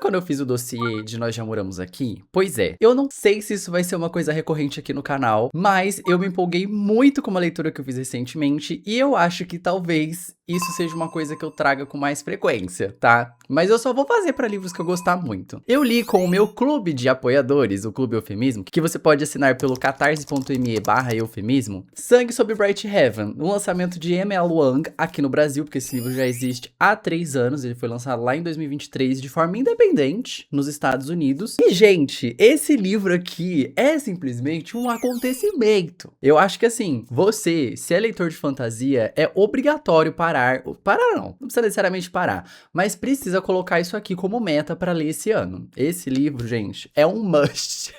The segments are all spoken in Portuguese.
quando eu fiz o dossiê de Nós Já Moramos Aqui? Pois é, eu não sei se isso vai ser uma coisa recorrente aqui no canal, mas eu me empolguei muito com uma leitura que eu fiz recentemente e eu acho que talvez isso seja uma coisa que eu traga com mais frequência, tá? Mas eu só vou fazer pra livros que eu gostar muito. Eu li com o meu clube de apoiadores, o Clube Eufemismo, que você pode assinar pelo catarse.me/eufemismo, Sangue Sob Bright Heaven, um lançamento de M.L. Wang aqui no Brasil, porque esse livro já existe há 3 anos, ele foi lançado lá em 2023 de forma independente nos Estados Unidos. E, gente, esse livro aqui é simplesmente um acontecimento. Eu acho que assim, você, se é leitor de fantasia, é obrigatório parar não precisa necessariamente parar, mas precisa colocar isso aqui como meta para ler esse ano. Esse livro, gente, é um must.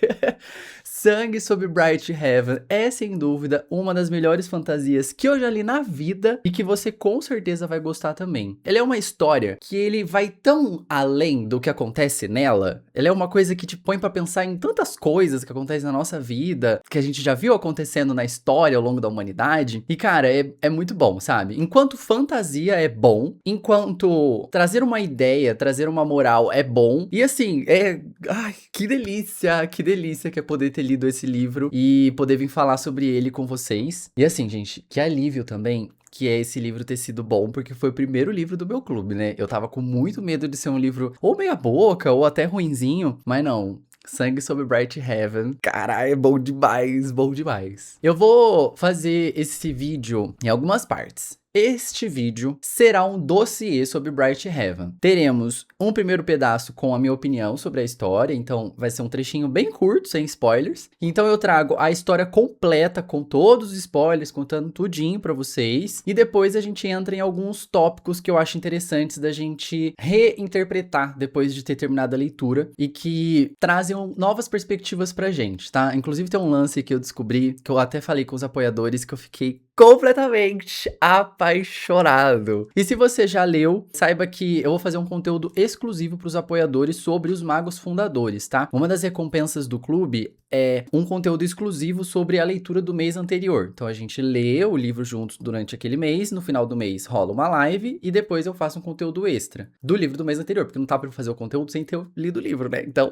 Sangue Sob Bright Heaven é, sem dúvida, uma das melhores fantasias que eu já li na vida e que você com certeza vai gostar também. Ele é uma história que ele vai tão além do que acontece nela, ele é uma coisa que te põe pra pensar em tantas coisas que acontecem na nossa vida, que a gente já viu acontecendo na história ao longo da humanidade, e cara, é muito bom, sabe? Enquanto fantasia é bom, enquanto trazer uma ideia, trazer uma moral é bom, e assim, ai, que delícia que é poder ter lido esse livro e poder vir falar sobre ele com vocês. E assim, gente, que alívio também que é esse livro ter sido bom, porque foi o primeiro livro do meu clube, né? Eu tava com muito medo de ser um livro ou meia boca, ou até ruinzinho, mas não. Sangue Sob Bright Heaven. Caralho, é bom demais, bom demais. Eu vou fazer esse vídeo em algumas partes. Este vídeo será um dossiê sobre Bright Heaven. Teremos um primeiro pedaço com a minha opinião sobre a história, então vai ser um trechinho bem curto, sem spoilers. Então eu trago a história completa, com todos os spoilers, contando tudinho pra vocês. E depois a gente entra em alguns tópicos que eu acho interessantes da gente reinterpretar depois de ter terminado a leitura e que trazem novas perspectivas pra gente, tá? Inclusive tem um lance que eu descobri, que eu até falei com os apoiadores, que eu fiquei completamente apaixonado. E se você já leu, saiba que eu vou fazer um conteúdo exclusivo para os apoiadores sobre os Magos Fundadores, tá? Uma das recompensas do clube é um conteúdo exclusivo sobre a leitura do mês anterior. Então a gente lê o livro juntos durante aquele mês, no final do mês rola uma live e depois eu faço um conteúdo extra do livro do mês anterior, porque não tá para fazer o conteúdo sem ter lido o livro, né? Então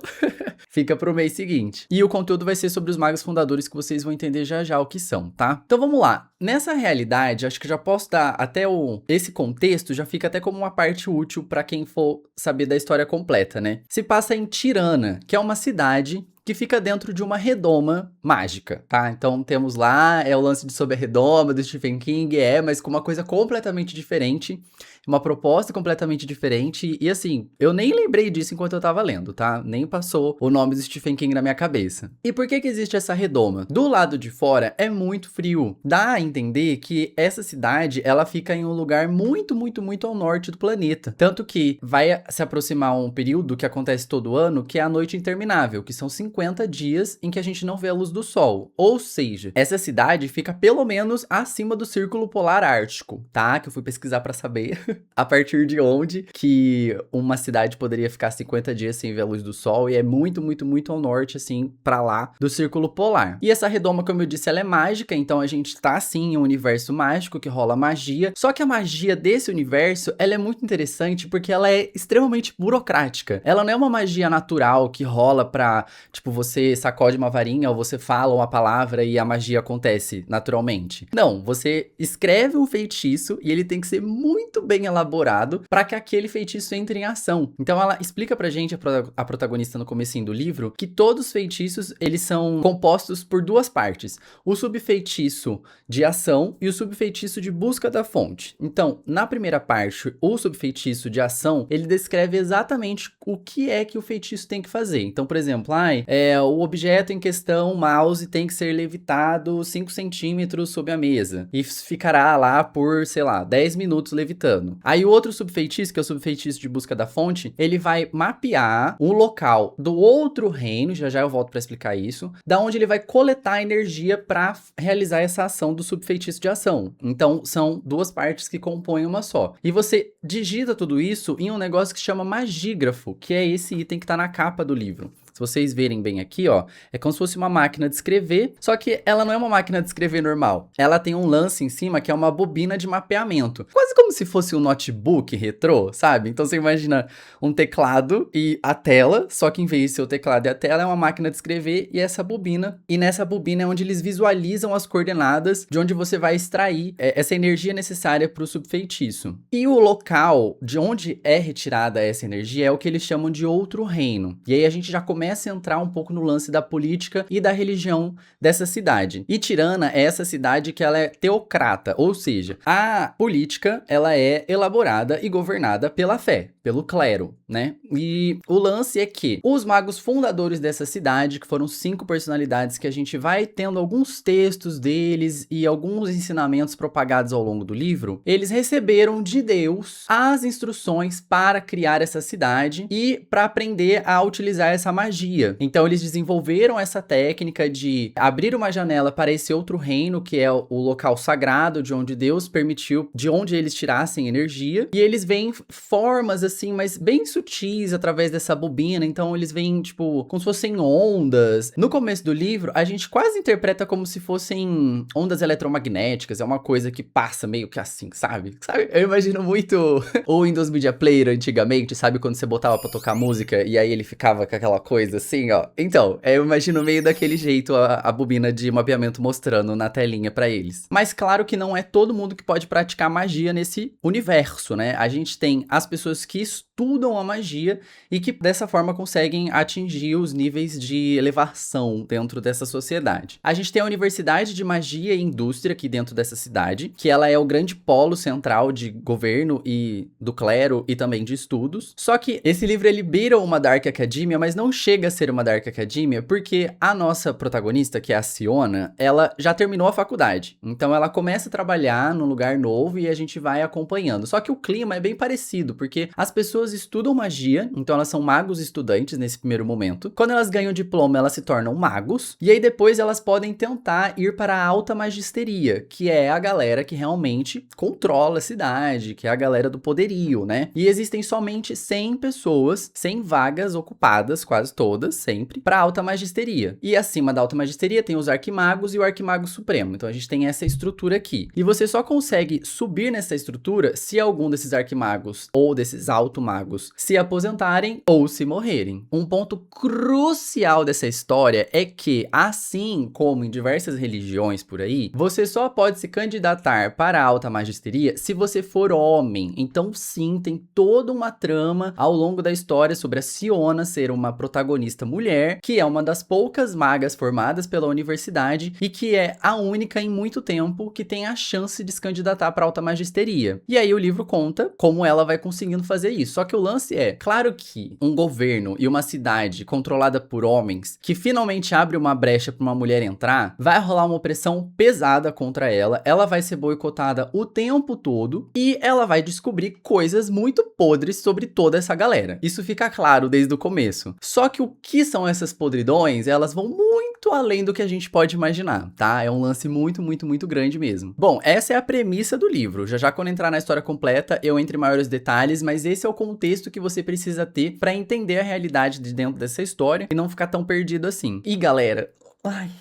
fica pro mês seguinte. E o conteúdo vai ser sobre os Magos Fundadores, que vocês vão entender já já o que são, tá? Então vamos lá. Nessa realidade, acho que já posso dar até esse contexto, já fica até como uma parte útil para quem for saber da história completa, né? Se passa em Tirana, que é uma cidade que fica dentro de uma redoma mágica, tá? Então temos lá, o lance de Sob a Redoma, do Stephen King, mas com uma coisa completamente diferente, uma proposta completamente diferente, e assim, eu nem lembrei disso enquanto eu tava lendo, tá? Nem passou o nome do Stephen King na minha cabeça. E por que existe essa redoma? Do lado de fora é muito frio, dá a entender que essa cidade, ela fica em um lugar muito, muito, muito ao norte do planeta, tanto que vai se aproximar um período que acontece todo ano, que é a Noite Interminável, que são 50 dias em que a gente não vê a luz do sol. Ou seja, essa cidade fica pelo menos acima do Círculo Polar Ártico, tá? Que eu fui pesquisar pra saber a partir de onde que uma cidade poderia ficar 50 dias sem ver a luz do sol, e é muito, muito, muito ao norte, assim, pra lá do Círculo Polar. E essa redoma, como eu disse, ela é mágica, então a gente tá, sim, em um universo mágico que rola magia, só que a magia desse universo, ela é muito interessante porque ela é extremamente burocrática. Ela não é uma magia natural que rola pra, tipo, você sacode uma varinha ou você fala uma palavra e a magia acontece naturalmente. Não, você escreve um feitiço e ele tem que ser muito bem elaborado para que aquele feitiço entre em ação. Então ela explica pra gente, a protagonista no comecinho do livro, que todos os feitiços, eles são compostos por duas partes. O subfeitiço de ação e o subfeitiço de busca da fonte. Então, na primeira parte, o subfeitiço de ação, ele descreve exatamente o que é que o feitiço tem que fazer. Então, por exemplo, o objeto em questão, o mouse, tem que ser levitado 5 centímetros sobre a mesa. E ficará lá por, sei lá, 10 minutos levitando. Aí o outro subfeitiço, que é o subfeitiço de busca da fonte, ele vai mapear o local do outro reino, já já eu volto pra explicar isso, da onde ele vai coletar energia pra realizar essa ação do subfeitiço de ação. Então, são duas partes que compõem uma só. E você digita tudo isso em um negócio que se chama magígrafo, que é esse item que tá na capa do livro. Se vocês verem bem aqui, ó, é como se fosse uma máquina de escrever, só que ela não é uma máquina de escrever normal. Ela tem um lance em cima que é uma bobina de mapeamento. Quase como se fosse um notebook retrô, sabe? Então você imagina um teclado e a tela, só que em vez de ser o teclado e a tela, é uma máquina de escrever e essa bobina. E nessa bobina é onde eles visualizam as coordenadas de onde você vai extrair essa energia necessária para o subfeitiço. E o local de onde é retirada essa energia é o que eles chamam de outro reino. E aí a gente já começa a entrar um pouco no lance da política e da religião dessa cidade. E Tirana é essa cidade que ela é teocrata, ou seja, a política ela é elaborada e governada pela fé, pelo clero, né? E o lance é que os magos fundadores dessa cidade, que foram 5 personalidades que a gente vai tendo alguns textos deles e alguns ensinamentos propagados ao longo do livro, eles receberam de Deus as instruções para criar essa cidade e para aprender a utilizar essa magia. Então eles desenvolveram essa técnica de abrir uma janela para esse outro reino, que é o local sagrado de onde Deus permitiu, de onde eles tirassem energia, e eles veem formas assim, mas bem sutis através dessa bobina. Então eles veem, tipo, como se fossem ondas. No começo do livro, a gente quase interpreta como se fossem ondas eletromagnéticas, é uma coisa que passa meio que assim, sabe? Eu imagino muito o Windows Media Player antigamente, sabe? Quando você botava pra tocar música e aí ele ficava com aquela coisa assim, ó. Então, eu imagino meio daquele jeito a bobina de mapeamento mostrando na telinha pra eles. Mas claro que não é todo mundo que pode praticar magia nesse universo, né? A gente tem as pessoas que estudam a magia e que dessa forma conseguem atingir os níveis de elevação dentro dessa sociedade. A gente tem a Universidade de Magia e Indústria aqui dentro dessa cidade, que ela é o grande polo central de governo e do clero e também de estudos. Só que esse livro ele beira uma Dark Academia, mas não chega a ser uma Dark Academia porque a nossa protagonista, que é a Siona, ela já terminou a faculdade. Então ela começa a trabalhar num lugar novo e a gente vai acompanhando. Só que o clima é bem parecido, porque as pessoas estudam magia, então elas são magos estudantes nesse primeiro momento. Quando elas ganham o diploma, elas se tornam magos, e aí depois elas podem tentar ir para a alta magisteria, que é a galera que realmente controla a cidade, que é a galera do poderio, né? E existem somente 100 pessoas, 100 vagas ocupadas, quase todas, sempre, para a alta magisteria. E acima da alta magisteria tem os arquimagos e o arquimago supremo. Então a gente tem essa estrutura aqui. E você só consegue subir nessa estrutura se algum desses arquimagos ou desses alto-magos se aposentarem ou se morrerem. Um ponto crucial dessa história é que, assim como em diversas religiões por aí, você só pode se candidatar para a alta magisteria se você for homem. Então sim, tem toda uma trama ao longo da história sobre a Siona ser uma protagonista mulher, que é uma das poucas magas formadas pela universidade e que é a única em muito tempo que tem a chance de se candidatar para a alta magisteria. E aí o livro conta como ela vai conseguindo fazer isso. Só que o lance é, claro que um governo e uma cidade controlada por homens, que finalmente abre uma brecha para uma mulher entrar, vai rolar uma opressão pesada contra ela vai ser boicotada o tempo todo e ela vai descobrir coisas muito podres sobre toda essa galera. Isso fica claro desde o começo. Só que o que são essas podridões, elas vão muito além do que a gente pode imaginar, tá? É um lance muito, muito, muito grande mesmo. Bom, essa é a premissa do livro. Já quando entrar na história completa, eu entro em maiores detalhes, mas esse é o contexto que você precisa ter pra entender a realidade de dentro dessa história e não ficar tão perdido assim. E galera,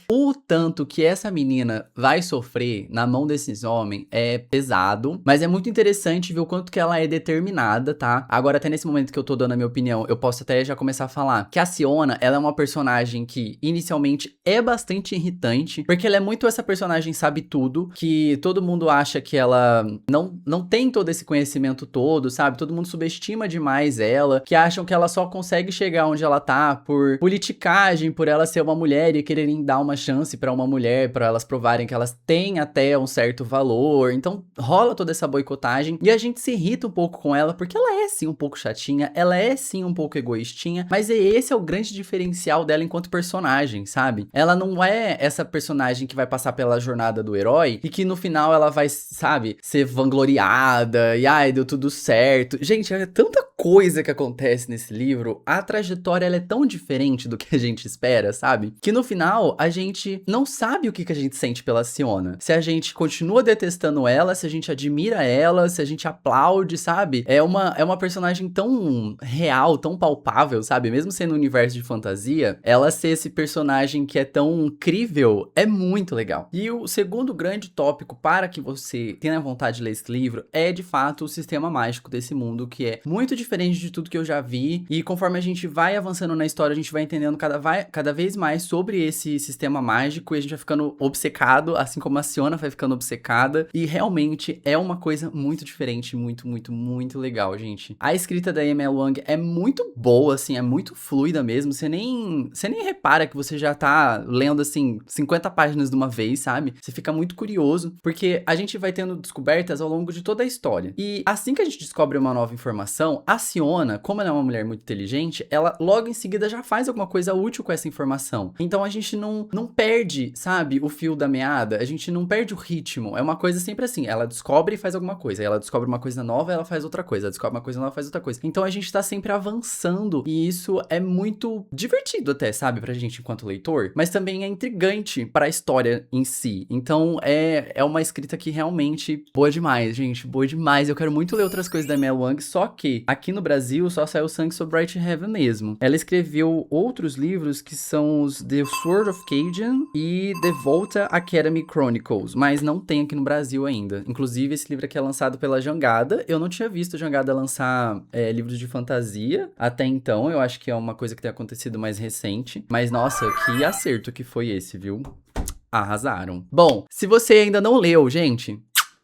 o tanto que essa menina vai sofrer na mão desses homens é pesado, mas é muito interessante ver o quanto que ela é determinada, tá? Agora, até nesse momento que eu tô dando a minha opinião, eu posso até já começar a falar que a Siona, ela é uma personagem que inicialmente é bastante irritante, porque ela é muito essa personagem sabe tudo, que todo mundo acha que ela não tem todo esse conhecimento todo, sabe? Todo mundo subestima demais ela, que acham que ela só consegue chegar onde ela tá por politicagem, por ela ser uma mulher e quererem dar uma chance pra uma mulher, pra elas provarem que elas têm até um certo valor. Então rola toda essa boicotagem e a gente se irrita um pouco com ela, porque ela é sim um pouco chatinha, ela é sim um pouco egoístinha, mas esse é o grande diferencial dela enquanto personagem, sabe? Ela não é essa personagem que vai passar pela jornada do herói e que no final ela vai, sabe, ser vangloriada e ai, deu tudo certo. Gente, é tanta coisa que acontece nesse livro, a trajetória ela é tão diferente do que a gente espera, sabe? Que no final, a gente não sabe o que a gente sente pela Siona. Se a gente continua detestando ela, se a gente admira ela, se a gente aplaude, sabe? É uma personagem tão real, tão palpável, sabe? Mesmo sendo um universo de fantasia, ela ser esse personagem que é tão crível é muito legal. E o segundo grande tópico para que você tenha vontade de ler esse livro é, de fato, o sistema mágico desse mundo, que é muito diferente de tudo que eu já vi. E conforme a gente vai avançando na história, a gente vai entendendo cada vez mais sobre esse sistema mágico e a gente vai ficando obcecado, assim como a Siona vai ficando obcecada. E realmente é uma coisa muito diferente, muito, muito, muito legal, gente. A escrita da Amy Wang é muito boa, assim, é muito fluida mesmo. Você nem repara que você já tá lendo, assim, 50 páginas de uma vez, sabe? Você fica muito curioso, porque a gente vai tendo descobertas ao longo de toda a história. E assim que a gente descobre uma nova informação, a Siona, como ela é uma mulher muito inteligente, ela logo em seguida já faz alguma coisa útil com essa informação. Então a gente não perde, sabe, o fio da meada, a gente não perde o ritmo. É uma coisa sempre assim, ela descobre e faz alguma coisa, aí ela descobre uma coisa nova, ela faz outra coisa, ela descobre uma coisa nova, faz outra coisa. Então a gente tá sempre avançando e isso é muito divertido até, sabe, pra gente enquanto leitor, mas também é intrigante pra história em si. Então é uma escrita que realmente boa demais, gente, boa demais. Eu quero muito ler outras coisas da Mel Wang, só que aqui no Brasil só saiu Sangue sobre Bright Heaven mesmo. Ela escreveu outros livros que são os The Sword of Cajun e The Volta Academy Chronicles, mas não tem aqui no Brasil ainda. Inclusive, esse livro aqui é lançado pela Jangada. Eu não tinha visto a Jangada lançar livros de fantasia até então. Eu acho que é uma coisa que tem acontecido mais recente. Mas, nossa, que acerto que foi esse, viu? Arrasaram. Bom, se você ainda não leu, gente,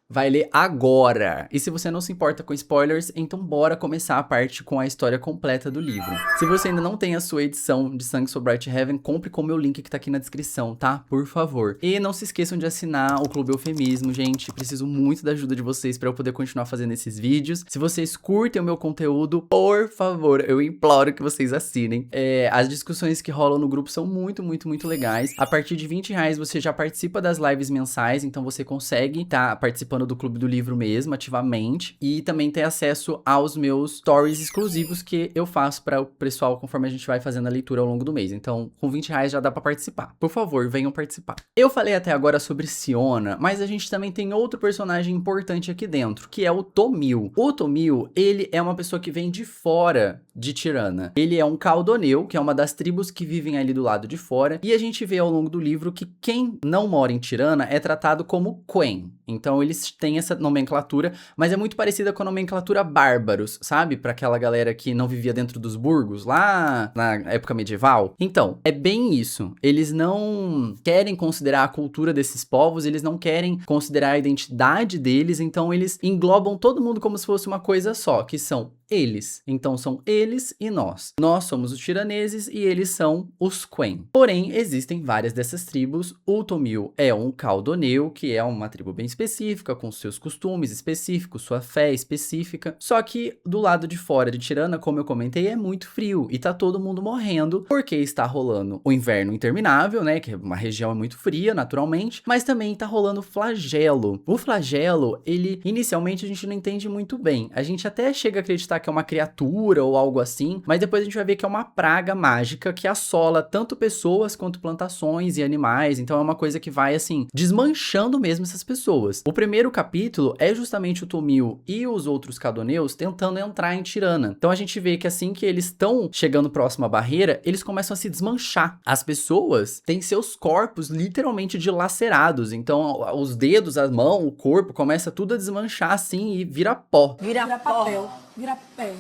vai ler agora. E se você não se importa com spoilers, então bora começar a parte com a história completa do livro. Se você ainda não tem a sua edição de Sangue sobre Bright Heaven, compre com o meu link que tá aqui na descrição, tá? Por favor. E não se esqueçam de assinar o Clube Eufemismo, gente. Preciso muito da ajuda de vocês pra eu poder continuar fazendo esses vídeos. Se vocês curtem o meu conteúdo, por favor, eu imploro que vocês assinem. As discussões que rolam no grupo são muito, muito, muito legais. A partir de R$20 você já participa das lives mensais, então você consegue tá participando do Clube do Livro mesmo, ativamente, e também ter acesso aos meus stories exclusivos que eu faço para o pessoal conforme a gente vai fazendo a leitura ao longo do mês. Então, com R$20 já dá para participar. Por favor, venham participar. Eu falei até agora sobre Siona, mas a gente também tem outro personagem importante aqui dentro, que é o Tomil. O Tomil, ele é uma pessoa que vem de fora de Tirana. Ele é um Caldoneu, que é uma das tribos que vivem ali do lado de fora, e a gente vê ao longo do livro que quem não mora em Tirana é tratado como Quen. Então eles têm essa nomenclatura, mas é muito parecida com a nomenclatura bárbaros, sabe? Pra aquela galera que não vivia dentro dos burgos, lá na época medieval. Então, é bem isso. Eles não querem considerar a cultura desses povos, eles não querem considerar a identidade deles, então eles englobam todo mundo como se fosse uma coisa só, que são eles. Então são eles e nós. Nós somos os tiraneses e eles são os Quen. Porém, existem várias dessas tribos. O Tomil é um Caldoneu, que é uma tribo bem específica, com seus costumes específicos, sua fé específica. Só que do lado de fora de Tirana, como eu comentei, é muito frio e tá todo mundo morrendo porque está rolando o inverno interminável, né? Que uma região é muito fria, naturalmente, mas também tá rolando flagelo. O flagelo, ele inicialmente a gente não entende muito bem. A gente até chega a acreditar que é uma criatura ou algo assim, mas depois a gente vai ver que é uma praga mágica que assola tanto pessoas quanto plantações e animais, então é uma coisa que vai, assim, desmanchando mesmo essas pessoas. O primeiro capítulo é justamente o Tomil e os outros Cadoneus tentando entrar em Tirana. Então a gente vê que assim que eles estão chegando próximo à barreira, eles começam a se desmanchar. As pessoas têm seus corpos literalmente dilacerados, então os dedos, a mão, o corpo, começa tudo a desmanchar assim e vira pó. Vira papel. Vira pé.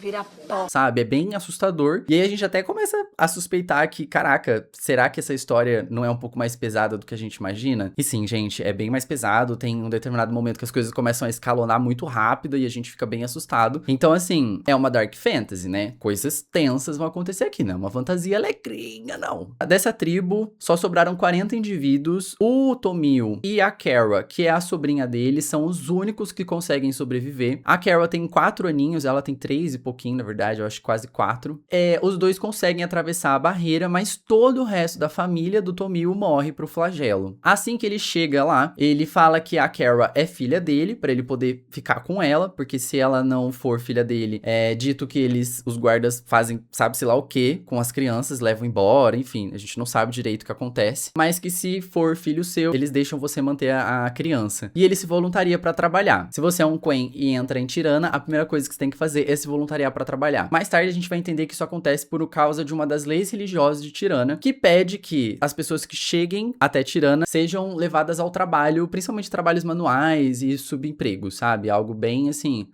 Vira pó. Sabe? É bem assustador. E aí a gente até começa a suspeitar que, caraca, será que essa história não é um pouco mais pesada do que a gente imagina? E sim, gente, é bem mais pesado. Tem um determinado momento que as coisas começam a escalonar muito rápido e a gente fica bem assustado. Então, assim, é uma dark fantasy, né? Coisas tensas vão acontecer aqui, não é uma fantasia alegrinha, não. Dessa tribo, só sobraram 40 indivíduos. O Tomil e a Kara, que é a sobrinha dele, são os únicos que conseguem sobreviver. A Kara tem 4 aninhos, ela tem 3 e pouco pouquinho, na verdade, eu acho quase 4. Os dois conseguem atravessar a barreira, mas todo o resto da família do Tomil morre pro flagelo. Assim que ele chega lá, ele fala que a Kara é filha dele, pra ele poder ficar com ela, porque se ela não for filha dele, é dito que os guardas fazem sabe-se lá o que com as crianças, levam embora, enfim, a gente não sabe direito o que acontece, mas que se for filho seu, eles deixam você manter a criança. E ele se voluntaria pra trabalhar. Se você é um Quen e entra em Tirana, a primeira coisa que você tem que fazer é se voluntariar pra trabalhar. Mais tarde a gente vai entender que isso acontece por causa de uma das leis religiosas de Tirana, que pede que as pessoas que cheguem até Tirana sejam levadas ao trabalho, principalmente trabalhos manuais e subempregos, sabe? Algo bem assim,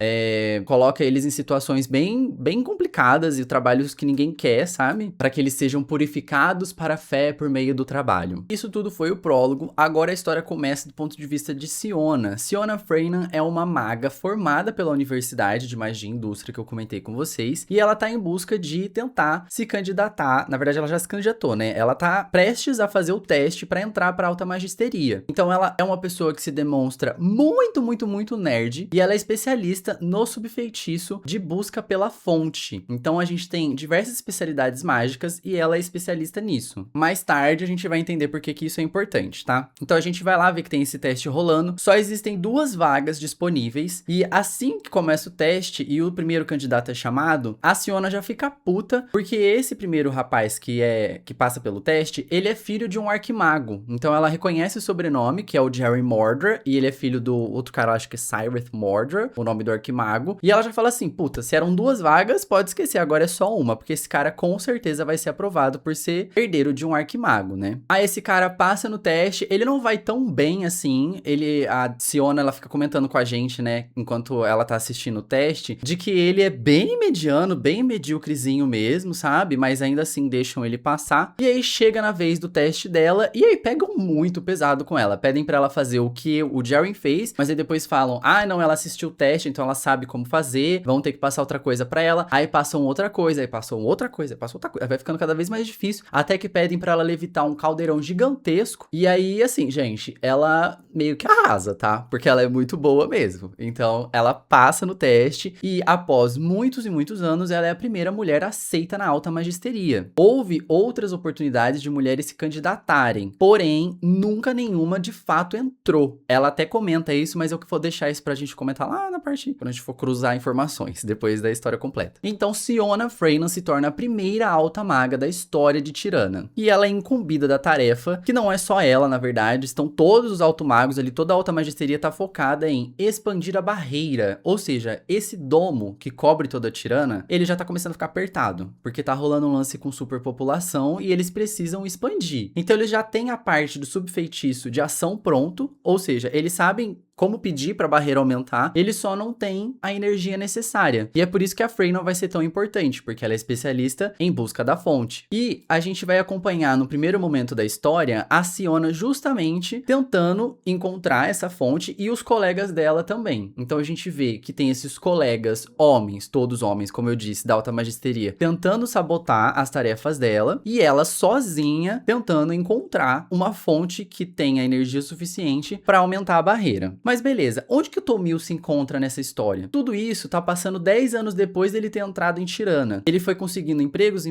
coloca eles em situações bem complicadas e trabalhos que ninguém quer, sabe? Para que eles sejam purificados para a fé por meio do trabalho. Isso tudo foi o prólogo. Agora a história começa do ponto de vista de Siona. Siona Freynan é uma maga formada pela Universidade de Magia e Indústria que eu comentei com vocês, e ela tá em busca de tentar se candidatar. Na verdade, ela já se candidatou, né? Ela tá prestes a fazer o teste para entrar para alta magisteria. Então ela é uma pessoa que se demonstra muito nerd, e ela é especialista no subfeitiço de busca pela fonte. Então a gente tem diversas especialidades mágicas e ela é especialista nisso. Mais tarde a gente vai entender por que isso é importante, tá? Então a gente vai lá ver que tem esse teste rolando. Só existem 2 vagas disponíveis e assim que começa o teste e o primeiro candidato é chamado, a Siona já fica puta porque esse primeiro rapaz que passa pelo teste, ele é filho de um arquimago. Então ela reconhece o sobrenome, que é o Jerry Mordra, e ele é filho do outro cara, acho que é Cyrith Mordra, o nome do arquimago. E ela já fala assim, puta, se eram 2 vagas, pode esquecer, agora é só uma, porque esse cara com certeza vai ser aprovado por ser herdeiro de um arquimago, né? Aí esse cara passa no teste, ele não vai tão bem assim, a Siona, ela fica comentando com a gente, né, enquanto ela tá assistindo o teste, de que ele é bem mediano, bem medíocrezinho mesmo, sabe? Mas ainda assim deixam ele passar. E aí chega na vez do teste dela, e aí pegam muito pesado com ela. Pedem pra ela fazer o que o Jerry fez, mas aí depois falam, não, ela assistiu o teste, então ela sabe como fazer, vão ter que passar outra coisa pra ela. Aí passam outra coisa, aí passam outra coisa, aí vai ficando cada vez mais difícil, até que pedem pra ela levitar um caldeirão gigantesco. E aí, assim, gente, ela meio que arrasa, tá? Porque ela é muito boa mesmo. Então, ela passa no teste e após muitos e muitos anos, ela é a primeira mulher aceita na alta magisteria. Houve outras oportunidades de mulheres se candidatarem, porém, nunca nenhuma de fato entrou. Ela até comenta isso, mas eu vou deixar isso pra gente comentar lá na parte, quando a gente for cruzar informações, depois da história completa. Então, Siona Freynan se torna a primeira alta maga da história de Tirana. E ela é incumbida da tarefa, que não é só ela, na verdade, estão todos os alto magos ali, toda a alta magisteria tá focada em expandir a barreira, ou seja, esse domo que cobre toda a Tirana, ele já tá começando a ficar apertado, porque tá rolando um lance com superpopulação e eles precisam expandir. Então eles já têm a parte do subfeitiço de ação pronto, ou seja, eles sabem como pedir para a barreira aumentar, ele só não tem a energia necessária. E é por isso que a Freynan vai ser tão importante, porque ela é especialista em busca da fonte. E a gente vai acompanhar no primeiro momento da história a Siona justamente tentando encontrar essa fonte e os colegas dela também. Então a gente vê que tem esses colegas homens, todos homens, como eu disse, da alta magisteria, tentando sabotar as tarefas dela e ela sozinha tentando encontrar uma fonte que tenha energia suficiente para aumentar a barreira. Mas beleza, onde que o Tomil se encontra nessa história? Tudo isso tá passando 10 anos depois dele ter entrado em Tirana. Ele foi conseguindo empregos,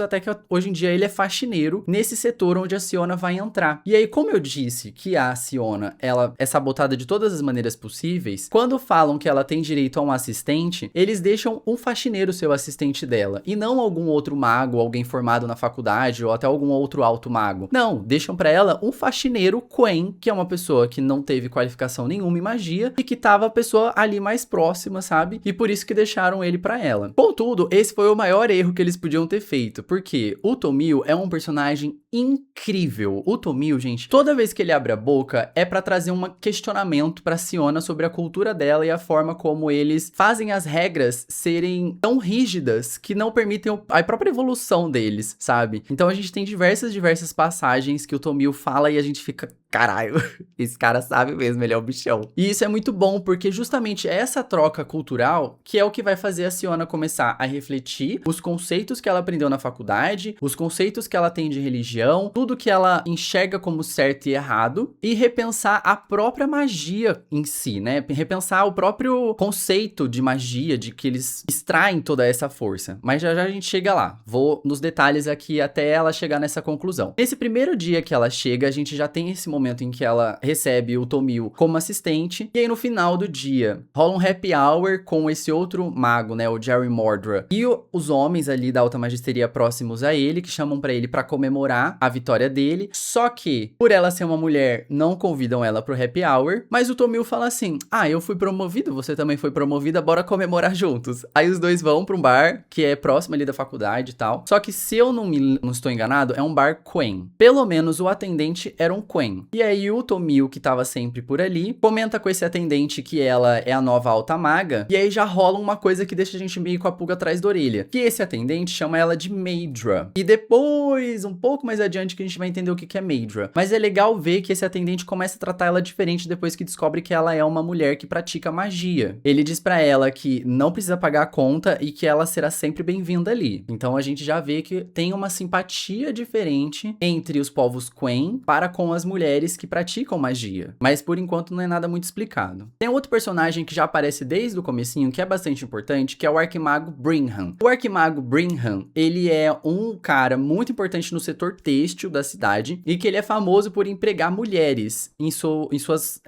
até que hoje em dia ele é faxineiro nesse setor onde a Siona vai entrar. E aí, como eu disse que a Siona, ela é sabotada de todas as maneiras possíveis, quando falam que ela tem direito a um assistente, eles deixam um faxineiro ser o assistente dela, e não algum outro mago, alguém formado na faculdade, ou até algum outro alto mago. Não, deixam pra ela um faxineiro Quen, que é uma pessoa que não teve qualificação nenhuma em magia e que tava a pessoa ali mais próxima, sabe? E por isso que deixaram ele pra ela. Contudo, esse foi o maior erro que eles podiam ter feito, porque o Tomil é um personagem incrível. O Tomil, gente, toda vez que ele abre a boca é pra trazer um questionamento pra Siona sobre a cultura dela e a forma como eles fazem as regras serem tão rígidas que não permitem a própria evolução deles, sabe? Então a gente tem diversas passagens que o Tomil fala e a gente fica, Caralho, esse cara sabe mesmo, ele é o bichão. E isso é muito bom, porque justamente essa troca cultural que é o que vai fazer a Siona começar a refletir os conceitos que ela aprendeu na faculdade, os conceitos que ela tem de religião, tudo que ela enxerga como certo e errado, e repensar a própria magia em si, né? Repensar o próprio conceito de magia, de que eles extraem toda essa força. Mas já já a gente chega lá. Vou nos detalhes aqui até ela chegar nessa conclusão. Nesse primeiro dia que ela chega, a gente já tem esse momento em que ela recebe o Tomil como assistente, e aí no final do dia rola um happy hour com esse outro mago, né, o Jerry Mordra, e os homens ali da Alta Magisteria próximos a ele, que chamam pra ele pra comemorar a vitória dele, só que, por ela ser uma mulher, não convidam ela pro happy hour, mas o Tomil fala assim, eu fui promovido, você também foi promovida, bora comemorar juntos. Aí os dois vão pra um bar, que é próximo ali da faculdade e tal, só que se eu não estou enganado, é um bar Quen. Pelo menos o atendente era um Quen. E aí o Tomil, que tava sempre por ali, comenta com esse atendente que ela é a nova alta maga, e aí já rola uma coisa que deixa a gente meio com a pulga atrás da orelha, que esse atendente chama ela de Maedra. E depois, um pouco mais adiante, que a gente vai entender o que é Maedra. Mas é legal ver que esse atendente começa a tratar ela diferente depois que descobre que ela é uma mulher que pratica magia. Ele diz pra ela que não precisa pagar a conta e que ela será sempre bem-vinda ali. Então a gente já vê que tem uma simpatia diferente entre os povos Quen para com as mulheres que praticam magia. Mas por enquanto não é nada muito explicado. Tem outro personagem que já aparece desde o comecinho, que é bastante importante, que é o Arquimago Brinham. O Arquimago Brinham, ele é um cara muito importante no setor têxtil da cidade e que ele é famoso por empregar mulheres em suas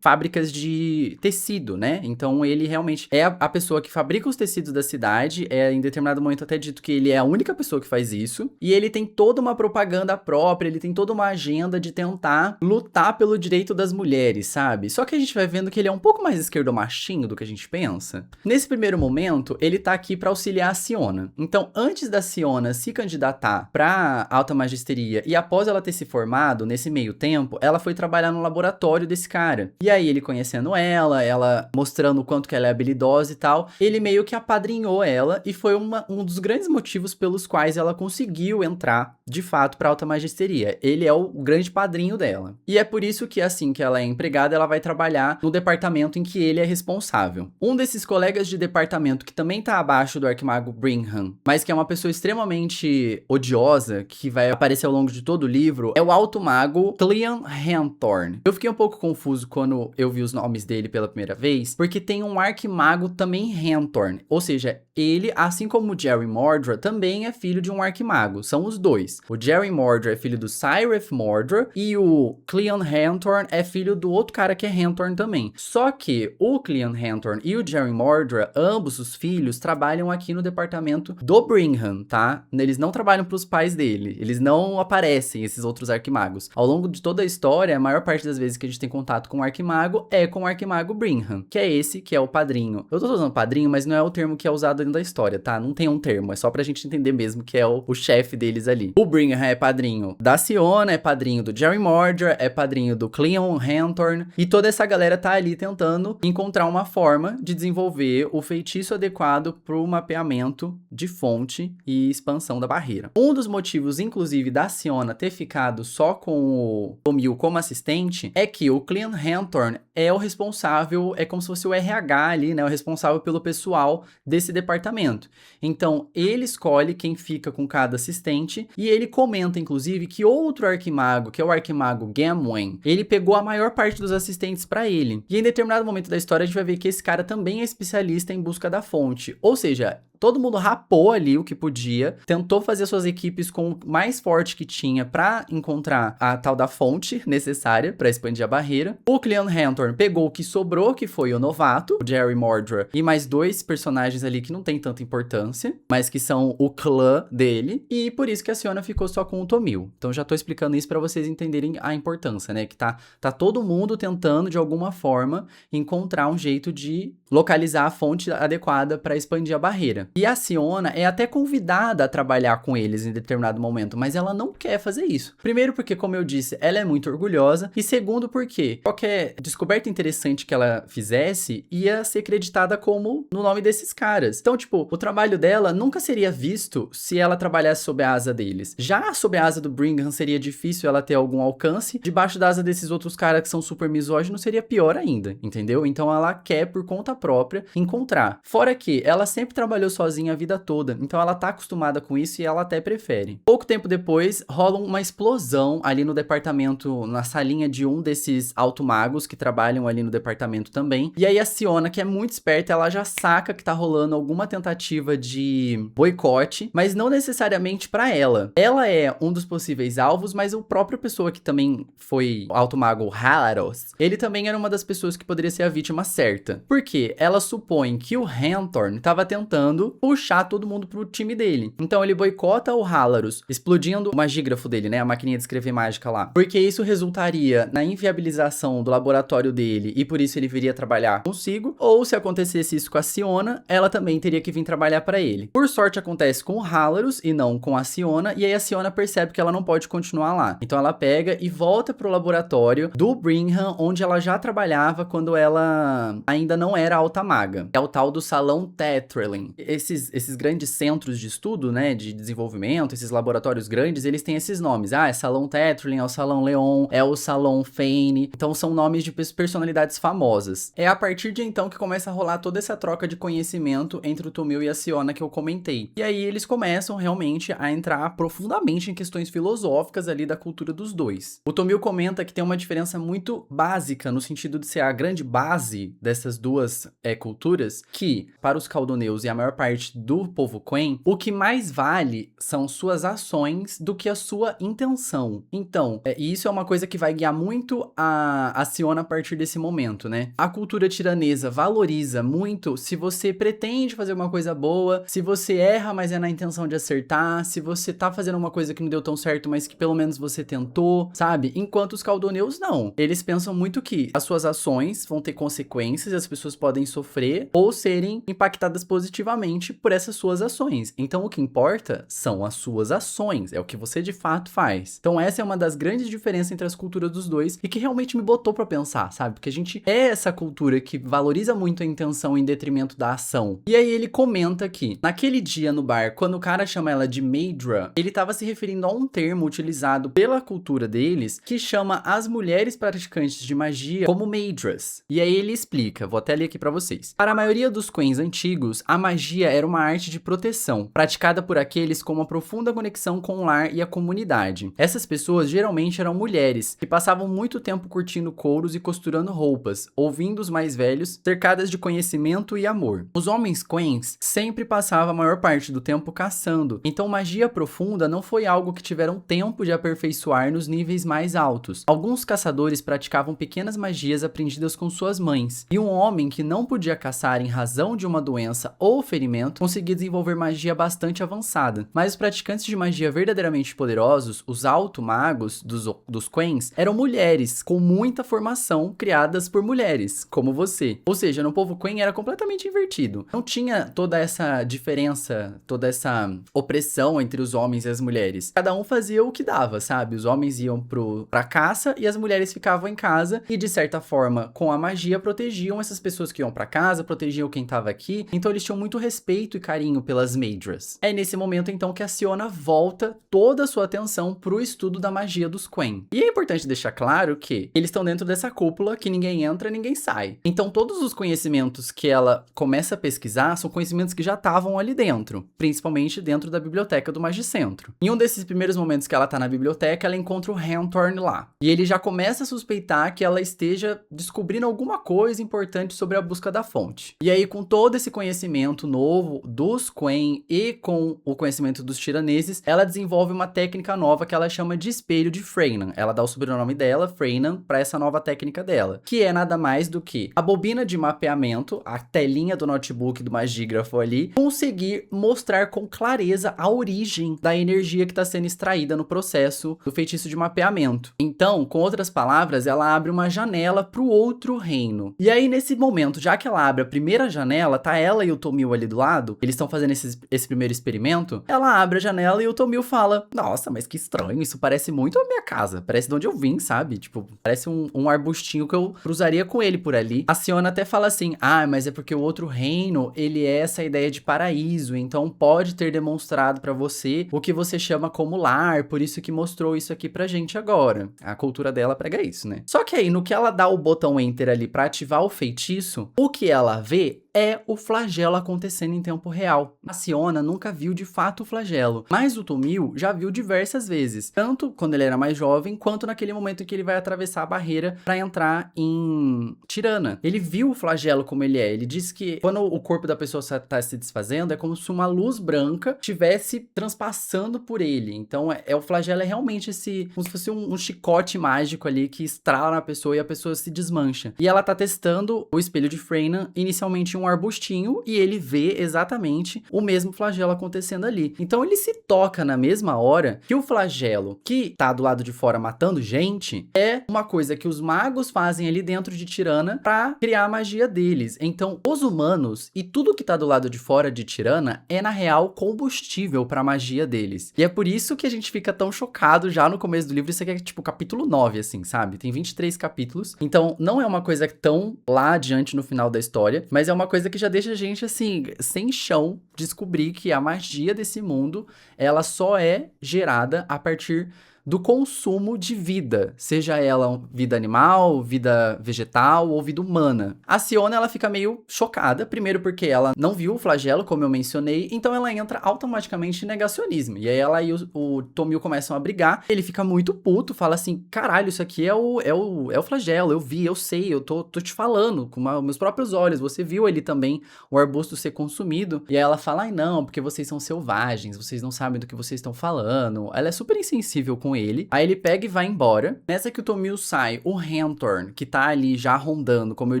fábricas de tecido, né? Então ele realmente é a pessoa que fabrica os tecidos da cidade, em determinado momento até dito que ele é a única pessoa que faz isso, e ele tem toda uma propaganda própria, ele tem toda uma agenda de tentar lutar pelo direito das mulheres, sabe? Só que a gente vai vendo que ele é um pouco mais esquerdomachinho do que a gente pensa. Nesse primeiro momento, ele tá aqui pra auxiliar a Siona. Então, antes da Siona se candidatar pra alta magisteria e após ela ter se formado, nesse meio tempo, ela foi trabalhar no laboratório desse cara. E aí, ele conhecendo ela mostrando o quanto que ela é habilidosa e tal, ele meio que apadrinhou ela e foi um dos grandes motivos pelos quais ela conseguiu entrar, de fato, pra alta magisteria. Ele é o grande padrinho dela. E é por isso que, assim que ela é empregada, ela vai trabalhar no departamento em que ele é responsável. Um desses colegas de departamento que também tá abaixo do Arquimago Brinham, mas que é uma pessoa extremamente odiosa, que vai aparecer ao longo de todo o livro, é o alto mago Cleon Hanthorn. Eu fiquei um pouco confuso quando eu vi os nomes dele pela primeira vez, porque tem um arquimago também Hanthorn, ou seja, ele, assim como o Jerry Mordra, também é filho de um arquimago, são os dois. O Jerry Mordra é filho do Cyreth Mordra e o Cleon Hanthorn é filho do outro cara que é Hanthorn também. Só que o Cleon Hanthorn e o Jerry Mordra, ambos os filhos, trabalham aqui no departamento do Brinham, tá? Eles não trabalham pros pais dele, eles não aparecem, esses outros arquimagos. Ao longo de toda a história, a maior parte das vezes que a gente tem contato com o arquimago é com o arquimago Brinham, que é esse que é o padrinho. Eu tô usando padrinho, mas não é o termo que é usado dentro da história, tá? Não tem um termo, é só pra gente entender mesmo que é o chefe deles ali. O Brinham é padrinho da Siona, é padrinho do Jerry Mordra, é padrinho do Cleon Hanthorn, e toda essa galera tá ali tentando encontrar uma forma de desenvolver o feitiço adequado pro mapeamento de fonte e expansão da barreira. Um dos motivos, inclusive, da Siona ter ficado só com o Tomil como assistente é que o Cleon Hanthorn é o responsável, é como se fosse o RH ali, né, o responsável pelo pessoal desse departamento. Então, ele escolhe quem fica com cada assistente, e ele comenta, inclusive, que outro arquimago, que é o arquimago Gamwain, ele pegou a maior parte dos assistentes pra ele. E em determinado momento da história, a gente vai ver que esse cara também é especialista em busca da fonte. Ou seja, todo mundo rapou ali o que podia, tentou fazer suas equipes com o mais forte que tinha pra encontrar a tal da fonte necessária pra expandir a barreira. O Cleon Hanthorn pegou o que sobrou, que foi o novato, o Jerry Mordra, e mais dois personagens ali que não tem tanta importância, mas que são o clã dele, e por isso que a Siona ficou só com o Tomil. Então já tô explicando isso pra vocês entenderem a importância, né? Que tá todo mundo tentando, de alguma forma, encontrar um jeito de localizar a fonte adequada pra expandir a barreira. magia. E a Siona é até convidada a trabalhar com eles em determinado momento, mas ela não quer fazer isso. Primeiro porque, como eu disse, ela é muito orgulhosa, e segundo porque qualquer descoberta interessante que ela fizesse ia ser creditada como no nome desses caras. Então, tipo, o trabalho dela nunca seria visto se ela trabalhasse sob a asa deles. Já sob a asa do Brigham seria difícil ela ter algum alcance, debaixo da asa desses outros caras que são super misóginos seria pior ainda, entendeu? Então ela quer, por conta própria, encontrar. Fora que ela sempre trabalhou sozinha a vida toda, então ela tá acostumada com isso e ela até prefere. Pouco tempo depois, rola uma explosão ali no departamento, na salinha de um desses automagos que trabalham ali no departamento também. E aí a Siona, que é muito esperta, ela já saca que tá rolando alguma tentativa de boicote, mas não necessariamente pra ela. Ela é um dos possíveis alvos, mas o próprio pessoa que também foi o automago Halaros, ele também era uma das pessoas que poderia ser a vítima certa. Por quê? Ela supõe que o Hawthorne tava tentando puxar todo mundo pro time dele. Então ele boicota o Halaros, explodindo o magígrafo dele, né? A maquininha de escrever mágica lá. Porque isso resultaria na inviabilização do laboratório dele e por isso ele viria trabalhar consigo. Ou se acontecesse isso com a Siona, ela também teria que vir trabalhar pra ele. Por sorte acontece com o Halaros e não com a Siona, e aí a Siona percebe que ela não pode continuar lá. Então ela pega e volta pro laboratório do Brigham, onde ela já trabalhava quando ela ainda não era alta maga. É o tal do Salão Tetrilin. Esses grandes centros de estudo, né, de desenvolvimento, esses laboratórios grandes, eles têm esses nomes. Ah, é Salão Tetrilin, é o Salão Leon, é o Salão Fane. Então são nomes de personalidades famosas. É a partir de então que começa a rolar toda essa troca de conhecimento entre o Tomil e a Siona que eu comentei. E aí eles começam realmente a entrar profundamente em questões filosóficas ali da cultura dos dois. O Tomil comenta que tem uma diferença muito básica no sentido de ser a grande base dessas duas culturas, que para os caldoneus e a maior parte do povo Quen, o que mais vale são suas ações do que a sua intenção. Então, e isso é uma coisa que vai guiar muito a Siona a partir desse momento, né? A cultura tiranesa valoriza muito se você pretende fazer uma coisa boa, se você erra, mas é na intenção de acertar, se você tá fazendo uma coisa que não deu tão certo, mas que pelo menos você tentou, sabe? Enquanto os caldoneus não. Eles pensam muito que as suas ações vão ter consequências, as pessoas podem sofrer ou serem impactadas positivamente por essas suas ações. Então o que importa são as suas ações, é o que você de fato faz. Então essa é uma das grandes diferenças entre as culturas dos dois e que realmente me botou pra pensar, sabe? Porque a gente é essa cultura que valoriza muito a intenção em detrimento da ação. E aí ele comenta que naquele dia no bar, quando o cara chama ela de Maedra, ele tava se referindo a um termo utilizado pela cultura deles que chama as mulheres praticantes de magia como Maedras. E aí ele explica, vou até ler aqui pra vocês. Para a maioria dos Quens antigos, a magia era uma arte de proteção, praticada por aqueles com uma profunda conexão com o lar e a comunidade. Essas pessoas geralmente eram mulheres, que passavam muito tempo curtindo couros e costurando roupas, ouvindo os mais velhos, cercadas de conhecimento e amor. Os homens Quens sempre passavam a maior parte do tempo caçando, então magia profunda não foi algo que tiveram tempo de aperfeiçoar nos níveis mais altos. Alguns caçadores praticavam pequenas magias aprendidas com suas mães, e um homem que não podia caçar em razão de uma doença ou ferimento conseguia desenvolver magia bastante avançada. Mas os praticantes de magia verdadeiramente poderosos, os alto-magos dos Quens, eram mulheres com muita formação, criadas por mulheres, como você. Ou seja, no povo Quen era completamente invertido. Não tinha toda essa diferença, toda essa opressão entre os homens e as mulheres. Cada um fazia o que dava, sabe? Os homens iam pra caça e as mulheres ficavam em casa e, de certa forma, com a magia, protegiam essas pessoas que iam pra casa, protegiam quem tava aqui. Então eles tinham muito respeito e carinho pelas Maedras. É nesse momento, então, que a Siona volta toda a sua atenção pro estudo da magia dos Quen. E é importante deixar claro que eles estão dentro dessa cúpula que ninguém entra, ninguém sai. Então todos os conhecimentos que ela começa a pesquisar são conhecimentos que já estavam ali dentro, principalmente dentro da biblioteca do Magicentro. Em um desses primeiros momentos que ela tá na biblioteca, ela encontra o Hawthorne lá. E ele já começa a suspeitar que ela esteja descobrindo alguma coisa importante sobre a busca da fonte. E aí, com todo esse conhecimento novo dos Quen e com o conhecimento dos tiraneses, ela desenvolve uma técnica nova que ela chama de espelho de Freynan. Ela dá o sobrenome dela, Freynan, para essa nova técnica dela, que é nada mais do que a bobina de mapeamento, a telinha do notebook do magígrafo ali, conseguir mostrar com clareza a origem da energia que está sendo extraída no processo do feitiço de mapeamento. Então, com outras palavras, ela abre uma janela para o outro reino. E aí, nesse momento, já que ela abre a primeira janela, tá ela e o Tomil ali do lado, eles estão fazendo esse primeiro experimento, ela abre a janela e o Tomil fala, nossa, mas que estranho, isso parece muito a minha casa, parece de onde eu vim, sabe? Tipo, parece um arbustinho que eu cruzaria com ele por ali. A Siona até fala assim, mas é porque o outro reino, ele é essa ideia de paraíso, então pode ter demonstrado pra você o que você chama como lar, por isso que mostrou isso aqui pra gente agora. A cultura dela prega isso, né? Só que aí, no que ela dá o botão Enter ali pra ativar o feitiço, o que ela vê é o flagelo acontecendo em tempo real. A Siona nunca viu de fato o flagelo, mas o Tomil já viu diversas vezes, tanto quando ele era mais jovem, quanto naquele momento em que ele vai atravessar a barreira pra entrar em Tirana. Ele viu o flagelo como ele é, ele diz que quando o corpo da pessoa tá se desfazendo, é como se uma luz branca estivesse transpassando por ele. Então, o flagelo é realmente como se fosse um chicote mágico ali que estrala na pessoa e a pessoa se desmancha. E ela tá testando o espelho de Freyna, inicialmente um arbustinho, e ele vê exatamente o mesmo flagelo acontecendo ali. Então ele se toca na mesma hora que o flagelo que tá do lado de fora matando gente é uma coisa que os magos fazem ali dentro de Tirana pra criar a magia deles. Então os humanos e tudo que tá do lado de fora de Tirana é na real combustível pra magia deles. E é por isso que a gente fica tão chocado já no começo do livro. Isso aqui é tipo capítulo 9, assim, sabe? Tem 23 capítulos. Então não é uma coisa tão lá adiante no final da história, mas é uma coisa que já deixa a gente, assim, sem chão, descobrir que a magia desse mundo, ela só é gerada a partir do consumo de vida, seja ela vida animal, vida vegetal ou vida humana. A Siona, ela fica meio chocada, primeiro porque ela não viu o flagelo, como eu mencionei, então ela entra automaticamente em negacionismo. E aí ela e o Tomil começam a brigar, ele fica muito puto, fala assim, caralho, isso aqui é o flagelo, eu vi, eu sei, eu tô te falando com meus próprios olhos, você viu ele também, o arbusto ser consumido. E aí ela fala, não, porque vocês são selvagens, vocês não sabem do que vocês estão falando. Ela é super insensível com ele. Aí ele pega e vai embora. Nessa que o Tomil sai, o Rentorn, que tá ali já rondando, como eu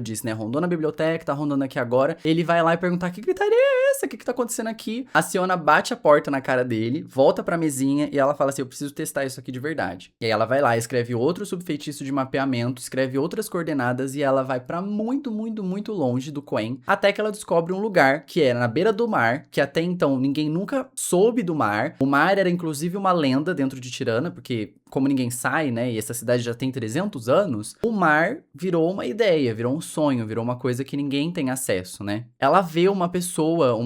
disse, né? Rondou na biblioteca, tá rondando aqui agora. Ele vai lá e perguntar, que gritaria é essa? O que tá acontecendo aqui? A Siona bate a porta na cara dele, volta pra mesinha e ela fala assim, eu preciso testar isso aqui de verdade. E aí ela vai lá, escreve outro subfeitiço de mapeamento, escreve outras coordenadas e ela vai pra muito, muito, muito longe do Quen, até que ela descobre um lugar que era na beira do mar, que até então ninguém nunca soube do mar. O mar era inclusive uma lenda dentro de Tirana, porque como ninguém sai, né, e essa cidade já tem 300 anos, o mar virou uma ideia, virou um sonho, virou uma coisa que ninguém tem acesso, né? Ela vê uma pessoa,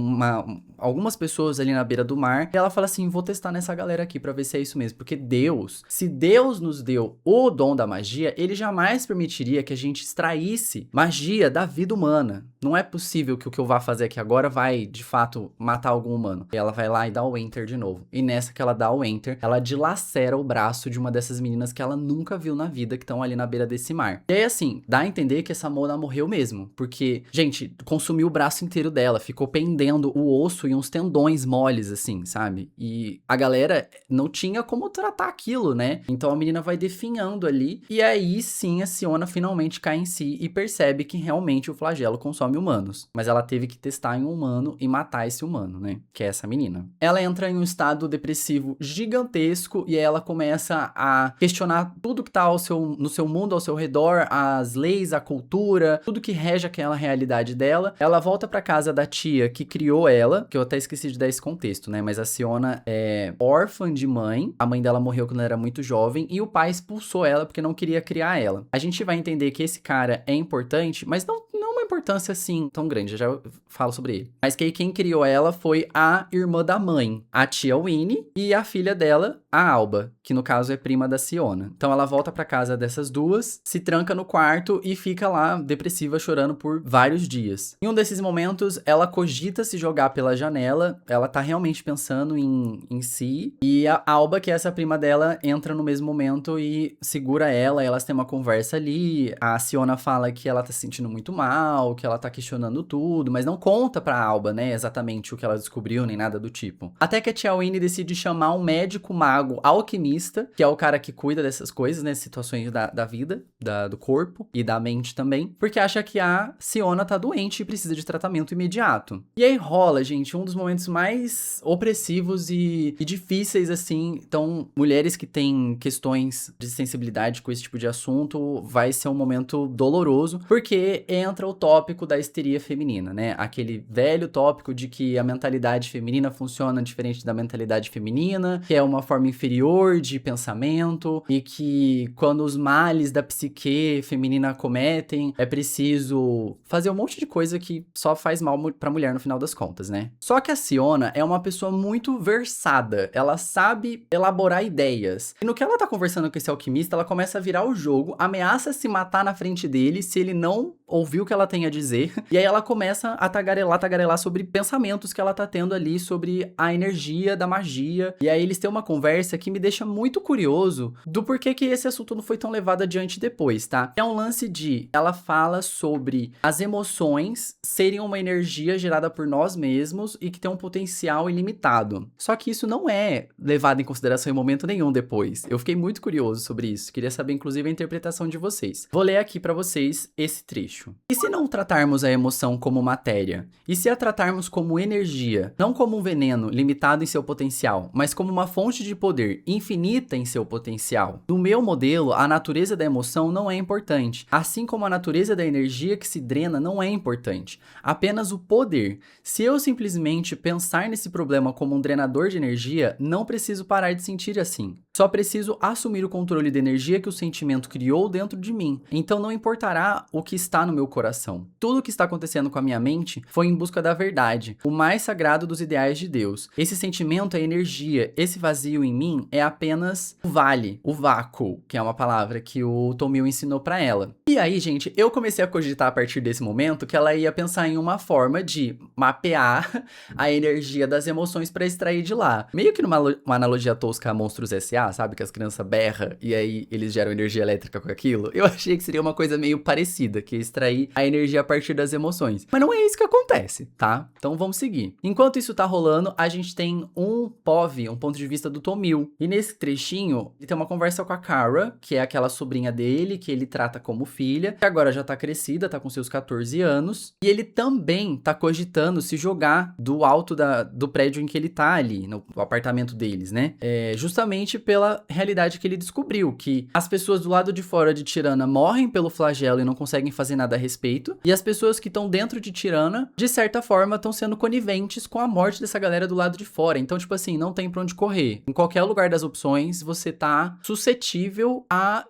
algumas pessoas ali na beira do mar, e ela fala assim, vou testar nessa galera aqui pra ver se é isso mesmo, porque Deus, se Deus nos deu o dom da magia, ele jamais permitiria que a gente extraísse magia da vida humana. Não é possível que o que eu vá fazer aqui agora vai, de fato, matar algum humano. E ela vai lá e dá o Enter de novo. E nessa que ela dá o Enter, ela dilacera o braço de uma dessas meninas que ela nunca viu na vida, que estão ali na beira desse mar. E aí, assim, dá a entender que essa Mona morreu mesmo. Porque, gente, consumiu o braço inteiro dela, ficou pendendo o osso e uns tendões moles, assim, sabe? E a galera não tinha como tratar aquilo, né? Então a menina vai definhando ali. E aí, sim, a Siona finalmente cai em si e percebe que realmente o flagelo consome humanos. Mas ela teve que testar em um humano e matar esse humano, né? Que é essa menina. Ela entra em um estado depressivo gigantesco e aí ela começa a questionar tudo que tá no seu mundo, ao seu redor, as leis, a cultura, tudo que rege aquela realidade dela. Ela volta pra casa da tia que criou ela, que eu até esqueci de dar esse contexto, né? Mas a Siona é órfã de mãe, a mãe dela morreu quando ela era muito jovem e o pai expulsou ela porque não queria criar ela. A gente vai entender que esse cara é importante, mas não uma importância assim tão grande, eu já falo sobre ele. Mas que quem criou ela foi a irmã da mãe, a tia Winnie, e a filha dela, a Alba, que no caso é prima da Siona. Então ela volta pra casa dessas duas, se tranca no quarto e fica lá depressiva, chorando por vários dias. Em um desses momentos, ela cogita se jogar pela janela, ela tá realmente pensando em si, e a Alba, que é essa prima dela, entra no mesmo momento e segura ela, elas têm uma conversa ali, a Siona fala que ela tá se sentindo muito mal, que ela tá questionando tudo, mas não conta pra Alba, né, exatamente o que ela descobriu, nem nada do tipo. Até que a tia Winnie decide chamar um médico mago alquimista, que é o cara que cuida dessas coisas, né, situações da vida, do corpo e da mente também, porque acha que a Siona tá doente e precisa de tratamento imediato. E aí rola, gente, um dos momentos mais opressivos e difíceis, assim. Então, mulheres que têm questões de sensibilidade com esse tipo de assunto, vai ser um momento doloroso, porque entra o tópico tópico da histeria feminina, né? Aquele velho tópico de que a mentalidade feminina funciona diferente da mentalidade feminina, que é uma forma inferior de pensamento e que quando os males da psique feminina acometem, é preciso fazer um monte de coisa que só faz mal pra mulher no final das contas, né? Só que a Siona é uma pessoa muito versada, ela sabe elaborar ideias. E no que ela tá conversando com esse alquimista, ela começa a virar o jogo, ameaça se matar na frente dele se ele não ouvir o que ela tem a dizer. E aí ela começa a tagarelar sobre pensamentos que ela tá tendo ali, sobre a energia da magia. E aí eles têm uma conversa que me deixa muito curioso do porquê que esse assunto não foi tão levado adiante depois, tá? É um lance de... ela fala sobre as emoções serem uma energia gerada por nós mesmos e que tem um potencial ilimitado. Só que isso não é levado em consideração em momento nenhum depois. Eu fiquei muito curioso sobre isso. Queria saber, inclusive, a interpretação de vocês. Vou ler aqui pra vocês esse trecho. E se não tratarmos a emoção como matéria? E se a tratarmos como energia? Não como um veneno limitado em seu potencial, mas como uma fonte de poder infinita em seu potencial? No meu modelo, a natureza da emoção não é importante, assim como a natureza da energia que se drena não é importante. Apenas o poder. Se eu simplesmente pensar nesse problema como um drenador de energia, não preciso parar de sentir assim. Só preciso assumir o controle da energia que o sentimento criou dentro de mim. Então não importará o que está no meu coração. Tudo o que está acontecendo com a minha mente foi em busca da verdade, o mais sagrado dos ideais de Deus. Esse sentimento é energia, esse vazio em mim é apenas o vale, o vácuo, que é uma palavra que o Tomil ensinou pra ela. E aí, gente, eu comecei a cogitar a partir desse momento que ela ia pensar em uma forma de mapear a energia das emoções pra extrair de lá. Meio que uma analogia tosca a Monstros S.A., sabe? Que as crianças berram e aí eles geram energia elétrica com aquilo. Eu achei que seria uma coisa meio parecida, que ia extrair a energia a partir das emoções. Mas não é isso que acontece, tá? Então vamos seguir. Enquanto isso tá rolando, a gente tem um POV, um ponto de vista do Tomil. E nesse trechinho, ele tem uma conversa com a Kara, que é aquela sobrinha dele, que ele trata como filha, que agora já tá crescida, tá com seus 14 anos. E ele também tá cogitando se jogar do alto do prédio em que ele tá ali, no apartamento deles, né? Justamente pela realidade que ele descobriu, que as pessoas do lado de fora de Tirana morrem pelo flagelo e não conseguem fazer nada a respeito, e as pessoas que estão dentro de Tirana, de certa forma, estão sendo coniventes com a morte dessa galera do lado de fora. Então, tipo assim, não tem pra onde correr. Em qualquer lugar das opções, você tá suscetível a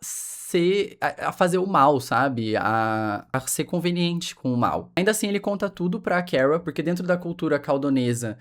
fazer o mal, sabe? A ser conveniente com o mal. Ainda assim, ele conta tudo pra Kara, porque dentro da cultura caldonesa,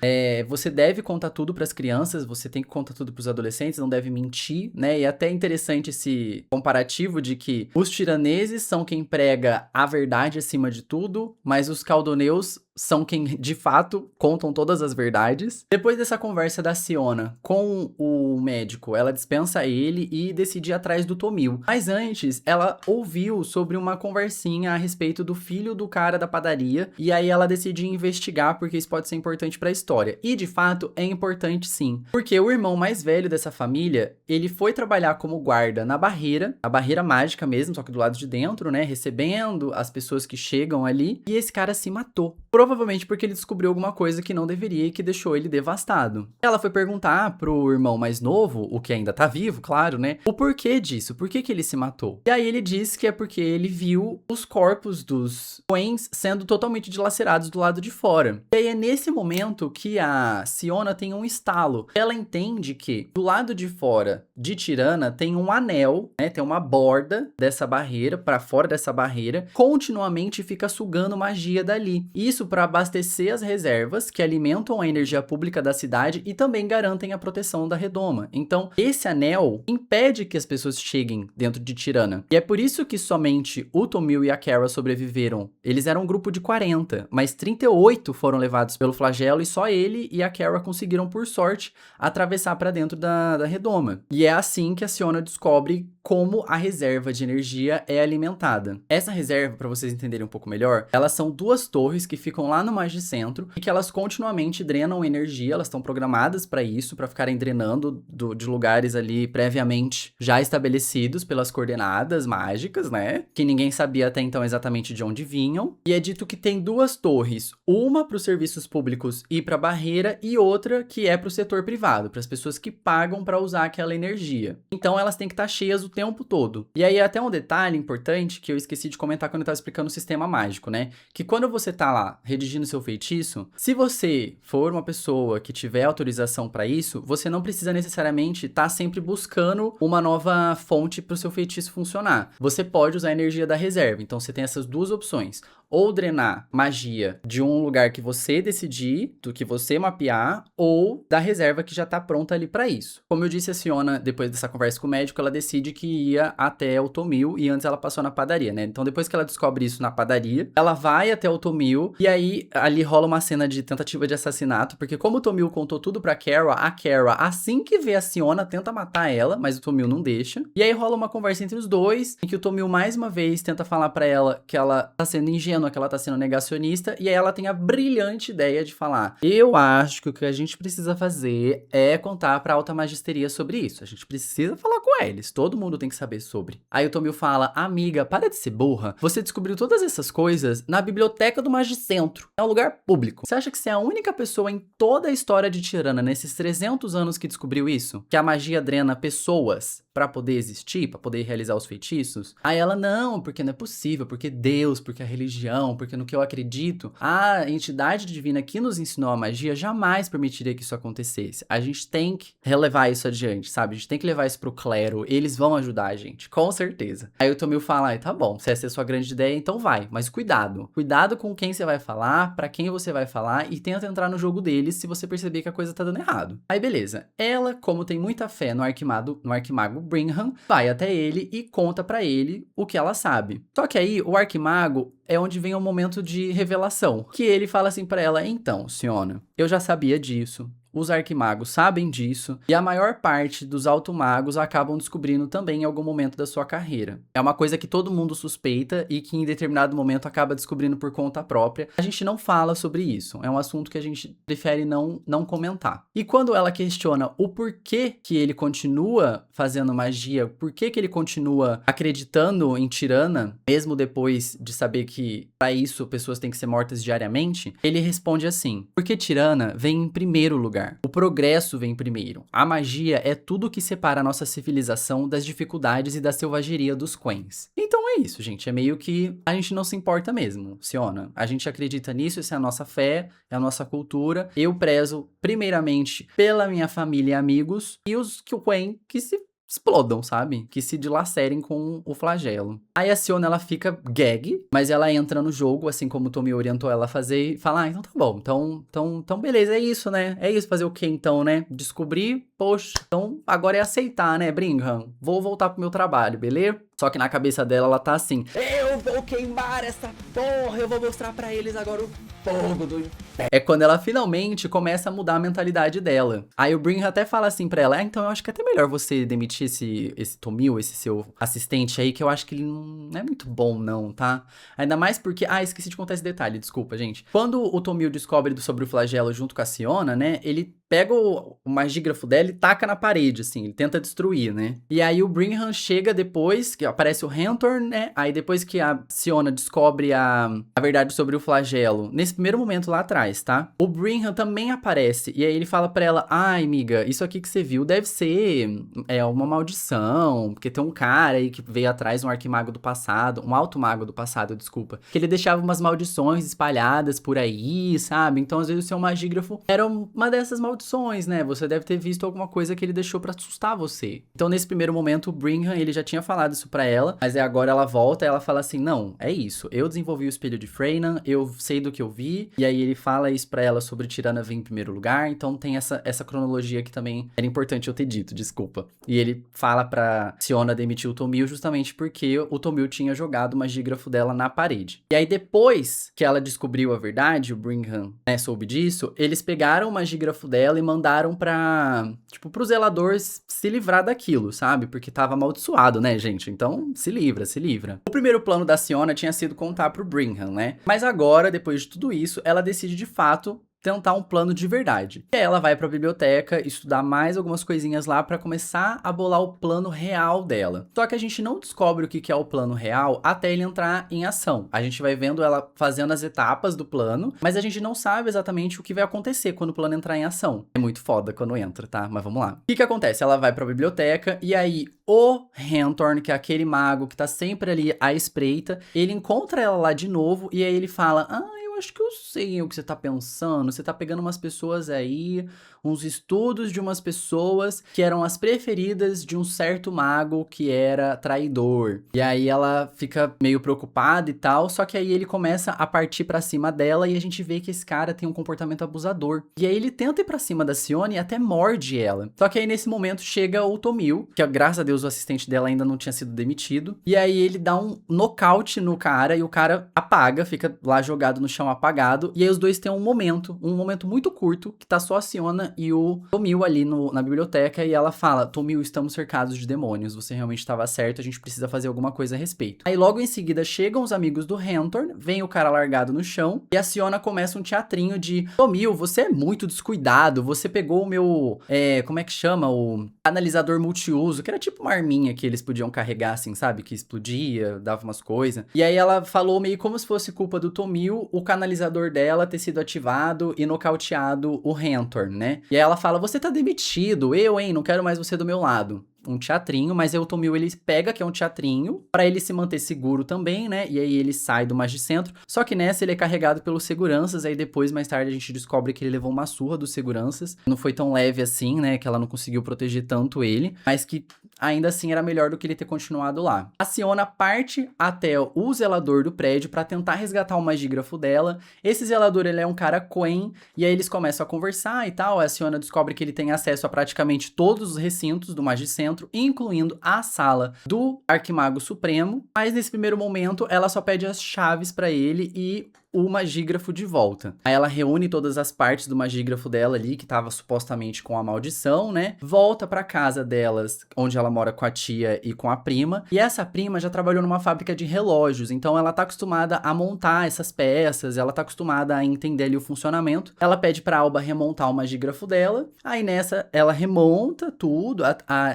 você deve contar tudo pras crianças, você tem que contar tudo pros adolescentes, não deve mentir, né? E é até interessante esse comparativo de que os tiraneses são quem prega a verdade acima de tudo, mas os caldoneus são quem, de fato, contam todas as verdades. Depois dessa conversa da Siona com o médico, ela dispensa ele e decide ir atrás do Tomil. Mas antes, ela ouviu sobre uma conversinha a respeito do filho do cara da padaria, e aí ela decide investigar porque isso pode ser importante pra história. E, de fato, é importante sim. Porque o irmão mais velho dessa família, ele foi trabalhar como guarda na barreira, a barreira mágica mesmo, só que do lado de dentro, né, recebendo as pessoas que chegam ali, e esse cara se matou. Provavelmente porque ele descobriu alguma coisa que não deveria e que deixou ele devastado. Ela foi perguntar pro irmão mais novo, o que ainda tá vivo, claro, né? O porquê disso, por que ele se matou. E aí ele disse que é porque ele viu os corpos dos Queens sendo totalmente dilacerados do lado de fora. E aí é nesse momento que a Siona tem um estalo. Ela entende que do lado de fora de Tirana tem um anel, né? Tem uma borda dessa barreira, pra fora dessa barreira, continuamente fica sugando magia dali. Isso para abastecer as reservas que alimentam a energia pública da cidade e também garantem a proteção da redoma. Então, esse anel impede que as pessoas cheguem dentro de Tirana. E é por isso que somente o Tomil e a Kara sobreviveram. Eles eram um grupo de 40, mas 38 foram levados pelo flagelo e só ele e a Kara conseguiram, por sorte, atravessar para dentro da redoma. E é assim que a Siona descobre como a reserva de energia é alimentada. Essa reserva, para vocês entenderem um pouco melhor, elas são duas torres que ficam lá no Magicentro e que elas continuamente drenam energia, elas estão programadas para isso, para ficarem drenando de lugares ali previamente já estabelecidos pelas coordenadas mágicas, né? Que ninguém sabia até então exatamente de onde vinham. E é dito que tem duas torres, uma para os serviços públicos e para a barreira e outra que é para o setor privado, para as pessoas que pagam para usar aquela energia. Então elas têm que estar cheias o tempo todo. E aí até um detalhe importante que eu esqueci de comentar quando eu tava explicando o sistema mágico, né? Que quando você tá lá redigindo seu feitiço, se você for uma pessoa que tiver autorização pra isso, você não precisa necessariamente estar sempre buscando uma nova fonte pro seu feitiço funcionar. Você pode usar a energia da reserva. Então você tem essas duas opções. Ou drenar magia de um lugar que você decidir, do que você mapear, ou da reserva que já tá pronta ali pra isso. Como eu disse, a Siona, depois dessa conversa com o médico, ela decide que ia até o Tomil, e antes ela passou na padaria, né? Então depois que ela descobre isso na padaria, ela vai até o Tomil, e aí ali rola uma cena de tentativa de assassinato, porque como o Tomil contou tudo pra Kara, a Kara, assim que vê a Siona, tenta matar ela, mas o Tomil não deixa. E aí rola uma conversa entre os dois, em que o Tomil mais uma vez tenta falar pra ela que ela tá sendo ingênua, que ela tá sendo negacionista, e aí ela tem a brilhante ideia de falar: eu acho que o que a gente precisa fazer é contar pra Alta Magisteria sobre isso. A gente precisa falar com eles, todo mundo tem que saber sobre. Aí o Tomil fala: amiga, para de ser burra, você descobriu todas essas coisas na biblioteca do Magicentro. É um lugar público. Você acha que você é a única pessoa em toda a história de Tirana, nesses 300 anos que descobriu isso? Que a magia drena pessoas pra poder existir, pra poder realizar os feitiços? Aí ela: não, porque não é possível, porque Deus, porque a religião, porque no que eu acredito, a entidade divina que nos ensinou a magia jamais permitiria que isso acontecesse. A gente tem que relevar isso adiante, sabe? A gente tem que levar isso pro clero, eles vão ajudar a gente, com certeza. Aí o Tomil fala: ai, tá bom, se essa é a sua grande ideia, então vai, mas cuidado. Cuidado com quem você vai falar, pra quem você vai falar, e tenta entrar no jogo deles se você perceber que a coisa tá dando errado. Aí beleza, ela, como tem muita fé no arquimago Brinham, vai até ele e conta pra ele o que ela sabe. Só que aí o arquimago é onde vem o momento de revelação, que ele fala assim pra ela: então, Siona, eu já sabia disso. Os arquimagos sabem disso, e a maior parte dos altomagos acabam descobrindo também em algum momento da sua carreira. É uma coisa que todo mundo suspeita e que em determinado momento acaba descobrindo por conta própria. A gente não fala sobre isso, é um assunto que a gente prefere não comentar. E quando ela questiona o porquê que ele continua fazendo magia, por que ele continua acreditando em Tirana, mesmo depois de saber que para isso pessoas têm que ser mortas diariamente, ele responde assim: porque Tirana vem em primeiro lugar. O progresso vem primeiro. A magia é tudo que separa a nossa civilização das dificuldades e da selvageria dos Quens. Então é isso, gente. É meio que a gente não se importa mesmo, Siona. A gente acredita nisso, essa é a nossa fé, é a nossa cultura. Eu prezo, primeiramente, pela minha família e amigos, e os Quen que se explodam, sabe? Que se dilacerem com o flagelo. Aí a Siona, ela fica gag, mas ela entra no jogo, assim como o Tommy orientou ela a fazer, e fala: ah, então tá bom, então beleza, é isso, né? É isso, fazer o quê então, né? Descobrir, poxa, então agora é aceitar, né, Brinham? Vou voltar pro meu trabalho, beleza? Só que na cabeça dela, ela tá assim: eu vou queimar essa porra, eu vou mostrar pra eles agora o fogo do inferno. É quando ela finalmente começa a mudar a mentalidade dela. Aí o Brinham até fala assim pra ela: então eu acho que é até melhor você demitir esse Tomil, esse seu assistente aí, que eu acho que ele não é muito bom não, tá? Ainda mais porque, esqueci de contar esse detalhe, desculpa, gente. Quando o Tomil descobre sobre o flagelo junto com a Siona, né, ele pega o magígrafo dela e taca na parede, assim, ele tenta destruir, né? E aí o Brinham chega depois, que aparece o Hentor, né? Aí depois que a Siona descobre a verdade sobre o flagelo, nesse primeiro momento lá atrás, tá? O Brinham também aparece, e aí ele fala pra ela: ai, amiga, isso aqui que você viu deve ser uma maldição, porque tem um cara aí que veio atrás, um arquimago do passado, um alto mago do passado, desculpa, que ele deixava umas maldições espalhadas por aí, sabe? Então às vezes o seu magígrafo era uma dessas maldições, né? Você deve ter visto alguma coisa que ele deixou pra assustar você. Então nesse primeiro momento o Brinham, ele já tinha falado isso pra ela, mas agora ela volta e ela fala assim: não, é isso, eu desenvolvi o espelho de Freynan, eu sei do que eu vi, e aí ele fala isso pra ela sobre Tirana vir em primeiro lugar, então tem essa cronologia que também era importante eu ter dito, desculpa. E ele fala pra Siona demitir o Tomil justamente porque o Tomil tinha jogado o magígrafo dela na parede. E aí depois que ela descobriu a verdade, o Brinham, né, soube disso, eles pegaram o magígrafo dela e mandaram pro zelador se livrar daquilo, sabe? Porque tava amaldiçoado, né, gente? Então, se livra, se livra. O primeiro plano da Siona tinha sido contar pro Brinham, né? Mas agora, depois de tudo isso, ela decide de fato tentar um plano de verdade. E aí ela vai pra biblioteca estudar mais algumas coisinhas lá pra começar a bolar o plano real dela. Só que a gente não descobre o que é o plano real até ele entrar em ação. A gente vai vendo ela fazendo as etapas do plano, mas a gente não sabe exatamente o que vai acontecer quando o plano entrar em ação. É muito foda quando entra, tá? Mas vamos lá. O que acontece? Ela vai pra biblioteca e aí o Renthorn, que é aquele mago que tá sempre ali à espreita, ele encontra ela lá de novo e aí ele fala: eu acho que eu sei o que você tá pensando. Você tá pegando umas pessoas aí, uns estudos de umas pessoas que eram as preferidas de um certo mago que era traidor. E aí ela fica meio preocupada e tal, só que aí ele começa a partir pra cima dela e a gente vê que esse cara tem um comportamento abusador. E aí ele tenta ir pra cima da Sione e até morde ela. Só que aí nesse momento chega o Tomil, que graças a Deus o assistente dela ainda não tinha sido demitido. E aí ele dá um nocaute no cara e o cara apaga, fica lá jogado no chão apagado. E aí os dois têm um momento muito curto, que tá só a Siona e o Tomil ali na biblioteca. E ela fala: Tomil, estamos cercados de demônios, você realmente estava certo, a gente precisa fazer alguma coisa a respeito. Aí logo em seguida chegam os amigos do Renthorn, vem o cara largado no chão e a Siona começa um teatrinho de: Tomil, você é muito descuidado, você pegou o meu, como é que chama? O analisador multiuso, que era tipo uma arminha que eles podiam carregar assim, sabe? Que explodia, dava umas coisas. E aí ela falou meio como se fosse culpa do Tomil o canalizador dela ter sido ativado e nocauteado o Renthorn, né? E aí ela fala: você tá demitido, hein, não quero mais você do meu lado. Um teatrinho, mas aí o Tomil ele pega que é um teatrinho pra ele se manter seguro também, né? E aí ele sai do Magicentro. Só que nessa ele é carregado pelos seguranças, aí depois, mais tarde, a gente descobre que ele levou uma surra dos seguranças. Não foi tão leve assim, né? Que ela não conseguiu proteger tanto ele, mas que ainda assim era melhor do que ele ter continuado lá. A Siona parte até o zelador do prédio pra tentar resgatar o magígrafo dela. Esse zelador, ele é um cara Quen, e aí eles começam a conversar e tal. A Siona descobre que ele tem acesso a praticamente todos os recintos do Magicentro, incluindo a sala do Arquimago Supremo, mas nesse primeiro momento ela só pede as chaves pra ele e o magígrafo de volta. Aí ela reúne todas as partes do magígrafo dela ali, que tava supostamente com a maldição, né? Volta pra casa delas, onde ela mora com a tia e com a prima. E essa prima já trabalhou numa fábrica de relógios, então ela tá acostumada a montar essas peças, ela tá acostumada a entender ali o funcionamento. Ela pede pra Alba remontar o magígrafo dela, aí nessa ela remonta tudo.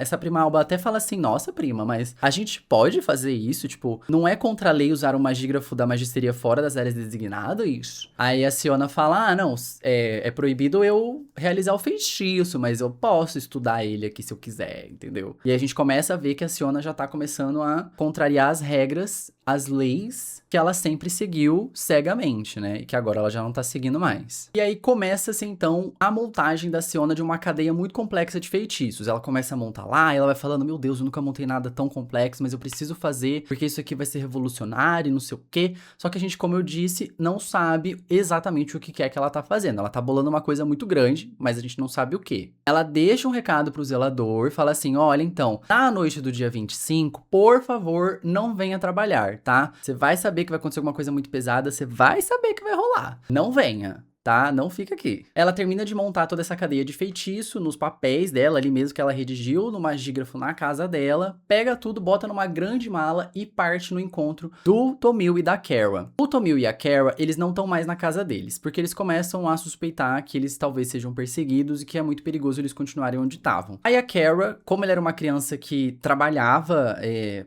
Essa prima Alba até fala assim: nossa, prima, mas a gente pode fazer isso? Tipo, não é contra a lei usar um magígrafo da magisteria fora das áreas designadas? Isso. Aí a Siona fala: não, é proibido eu realizar o feitiço, mas eu posso estudar ele aqui se eu quiser, entendeu? E a gente começa a ver que a Siona já tá começando a contrariar as regras, as leis que ela sempre seguiu cegamente, né? E que agora ela já não tá seguindo mais. E aí começa-se então a montagem da Siona de uma cadeia muito complexa de feitiços. Ela começa a montar lá e ela vai falando: meu Deus, eu nunca montei nada tão complexo, mas eu preciso fazer porque isso aqui vai ser revolucionário e não sei o quê. Só que a gente, como eu disse, não sabe exatamente o que é que ela tá fazendo. Ela tá bolando uma coisa muito grande, mas a gente não sabe o que. Ela deixa um recado pro zelador, fala assim: olha, então, na noite do dia 25, por favor, não venha trabalhar, tá? Você vai saber que vai acontecer alguma coisa muito pesada, você vai saber que vai rolar. Não venha. Tá? Não fica aqui. Ela termina de montar toda essa cadeia de feitiço nos papéis dela, ali mesmo que ela redigiu no magígrafo na casa dela, pega tudo, bota numa grande mala e parte no encontro do Tomil e da Kara. O Tomil e a Kara, eles não estão mais na casa deles, porque eles começam a suspeitar que eles talvez sejam perseguidos e que é muito perigoso eles continuarem onde estavam. Aí a Kara, como ela era uma criança que trabalhava,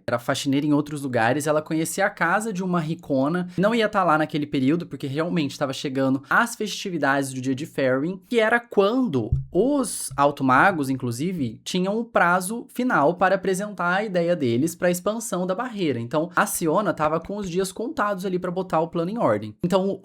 era faxineira em outros lugares, ela conhecia a casa de uma ricona, não ia estar lá naquele período, porque realmente estava chegando as festividades do dia de Faerûn, que era quando os automagos, inclusive, tinham um prazo final para apresentar a ideia deles para a expansão da barreira. Então, a Siona tava com os dias contados ali para botar o plano em ordem. Então,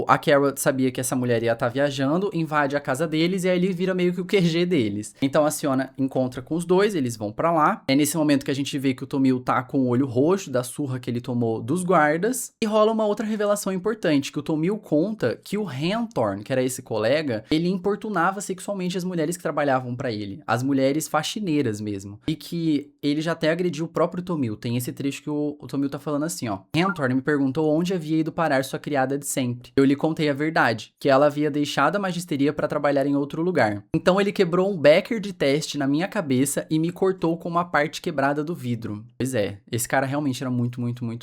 a Kara sabia que essa mulher ia estar viajando, invade a casa deles e aí ele vira meio que o QG deles. Então, a Siona encontra com os dois, eles vão para lá. É nesse momento que a gente vê que o Tomil tá com o olho roxo da surra que ele tomou dos guardas. E rola uma outra revelação importante, que o Tomil conta que o Renthorn, que era esse colega, ele importunava sexualmente as mulheres que trabalhavam pra ele, as mulheres faxineiras mesmo, e que ele já até agrediu o próprio Tomil. Tem esse trecho que o Tomil tá falando assim, ó: Renthorn me perguntou onde havia ido parar sua criada de sempre. Eu lhe contei a verdade, que ela havia deixado a magisteria pra trabalhar em outro lugar. Então ele quebrou um becker de teste na minha cabeça e me cortou com uma parte quebrada do vidro. Pois é, esse cara realmente era muito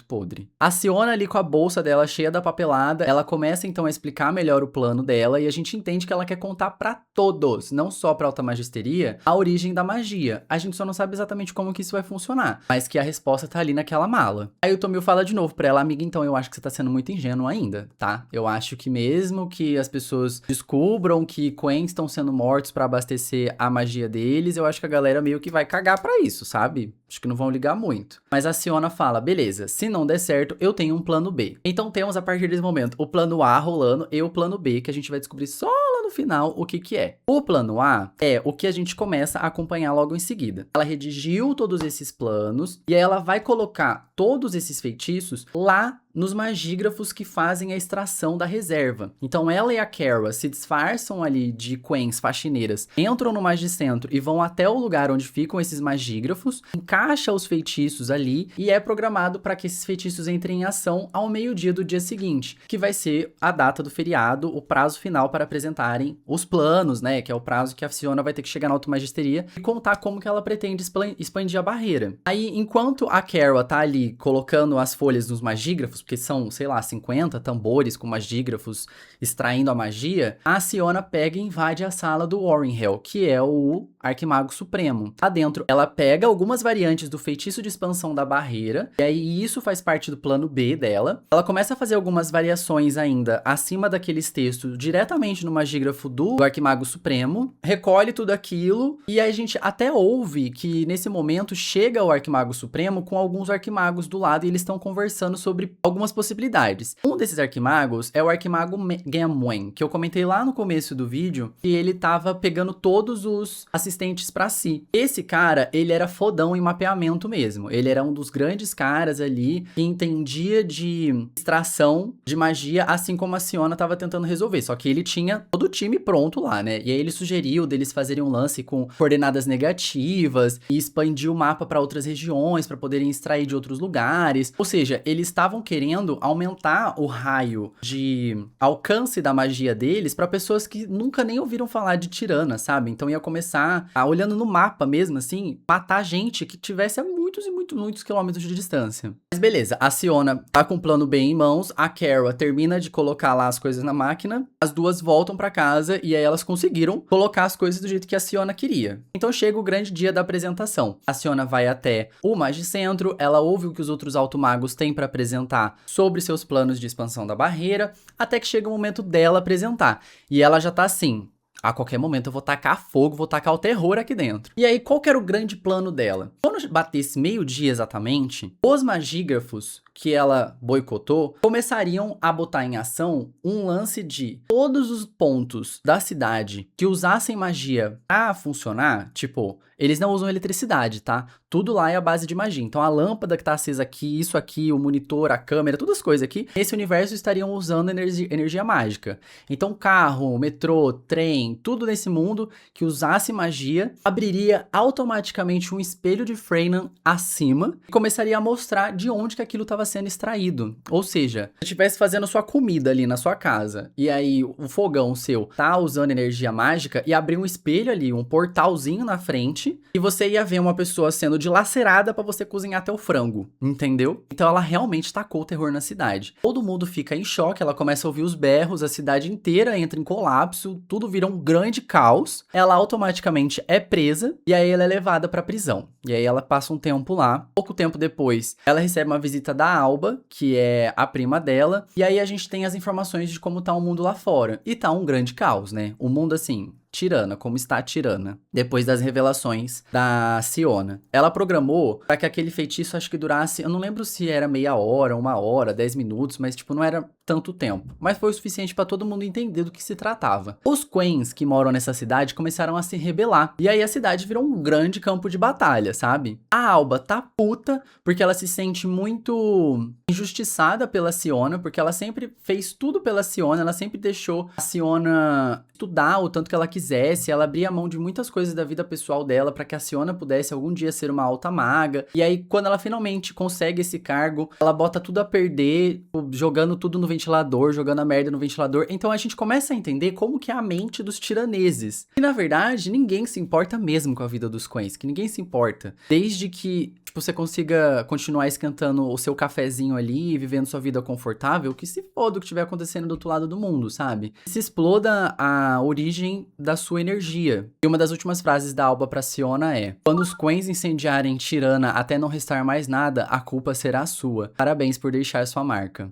podre. A Siona ali com a bolsa dela cheia da papelada, ela começa então a explicar melhor o plano dela e a gente entende que ela quer contar pra todos, não só pra Alta Magisteria, a origem da magia. A gente só não sabe exatamente como que isso vai funcionar, mas que a resposta tá ali naquela mala. Aí o Tomil fala de novo pra ela, amiga, então eu acho que você tá sendo muito ingênuo ainda, tá? Eu acho que mesmo que as pessoas descubram que Quens estão sendo mortos pra abastecer a magia deles, eu acho que a galera meio que vai cagar pra isso, sabe? Acho que não vão ligar muito. Mas a Siona fala, beleza, se não der certo, eu tenho um plano B. Então temos a partir desse momento o plano A rolando e o plano B, que a gente vai descobrir só lá no final o que que é. O plano A é o que a gente começa a acompanhar logo em seguida. Ela redigiu todos esses planos e aí ela vai colocar todos esses feitiços lá nos magígrafos que fazem a extração da reserva. Então ela e a Kara se disfarçam ali de Quens faxineiras, entram no magicentro e vão até o lugar onde ficam esses magígrafos, encaixa os feitiços ali e é programado para que esses feitiços entrem em ação ao meio-dia do dia seguinte, que vai ser a data do feriado, o prazo final para apresentarem os planos, né, que é o prazo que a Siona vai ter que chegar na automagisteria e contar como que ela pretende expandir a barreira. Aí, enquanto a Kara tá ali colocando as folhas nos magígrafos, porque são, sei lá, 50 tambores com magígrafos extraindo a magia, a Siona pega e invade a sala do Warren Hell, que é o Arquimago Supremo. Lá dentro, ela pega algumas variantes do feitiço de expansão da barreira, e aí isso faz parte do plano B dela. Ela começa a fazer algumas variações ainda acima daqueles textos, diretamente no magígrafo do Arquimago Supremo, recolhe tudo aquilo, e aí a gente até ouve que nesse momento chega o Arquimago Supremo com alguns arquimagos do lado e eles estão conversando sobre algumas possibilidades. Um desses arquimagos é o Arquimago Gamwen, que eu comentei lá no começo do vídeo, que ele tava pegando todos os assistentes pra si. Esse cara, ele era fodão em mapeamento mesmo. Ele era um dos grandes caras ali que entendia de extração de magia, assim como a Siona tava tentando resolver. Só que ele tinha todo o time pronto lá, né? E aí ele sugeriu deles fazerem um lance com coordenadas negativas e expandir o mapa pra outras regiões, pra poderem extrair de outros lugares. Ou seja, eles estavam querendo aumentar o raio de alcance da magia deles pra pessoas que nunca nem ouviram falar de Tirana, sabe? Então ia começar a, olhando no mapa mesmo, assim, matar gente que tivesse a muitos e muitos quilômetros de distância. Mas beleza, a Siona tá com o plano B em mãos, a Kara termina de colocar lá as coisas na máquina, as duas voltam pra casa e aí elas conseguiram colocar as coisas do jeito que a Siona queria. Então chega o grande dia da apresentação. A Siona vai até o Magicentro, ela ouve o que os outros automagos têm pra apresentar sobre seus planos de expansão da barreira, até que chega o momento dela apresentar. E ela já tá assim, a qualquer momento eu vou tacar fogo, vou tacar o terror aqui dentro. E aí, qual que era o grande plano dela? Quando batesse meio-dia exatamente, os magígrafos que ela boicotou começariam a botar em ação um lance de todos os pontos da cidade que usassem magia pra funcionar, tipo, eles não usam eletricidade, tá? Tudo lá é a base de magia. Então a lâmpada que tá acesa aqui, isso aqui, o monitor, a câmera, todas as coisas aqui, nesse universo estariam usando energia mágica. Então carro, metrô, trem, tudo nesse mundo que usasse magia, abriria automaticamente um espelho de Freynan acima e começaria a mostrar de onde que aquilo estava sendo extraído. Ou seja, se estivesse fazendo sua comida ali na sua casa, e aí o fogão seu tá usando energia mágica, e abrir um espelho ali, um portalzinho na frente, e você ia ver uma pessoa sendo dilacerada pra você cozinhar teu frango, entendeu? Então ela realmente tacou o terror na cidade. Todo mundo fica em choque, ela começa a ouvir os berros, a cidade inteira entra em colapso, tudo vira um grande caos. Ela automaticamente é presa, e aí ela é levada pra prisão. E aí ela passa um tempo lá. Pouco tempo depois, ela recebe uma visita da Alba, que é a prima dela, e aí a gente tem as informações de como tá o mundo lá fora. E tá um grande caos, né? O mundo, assim, Tirana, como está a Tirana, depois das revelações da Siona. Ela programou para que aquele feitiço, acho que durasse, eu não lembro se era meia hora, 1 hora, 10 minutos, mas tipo, não era tanto tempo. Mas foi o suficiente para todo mundo entender do que se tratava. Os Quens que moram nessa cidade começaram a se rebelar, e aí a cidade virou um grande campo de batalha, sabe? A Alba tá puta, porque ela se sente muito injustiçada pela Siona, porque ela sempre fez tudo pela Siona, ela sempre deixou a Siona estudar o tanto que ela quisesse, ela abria mão de muitas coisas da vida pessoal dela para que a Siona pudesse algum dia ser uma alta maga. E aí, quando ela finalmente consegue esse cargo, ela bota tudo a perder, jogando tudo no ventilador, jogando a merda no ventilador. Então a gente começa a entender como que é a mente dos tiraneses. E na verdade, ninguém se importa mesmo com a vida dos Quains, que ninguém se importa. Desde que você consiga continuar esquentando o seu cafezinho ali, vivendo sua vida confortável, que se foda o que estiver acontecendo do outro lado do mundo, sabe? Se exploda a origem da sua energia. E uma das últimas frases da Alba pra Siona é: quando os Quains incendiarem Tirana até não restar mais nada, a culpa será sua. Parabéns por deixar sua marca.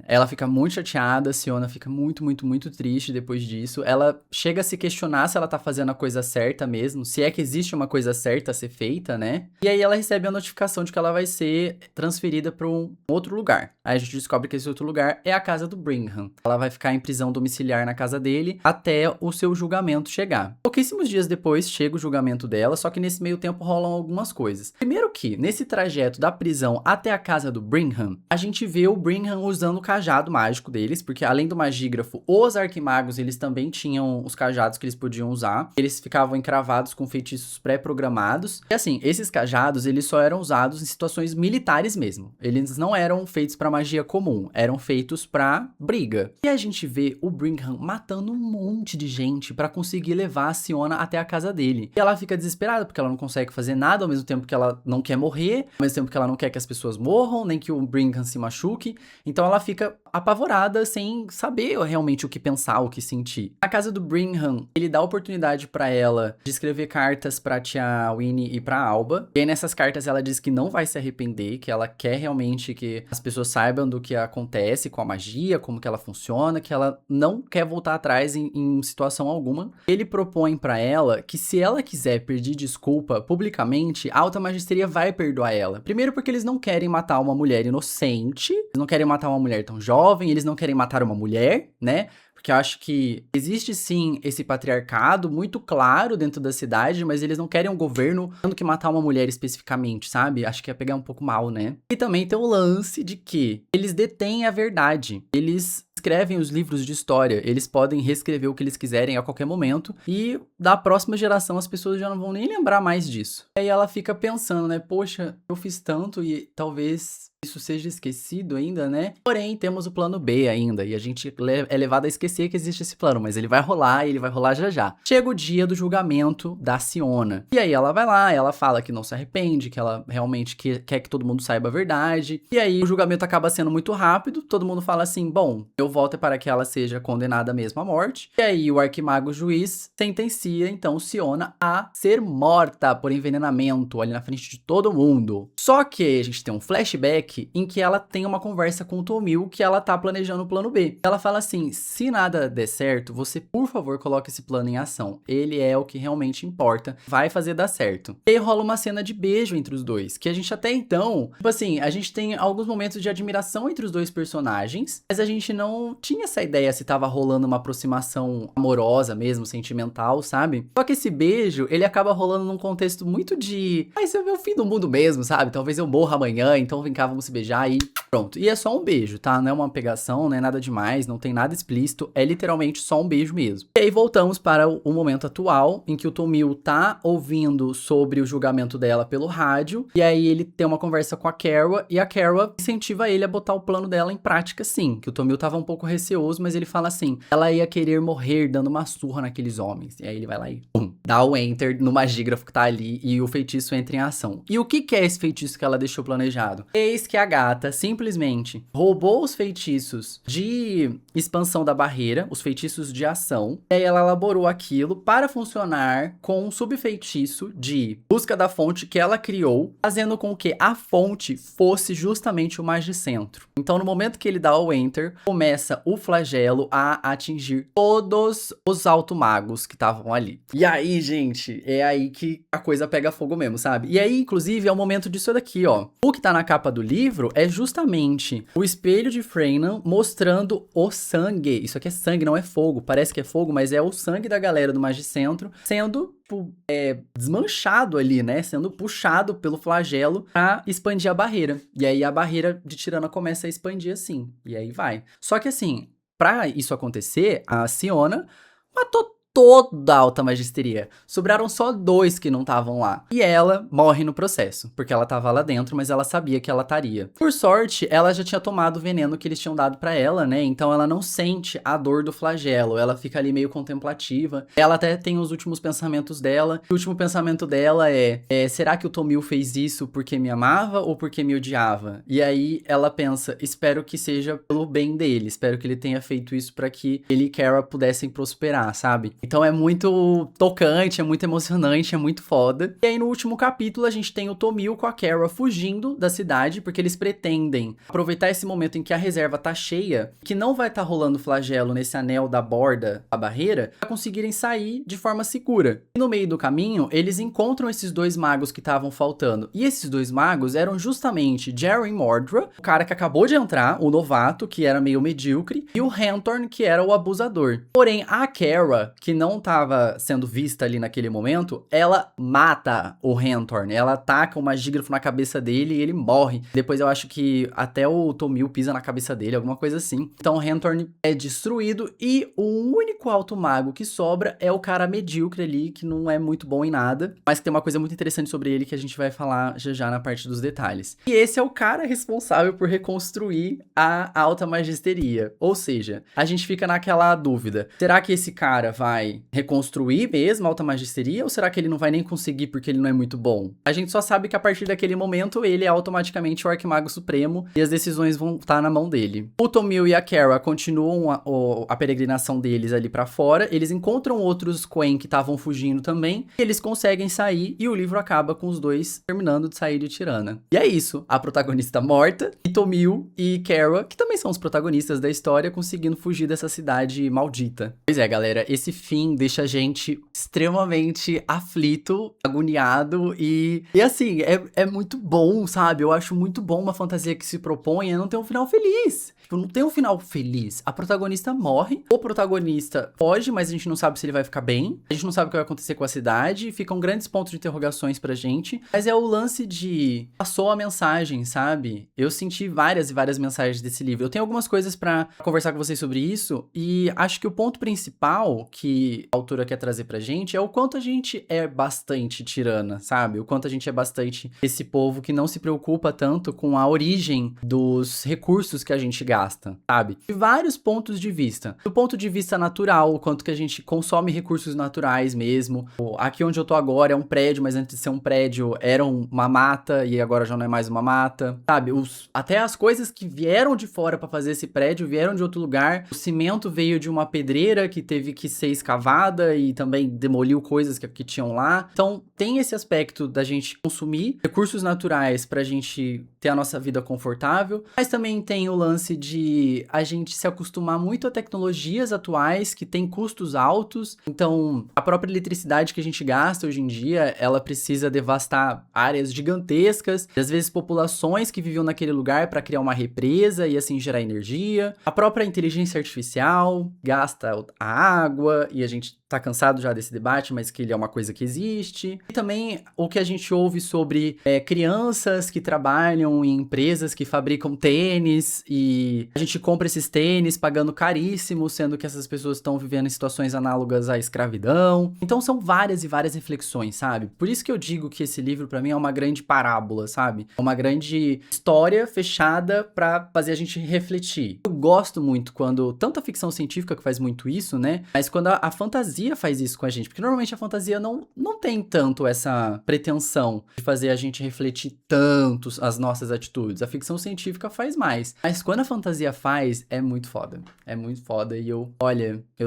Ela fica muito chateada, Siona fica muito, muito, muito triste depois disso. Ela chega a se questionar se ela tá fazendo a coisa certa mesmo, se é que existe uma coisa certa a ser feita, né? E aí ela recebe a notificação de que ela vai ser transferida pra um outro lugar. Aí a gente descobre que esse outro lugar é a casa do Brigham. Ela vai ficar em prisão domiciliar na casa dele até o seu julgamento chegar. Pouquíssimos dias depois chega o julgamento dela, só que nesse meio tempo rolam algumas coisas. Primeiro que, nesse trajeto da prisão até a casa do Brigham, a gente vê o Brigham usando o cajado mágico deles, porque além do magígrafo, os arquimagos, eles também tinham os cajados que eles podiam usar. Eles ficavam encravados com feitiços pré-programados. E assim, esses cajados, eles só eram usados em situações militares mesmo. Eles não eram feitos pra magia comum, eram feitos pra briga. E a gente vê o Brigham matando um monte de gente pra conseguir levar a Siona até a casa dele. E ela fica desesperada, porque ela não consegue fazer nada, ao mesmo tempo que ela não quer morrer, ao mesmo tempo que ela não quer que as pessoas morram, nem que o Brigham se machuque. Então ela fica apavorada, sem saber realmente o que pensar, o que sentir. Na casa do Brigham, ele dá a oportunidade pra ela de escrever cartas pra tia Winnie e pra Alba. E aí nessas cartas ela diz que não vai se arrepender, que ela quer realmente que as pessoas saibam do que acontece com a magia, como que ela funciona, que ela não quer voltar atrás em situação alguma. Ele propõe pra ela que se ela quiser pedir desculpa publicamente, a Alta Magisteria vai perdoar ela. Primeiro porque eles não querem matar uma mulher inocente, eles não querem matar uma mulher tão jovem, eles não querem matar uma mulher, né? Porque eu acho que existe sim esse patriarcado muito claro dentro da cidade, mas eles não querem um governo tendo que matar uma mulher especificamente, sabe? Acho que ia pegar um pouco mal, né? E também tem o lance de que eles detêm a verdade. Eles escrevem os livros de história, eles podem reescrever o que eles quiserem a qualquer momento e da próxima geração as pessoas já não vão nem lembrar mais disso. Aí ela fica pensando, né? Poxa, eu fiz tanto e talvez isso seja esquecido ainda, né? Porém, temos o plano B ainda, e a gente é levado a esquecer que existe esse plano, mas ele vai rolar e ele vai rolar já já. Chega o dia do julgamento da Siona. E aí ela vai lá, ela fala que não se arrepende, que ela realmente quer que todo mundo saiba a verdade. E aí o julgamento acaba sendo muito rápido, todo mundo fala assim, bom, eu voto para que ela seja condenada mesmo à morte. E aí o arquimago juiz sentencia, então, Siona a ser morta por envenenamento ali na frente de todo mundo. Só que a gente tem um flashback em que ela tem uma conversa com o Tomil que ela tá planejando o plano B. Ela fala assim, se nada der certo, você por favor coloque esse plano em ação. Ele é o que realmente importa, vai fazer dar certo. E aí rola uma cena de beijo entre os dois, que a gente até então, tipo assim, a gente tem alguns momentos de admiração entre os dois personagens, mas a gente não tinha essa ideia se tava rolando uma aproximação amorosa mesmo, sentimental, sabe? Só que esse beijo, ele acaba rolando num contexto muito de, esse é o fim do mundo mesmo, sabe? Talvez eu morra amanhã, então vem cá, vamos se beijar e pronto. E é só um beijo, tá? Não é uma pegação, não é nada demais, não tem nada explícito, é literalmente só um beijo mesmo. E aí voltamos para o momento atual, em que o Tomil tá ouvindo sobre o julgamento dela pelo rádio, e aí ele tem uma conversa com a Carol, e a Carol incentiva ele a botar o plano dela em prática sim, que o Tomil tava um pouco receoso, mas ele fala assim, ela ia querer morrer dando uma surra naqueles homens. E aí ele vai lá e pum, dá o enter no magígrafo que tá ali, e o feitiço entra em ação. E o que é esse feitiço que ela deixou planejado? Eis que a gata simplesmente roubou os feitiços de expansão da barreira, os feitiços de ação, e aí ela elaborou aquilo para funcionar com um subfeitiço de busca da fonte que ela criou, fazendo com que a fonte fosse justamente o Magicentro. Então, no momento que ele dá o enter, começa o flagelo a atingir todos os alto-magos que estavam ali. E aí, gente, é aí que a coisa pega fogo mesmo, sabe? E aí, inclusive, é o momento disso daqui, ó. O que tá na capa do livro é justamente o espelho de Freynand mostrando o sangue. Isso aqui é sangue, não é fogo. Parece que é fogo, mas é o sangue da galera do Magicentro sendo desmanchado ali, né? Sendo puxado pelo flagelo pra expandir a barreira. E aí a barreira de Tirana começa a expandir assim. E aí vai. Só que assim, pra isso acontecer, a Siona matou toda a Alta Magisteria. Sobraram só 2 que não estavam lá. E ela morre no processo, porque ela tava lá dentro, mas ela sabia que ela estaria. Por sorte, ela já tinha tomado o veneno que eles tinham dado pra ela, né? Então ela não sente a dor do flagelo, ela fica ali meio contemplativa. Ela até tem os últimos pensamentos dela. O último pensamento dela será que o Tomil fez isso porque me amava ou porque me odiava? E aí ela pensa, espero que seja pelo bem dele, espero que ele tenha feito isso pra que ele e Kara pudessem prosperar, sabe? Então é muito tocante, é muito emocionante, é muito foda. E aí no último capítulo a gente tem o Tomil com a Kara fugindo da cidade, porque eles pretendem aproveitar esse momento em que a reserva tá cheia, que não vai estar rolando flagelo nesse anel da borda, a barreira, pra conseguirem sair de forma segura. E no meio do caminho, eles encontram esses 2 magos que estavam faltando. E esses 2 magos eram justamente Jerry Mordra, o cara que acabou de entrar, o novato, que era meio medíocre, e o Hantorn, que era o abusador. Porém, a Kara, que não tava sendo vista ali naquele momento, ela mata o Hantorn. Ela ataca um magígrafo na cabeça dele e ele morre. Depois eu acho que até o Tomil pisa na cabeça dele, alguma coisa assim. Então o Hantorn é destruído e o único alto mago que sobra é o cara medíocre ali, que não é muito bom em nada, mas que tem uma coisa muito interessante sobre ele que a gente vai falar já na parte dos detalhes. E esse é o cara responsável por reconstruir a Alta Magisteria. Ou seja, a gente fica naquela dúvida. Será que esse cara vai reconstruir mesmo a Alta Magisteria ou será que ele não vai nem conseguir porque ele não é muito bom? A gente só sabe que a partir daquele momento ele é automaticamente o Arquimago Supremo e as decisões vão estar na mão dele. O Tomil e a Kara continuam a peregrinação deles ali pra fora, eles encontram outros Quen que estavam fugindo também, e eles conseguem sair e o livro acaba com os 2 terminando de sair de Tirana. E é isso, a protagonista morta, e Tomil e Kara, que também são os protagonistas da história, conseguindo fugir dessa cidade maldita. Pois é, galera, esse fim deixa a gente extremamente aflito, agoniado e assim, é muito bom, sabe? Eu acho muito bom uma fantasia que se propõe a não ter um final feliz. Tipo, não tem um final feliz. A protagonista morre, o protagonista foge, mas a gente não sabe se ele vai ficar bem. A gente não sabe o que vai acontecer com a cidade. Ficam grandes pontos de interrogações pra gente. Mas é o lance de passou a mensagem, sabe? Eu senti várias e várias mensagens desse livro. Eu tenho algumas coisas pra conversar com vocês sobre isso e acho que o ponto principal que a autora quer trazer pra gente é o quanto a gente é bastante tirana, sabe? O quanto a gente é bastante esse povo que não se preocupa tanto com a origem dos recursos que a gente gasta, sabe? De vários pontos de vista. Do ponto de vista natural, o quanto que a gente consome recursos naturais mesmo. Aqui onde eu tô agora é um prédio, mas antes de ser um prédio era uma mata e agora já não é mais uma mata, sabe? Até as coisas que vieram de fora pra fazer esse prédio vieram de outro lugar. O cimento veio de uma pedreira que teve que ser escavada e também demoliu coisas que tinham lá. Então, tem esse aspecto da gente consumir recursos naturais pra gente ter a nossa vida confortável, mas também tem o lance de a gente se acostumar muito a tecnologias atuais que têm custos altos. Então, a própria eletricidade que a gente gasta hoje em dia, ela precisa devastar áreas gigantescas, e às vezes populações que viviam naquele lugar para criar uma represa e assim gerar energia. A própria inteligência artificial gasta a água e a gente tá cansado já desse debate, mas que ele é uma coisa que existe. E também o que a gente ouve sobre crianças que trabalham em empresas que fabricam tênis e a gente compra esses tênis pagando caríssimo, sendo que essas pessoas estão vivendo em situações análogas à escravidão. Então são várias e várias reflexões, sabe? Por isso que eu digo que esse livro pra mim é uma grande parábola, sabe? É uma grande história fechada pra fazer a gente refletir. Eu gosto muito quando, tanto a ficção científica que faz muito isso, né? Mas quando a fantasia faz isso com a gente, porque normalmente a fantasia não tem tanto essa pretensão de fazer a gente refletir tanto as nossas atitudes. A ficção científica faz mais. Mas quando a fantasia faz, é muito foda. É muito foda e eu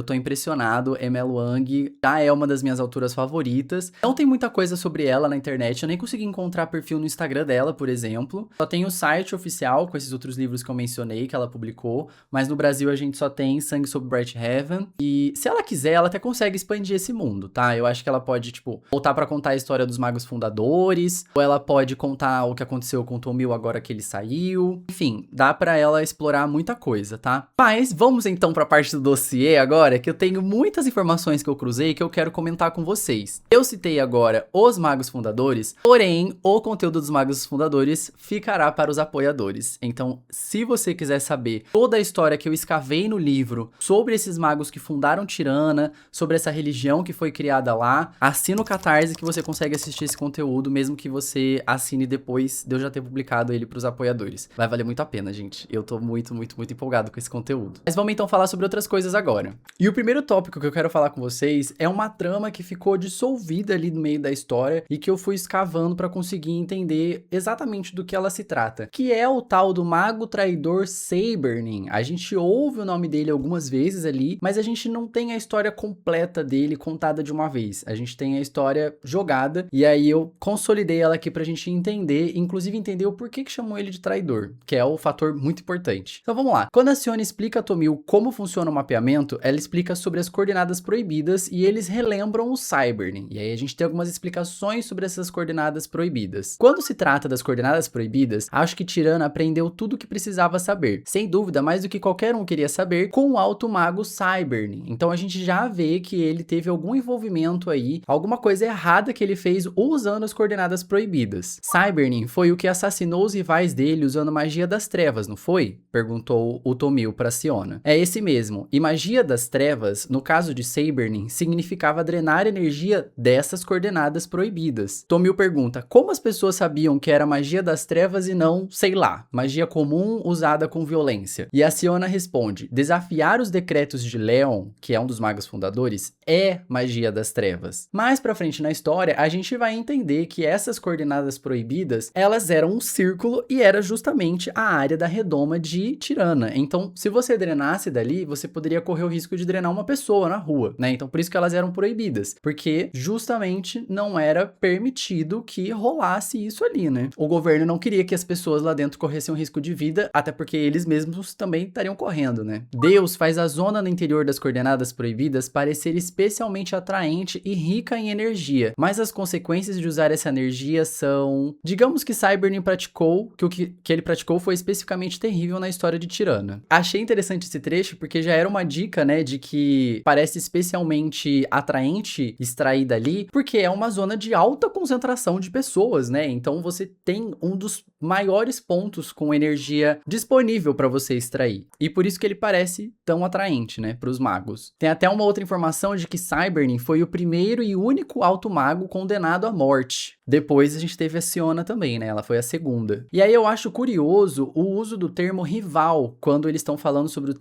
tô impressionado. M.L. Wang já é uma das minhas autoras favoritas. Não tem muita coisa sobre ela na internet, eu nem consegui encontrar perfil no Instagram dela, por exemplo. Só tem o site oficial com esses outros livros que eu mencionei, que ela publicou, mas no Brasil a gente só tem Sangue Sob Bright Heaven. E se ela quiser, ela até consegue expandir esse mundo, tá? Eu acho que ela pode, voltar pra contar a história dos magos fundadores, ou ela pode contar o que aconteceu com o Tomil agora que ele saiu. Enfim, dá pra ela explorar muita coisa, tá? Mas vamos então pra parte do dossiê agora, que eu tenho muitas informações que eu cruzei que eu quero comentar com vocês. Eu citei agora os magos fundadores, porém, o conteúdo dos magos fundadores ficará para os apoiadores. Então, se você quiser saber toda a história que eu escavei no livro sobre esses magos que fundaram Tirana, Siona, sobre essa religião que foi criada lá. Assina o Catarse que você consegue assistir esse conteúdo, mesmo que você assine depois de eu já ter publicado ele pros apoiadores. Vai valer muito a pena, gente. Eu tô muito empolgado com esse conteúdo. Mas vamos então falar sobre outras coisas agora. E o primeiro tópico que eu quero falar com vocês é uma trama que ficou dissolvida ali no meio da história e que eu fui escavando pra conseguir entender exatamente do que ela se trata, que é o tal do mago traidor Sabernin. A gente ouve o nome dele algumas vezes ali, mas a gente não tem a história completa dele contada de uma vez. A gente tem a história jogada, e aí eu consolidei ela aqui pra gente entender, inclusive entender o porquê que chamou ele de traidor, que é o fator muito importante. Então vamos lá. Quando a Siona explica a Tomil como funciona o mapeamento, ela explica sobre as coordenadas proibidas e eles relembram o Sabernin. E aí a gente tem algumas explicações sobre essas coordenadas proibidas. Quando se trata das coordenadas proibidas, acho que Tirana aprendeu tudo o que precisava saber. Sem dúvida, mais do que qualquer um queria saber, com o alto mago Sabernin. Então a gente já vê que ele teve algum envolvimento aí, alguma coisa errada que ele fez usando as coordenadas proibidas. Sabernin foi o que assassinou os rivais dele usando magia das trevas, não foi? Perguntou o Tomil pra Siona. É esse mesmo. E magia das trevas, no caso de Sabernin, significava drenar energia dessas coordenadas proibidas. Tomil pergunta, como as pessoas sabiam que era magia das trevas e não, sei lá, magia comum usada com violência? E a Siona responde, desafiar os decretos de Leon, que é um dos magos fundadores, é magia das trevas. Mais pra frente na história, a gente vai entender que essas coordenadas proibidas, elas eram um círculo e era justamente a área da redoma de Tirana. Então, se você drenasse dali, você poderia correr o risco de drenar uma pessoa na rua, né? Então, por isso que elas eram proibidas, porque justamente não era permitido que rolasse isso ali, né? O governo não queria que as pessoas lá dentro corressem um risco de vida, até porque eles mesmos também estariam correndo, né? Deus faz a zona no interior das coordenadas proibidas parecer especialmente atraente e rica em energia, mas as consequências de usar essa energia são... Digamos que Sabernin praticou, que o que ele praticou foi especificamente terrível na história de Tirana. Achei interessante esse trecho porque já era uma dica, né, de que parece especialmente atraente extrair dali, porque é uma zona de alta concentração de pessoas, né? Então você tem um dos maiores pontos com energia disponível para você extrair. E por isso que ele parece tão atraente, né, para os magos. Tem até uma outra informação de que Sabernin foi o primeiro e único alto mago condenado à morte. Depois a gente teve a Siona também, né? Ela foi a segunda. E aí eu acho curioso o uso do termo rival quando eles estão falando sobre o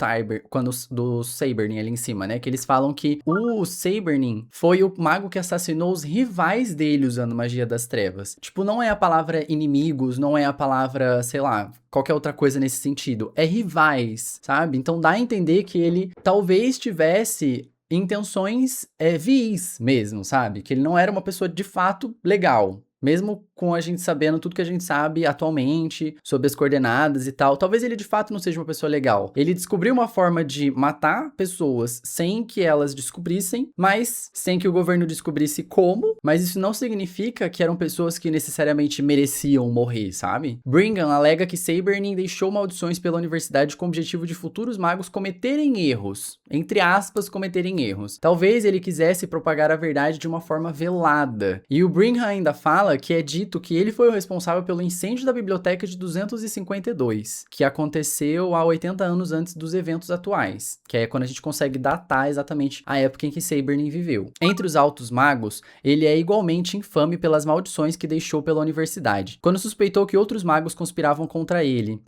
do Sabernin ali em cima, né? Que eles falam que o Sabernin foi o mago que assassinou os rivais dele usando magia das trevas. Tipo, não é a palavra inimigos, não é a palavra, sei lá, qualquer outra coisa nesse sentido. É rivais, sabe? Então dá a entender que ele talvez tivesse intenções vis mesmo, sabe? Que ele não era uma pessoa de fato legal. Mesmo com a gente sabendo tudo que a gente sabe atualmente sobre as coordenadas e tal, talvez ele de fato não seja uma pessoa legal. Ele descobriu uma forma de matar pessoas sem que elas descobrissem, mas sem que o governo descobrisse como, mas isso não significa que eram pessoas que necessariamente mereciam morrer, sabe? Brigham alega que Sabernin deixou maldições pela universidade com o objetivo de futuros magos cometerem erros, entre aspas, cometerem erros. Talvez ele quisesse propagar a verdade de uma forma velada. E o Brigham ainda fala que é dito que ele foi o responsável pelo incêndio da biblioteca de 252, que aconteceu há 80 anos antes dos eventos atuais, que é quando a gente consegue datar exatamente a época em que Sabernin viveu. Entre os altos magos, ele é igualmente infame pelas maldições que deixou pela universidade. Quando suspeitou que outros magos conspiravam contra ele,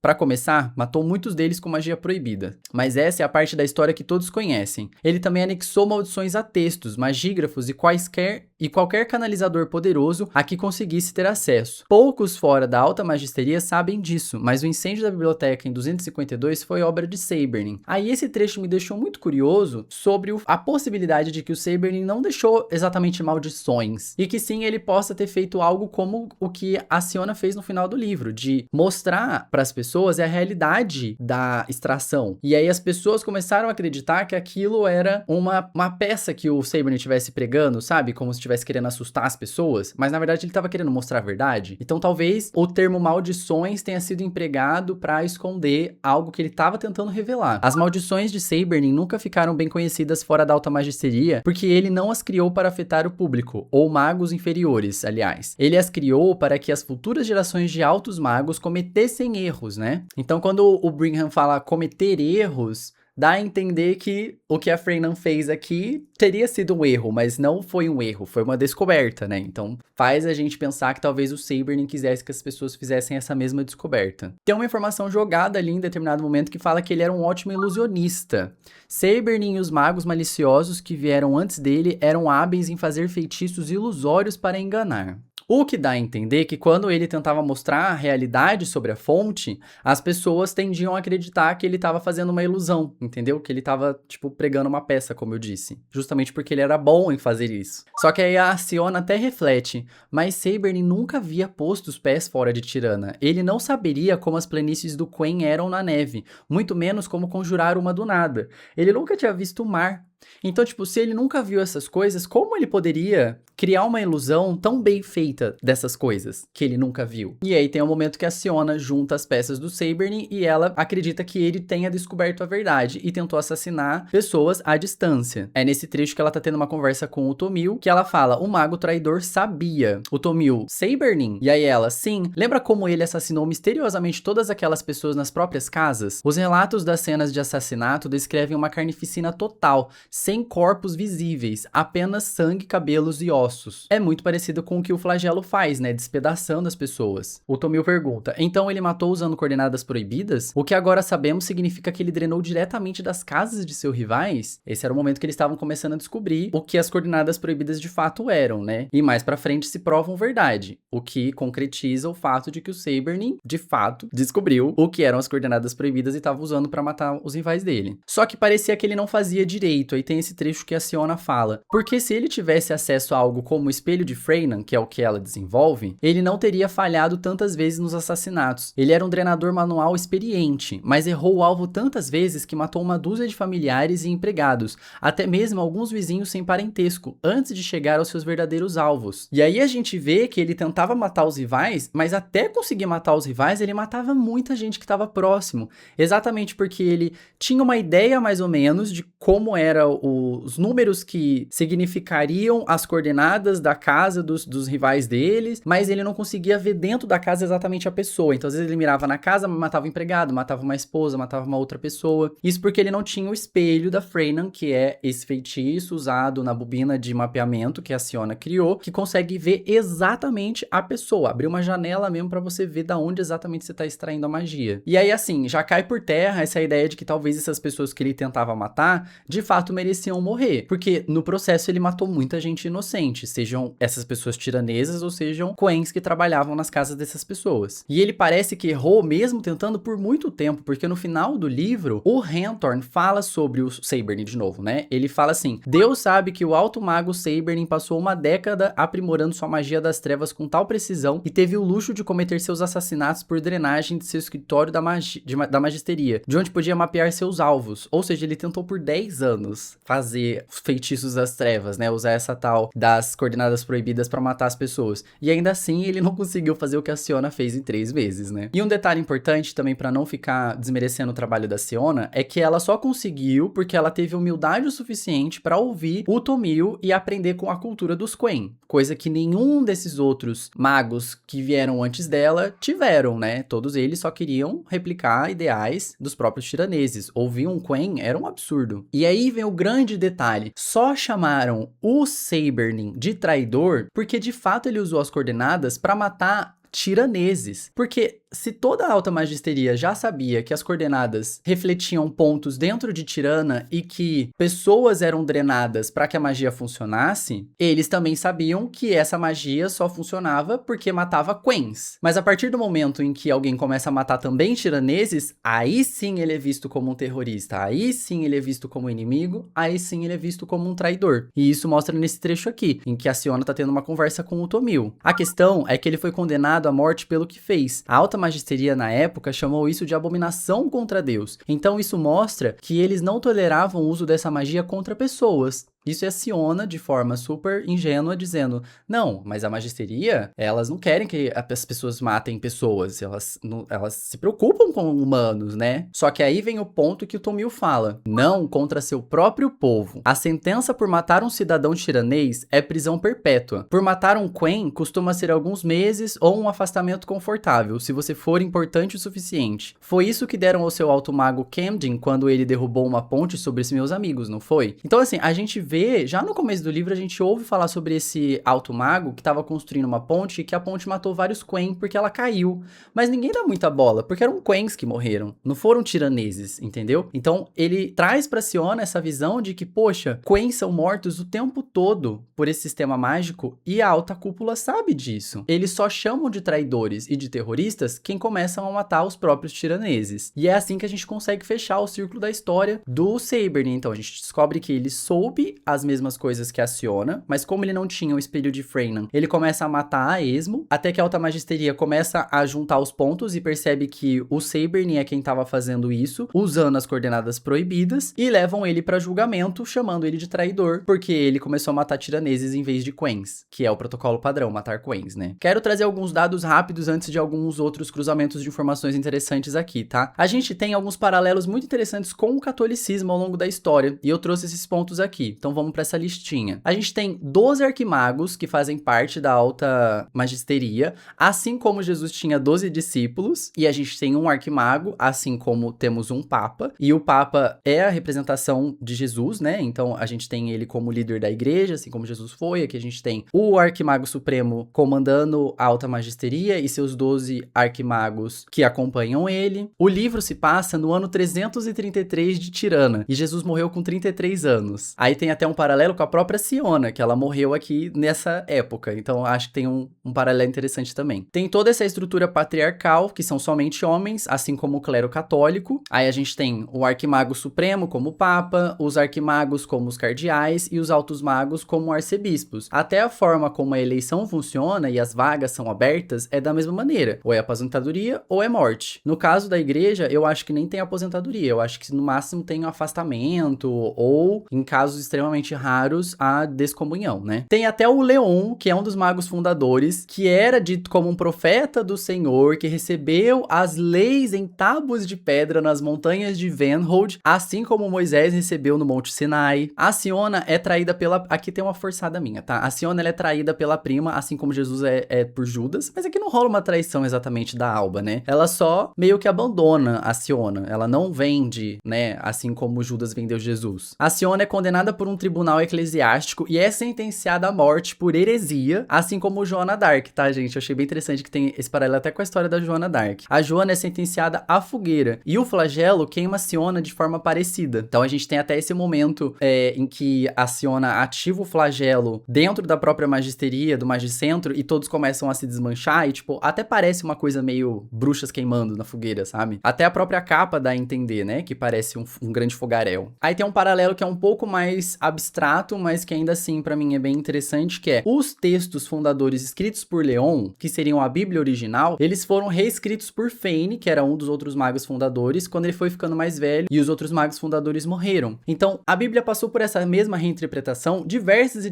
para começar, matou muitos deles com magia proibida. Mas essa é a parte da história que todos conhecem. Ele também anexou maldições a textos, magígrafos e qualquer canalizador poderoso a que conseguisse ter acesso. Poucos fora da alta magisteria sabem disso, mas o incêndio da biblioteca em 252 foi obra de Sabernin. Aí esse trecho me deixou muito curioso sobre a possibilidade de que o Sabernin não deixou exatamente maldições, e que sim ele possa ter feito algo como o que a Siona fez no final do livro, de mostrar para as pessoas a realidade da extração. E aí as pessoas começaram a acreditar que aquilo era uma peça que o Sabernin estivesse pregando, sabe? Como se estivesse querendo assustar as pessoas, mas na verdade ele estava querendo mostrar a verdade. Então talvez o termo maldições tenha sido empregado para esconder algo que ele estava tentando revelar. As maldições de Sabernin nunca ficaram bem conhecidas fora da alta magisteria, porque ele não as criou para afetar o público, ou magos inferiores, aliás. Ele as criou para que as futuras gerações de altos magos cometessem erros, né? Então quando o Brigham fala cometer erros, dá a entender que o que a Freynan fez aqui teria sido um erro, mas não foi um erro, foi uma descoberta, né? Então faz a gente pensar que talvez o Sabernin quisesse que as pessoas fizessem essa mesma descoberta. Tem uma informação jogada ali em determinado momento que fala que ele era um ótimo ilusionista. Sabernin e os magos maliciosos que vieram antes dele eram hábeis em fazer feitiços ilusórios para enganar. O que dá a entender que quando ele tentava mostrar a realidade sobre a fonte, as pessoas tendiam a acreditar que ele estava fazendo uma ilusão, entendeu? Que ele estava, tipo, pregando uma peça, como eu disse. Justamente porque ele era bom em fazer isso. Só que aí a Siona até reflete, mas Sabernin nunca havia posto os pés fora de Tirana. Ele não saberia como as planícies do Quen eram na neve, muito menos como conjurar uma do nada. Ele nunca tinha visto o mar. Então, tipo, se ele nunca viu essas coisas, como ele poderia criar uma ilusão tão bem feita dessas coisas que ele nunca viu? E aí tem um momento que a Siona junta as peças do Sabernin e ela acredita que ele tenha descoberto a verdade e tentou assassinar pessoas à distância. É nesse trecho que ela tá tendo uma conversa com o Tomil, que ela fala, o mago traidor sabia. O Tomil, Sabernin? E aí ela, sim, lembra como ele assassinou misteriosamente todas aquelas pessoas nas próprias casas? Os relatos das cenas de assassinato descrevem uma carnificina total, sem corpos visíveis, apenas sangue, cabelos e ossos. É muito parecido com o que o flagelo faz, né, despedaçando as pessoas. O Tomil pergunta, então ele matou usando coordenadas proibidas? O que agora sabemos significa que ele drenou diretamente das casas de seus rivais? Esse era o momento que eles estavam começando a descobrir o que as coordenadas proibidas de fato eram, né? E mais pra frente se provam verdade, o que concretiza o fato de que o Sabernin, de fato, descobriu o que eram as coordenadas proibidas e estava usando pra matar os rivais dele. Só que parecia que ele não fazia direito. Aí tem esse trecho que a Siona fala. Porque se ele tivesse acesso a algo como o espelho de Freynan, que é o que ela desenvolve, ele não teria falhado tantas vezes nos assassinatos. Ele era um drenador manual experiente, mas errou o alvo tantas vezes que matou uma dúzia de familiares e empregados, até mesmo alguns vizinhos sem parentesco, antes de chegar aos seus verdadeiros alvos. E aí a gente vê que ele tentava matar os rivais, mas até conseguir matar os rivais, ele matava muita gente que estava próximo. Exatamente porque ele tinha uma ideia mais ou menos de como era os números que significariam as coordenadas da casa dos rivais deles, mas ele não conseguia ver dentro da casa exatamente a pessoa. Então, às vezes ele mirava na casa, matava o empregado, matava uma esposa, matava uma outra pessoa. Isso porque ele não tinha o espelho da Freynan, que é esse feitiço usado na bobina de mapeamento que a Siona criou, que consegue ver exatamente a pessoa, abrir uma janela mesmo pra você ver da onde exatamente você tá extraindo a magia. E aí, assim, já cai por terra essa ideia de que talvez essas pessoas que ele tentava matar, de fato mereciam morrer, porque no processo ele matou muita gente inocente, sejam essas pessoas tiranesas ou sejam Quens que trabalhavam nas casas dessas pessoas. E ele parece que errou mesmo tentando por muito tempo, porque no final do livro, o Renthorn fala sobre o Sabernin de novo, né? Ele fala assim, Deus sabe que o alto mago Sabernin passou uma década aprimorando sua magia das trevas com tal precisão e teve o luxo de cometer seus assassinatos por drenagem de seu escritório da magisteria, de onde podia mapear seus alvos. Ou seja, ele tentou por 10 anos fazer feitiços das trevas, né? Usar essa tal das coordenadas proibidas pra matar as pessoas. E ainda assim, ele não conseguiu fazer o que a Siona fez em 3 vezes, né? E um detalhe importante também pra não ficar desmerecendo o trabalho da Siona é que ela só conseguiu porque ela teve humildade o suficiente pra ouvir o Tomil e aprender com a cultura dos Quen. Coisa que nenhum desses outros magos que vieram antes dela tiveram, né? Todos eles só queriam replicar ideais dos próprios tiraneses. Ouvir um Quen era um absurdo. E aí vem o grande detalhe. Só chamaram o Sabernin de traidor porque de fato ele usou as coordenadas pra matar tiraneses. Porque se toda a alta magisteria já sabia que as coordenadas refletiam pontos dentro de Tirana e que pessoas eram drenadas para que a magia funcionasse, eles também sabiam que essa magia só funcionava porque matava Quens. Mas a partir do momento em que alguém começa a matar também tiraneses, aí sim ele é visto como um terrorista, aí sim ele é visto como inimigo, aí sim ele é visto como um traidor. E isso mostra nesse trecho aqui, em que a Siona tá tendo uma conversa com o Tomil. A questão é que ele foi condenado à morte pelo que fez. A alta magisteria na época chamou isso de abominação contra Deus. Então isso mostra que eles não toleravam o uso dessa magia contra pessoas. Isso é a Siona, de forma super ingênua, dizendo, não, mas a magisteria, elas não querem que as pessoas matem pessoas, elas se preocupam com humanos, né? Só que aí vem o ponto que o Tomil fala, não contra seu próprio povo. A sentença por matar um cidadão tiranês é prisão perpétua. Por matar um Quen, costuma ser alguns meses ou um afastamento confortável, se você for importante o suficiente. Foi isso que deram ao seu alto mago Camden quando ele derrubou uma ponte sobre os meus amigos, não foi? Então assim, a gente vê, já no começo do livro a gente ouve falar sobre esse alto mago que estava construindo uma ponte e que a ponte matou vários Quen porque ela caiu. Mas ninguém dá muita bola, porque eram Quens que morreram, não foram tiraneses, entendeu? Então ele traz pra Siona essa visão de que, poxa, Quen são mortos o tempo todo por esse sistema mágico e a alta cúpula sabe disso. Eles só chamam de traidores e de terroristas quem começam a matar os próprios tiraneses. E é assim que a gente consegue fechar o círculo da história do Sabern. Então a gente descobre que ele soube as mesmas coisas que a Siona, mas como ele não tinha o espelho de Freynan, ele começa a matar a esmo, até que a alta magisteria começa a juntar os pontos e percebe que o Sabern é quem estava fazendo isso, usando as coordenadas proibidas, e levam ele para julgamento, chamando ele de traidor, porque ele começou a matar tiraneses em vez de Quens, que é o protocolo padrão, matar Quens, né? Quero trazer alguns dados rápidos antes de alguns outros cruzamentos de informações interessantes aqui, tá? A gente tem alguns paralelos muito interessantes com o catolicismo ao longo da história, e eu trouxe esses pontos aqui, então vamos para essa listinha. A gente tem 12 arquimagos que fazem parte da alta magisteria, assim como Jesus tinha 12 discípulos, e a gente tem um arquimago, assim como temos um papa, e o papa é a representação de Jesus, né? Então a gente tem ele como líder da igreja, assim como Jesus foi. Aqui a gente tem o arquimago supremo comandando a alta magisteria e seus 12 arquimagos que acompanham ele. O livro se passa no ano 333 de Tirana, e Jesus morreu com 33 anos. Aí tem até um paralelo com a própria Siona, que ela morreu aqui nessa época, então acho que tem um paralelo interessante também. Tem toda essa estrutura patriarcal, que são somente homens, assim como o clero católico. Aí a gente tem o arquimago supremo como o papa, os arquimagos como os cardeais e os altos magos como arcebispos. Até a forma como a eleição funciona e as vagas são abertas é da mesma maneira. Ou é aposentadoria ou é morte. No caso da igreja, eu acho que nem tem aposentadoria. Eu acho que no máximo tem um afastamento ou, em casos extremamente raros, a descomunhão, né? Tem até o Leon, que é um dos magos fundadores, que era dito como um profeta do Senhor, que recebeu as leis em tábuas de pedra nas montanhas de Venhold, assim como Moisés recebeu no Monte Sinai. A Siona é traída pela... Aqui tem uma forçada minha, tá? A Siona, ela é traída pela prima, assim como Jesus é por Judas, mas aqui não rola uma traição exatamente da Alba, né? Ela só meio que abandona a Siona, ela não vende, né? Assim como Judas vendeu Jesus. A Siona é condenada por um tribunal eclesiástico e é sentenciada à morte por heresia, assim como Joana d'Arc, tá, gente? Eu achei bem interessante que tem esse paralelo até com a história da Joana d'Arc. A Joana é sentenciada à fogueira e o flagelo queima a Siona de forma parecida. Então a gente tem até esse momento em que a Siona ativa o flagelo dentro da própria magisteria, do magicentro, e todos começam a se desmanchar e, tipo, até parece uma coisa meio bruxas queimando na fogueira, sabe? Até a própria capa dá a entender, né? Que parece um grande fogaréu. Aí tem um paralelo que é um pouco mais abstrato, mas que ainda assim, pra mim, é bem interessante, que é os textos fundadores escritos por Leon, que seriam a Bíblia original, eles foram reescritos por Fane, que era um dos outros magos fundadores, quando ele foi ficando mais velho e os outros magos fundadores morreram. Então, a Bíblia passou por essa mesma reinterpretação diversas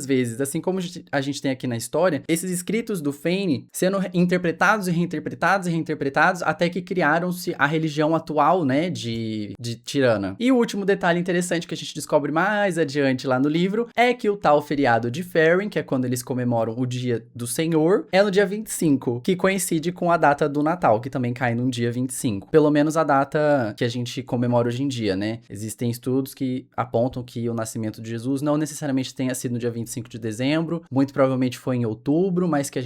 vezes. Assim como a gente tem aqui na história, esses escritos do Fane sendo interpretados e reinterpretados até que criaram-se a religião atual, né, de Tirana. E o último detalhe interessante que a gente descobre mais adiante lá no livro é que o tal feriado de Faerun, que é quando eles comemoram o dia do Senhor, é no dia 25, que coincide com a data do Natal, que também cai no dia 25. Pelo menos a data que a gente comemora hoje em dia, né? Existem estudos que apontam que o nascimento de Jesus não necessariamente tenha sido no dia 25 de dezembro, muito provavelmente foi em outubro, mas que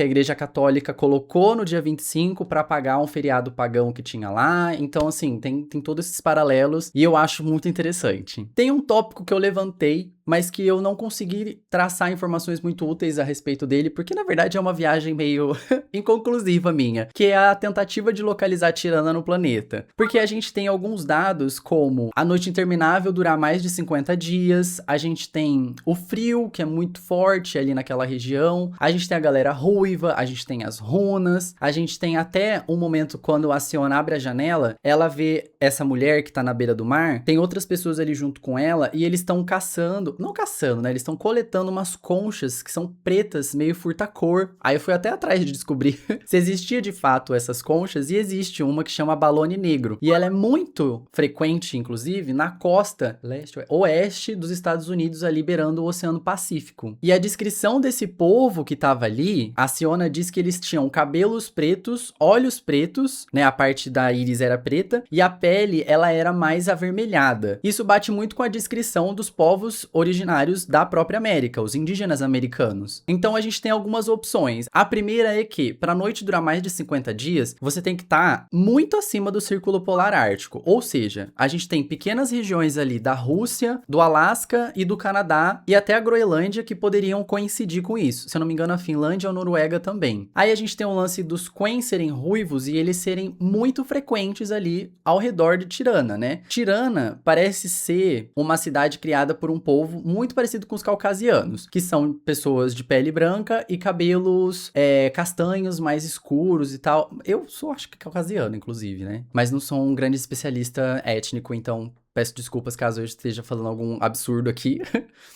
a Igreja Católica colocou no dia 25 para apagar um feriado pagão que tinha lá. Então, assim, tem todos esses paralelos e eu acho muito interessante. Tem um tópico que eu levantei, mas que eu não consegui traçar informações muito úteis a respeito dele, porque na verdade é uma viagem meio inconclusiva minha, que é a tentativa de localizar Tirana no planeta. Porque a gente tem alguns dados como a noite interminável durar mais de 50 dias, a gente tem o frio, que é muito forte ali naquela região, a gente tem a galera ruiva, a gente tem as runas, a gente tem até um momento quando a Siona abre a janela, ela vê essa mulher que tá na beira do mar, tem outras pessoas ali junto com ela, e eles estão caçando, não caçando, né, eles estão coletando umas conchas que são pretas, meio furta-cor. Aí eu fui até atrás de descobrir se existia de fato essas conchas, e existe uma que chama balone negro, e ela é muito frequente, inclusive, na costa oeste dos Estados Unidos, ali beirando o Oceano Pacífico. E a descrição desse povo que tava ali, a Siona diz que eles tinham cabelos pretos, olhos pretos, né, a parte da íris era preta, e a pele, ela era mais avermelhada. Isso bate muito com a descrição dos povos originários da própria América, os indígenas americanos. Então a gente tem algumas opções. A primeira é que, para a noite durar mais de 50 dias, você tem que estar muito acima do Círculo Polar Ártico. Ou seja, a gente tem pequenas regiões ali da Rússia, do Alasca e do Canadá, e até a Groenlândia, que poderiam coincidir com isso. Se eu não me engano, a Finlândia ou a Noruega também. Aí a gente tem o lance dos Queen serem ruivos e eles serem muito frequentes ali ao redor de Tirana, né? Tirana parece ser uma cidade criada por um povo muito parecido com os caucasianos, que são pessoas de pele branca e cabelos castanhos, mais escuros e tal. Eu sou, acho que caucasiano, inclusive, né? Mas não sou um grande especialista étnico, então peço desculpas caso eu esteja falando algum absurdo aqui.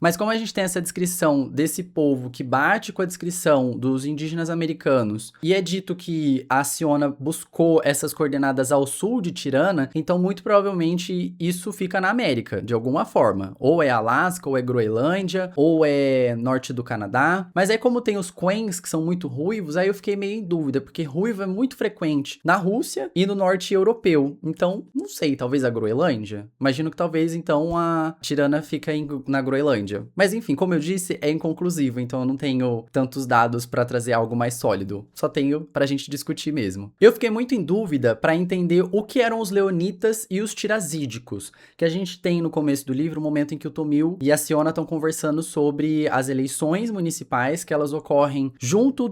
Mas como a gente tem essa descrição desse povo que bate com a descrição dos indígenas americanos, e é dito que a Siona buscou essas coordenadas ao sul de Tirana, então muito provavelmente isso fica na América, de alguma forma. Ou é Alasca, ou é Groenlândia, ou é norte do Canadá. Mas aí como tem os Queens, que são muito ruivos, aí eu fiquei meio em dúvida, porque ruivo é muito frequente na Rússia e no norte europeu. Então, não sei, talvez a Groenlândia? Imagino que talvez, então, a Tirana fica na Groenlândia. Mas, enfim, como eu disse, é inconclusivo, então eu não tenho tantos dados pra trazer algo mais sólido. Só tenho pra gente discutir mesmo. Eu fiquei muito em dúvida pra entender o que eram os leonitas e os tirazídicos, que a gente tem no começo do livro, o momento em que o Tomil e a Siona estão conversando sobre as eleições municipais, que elas ocorrem junto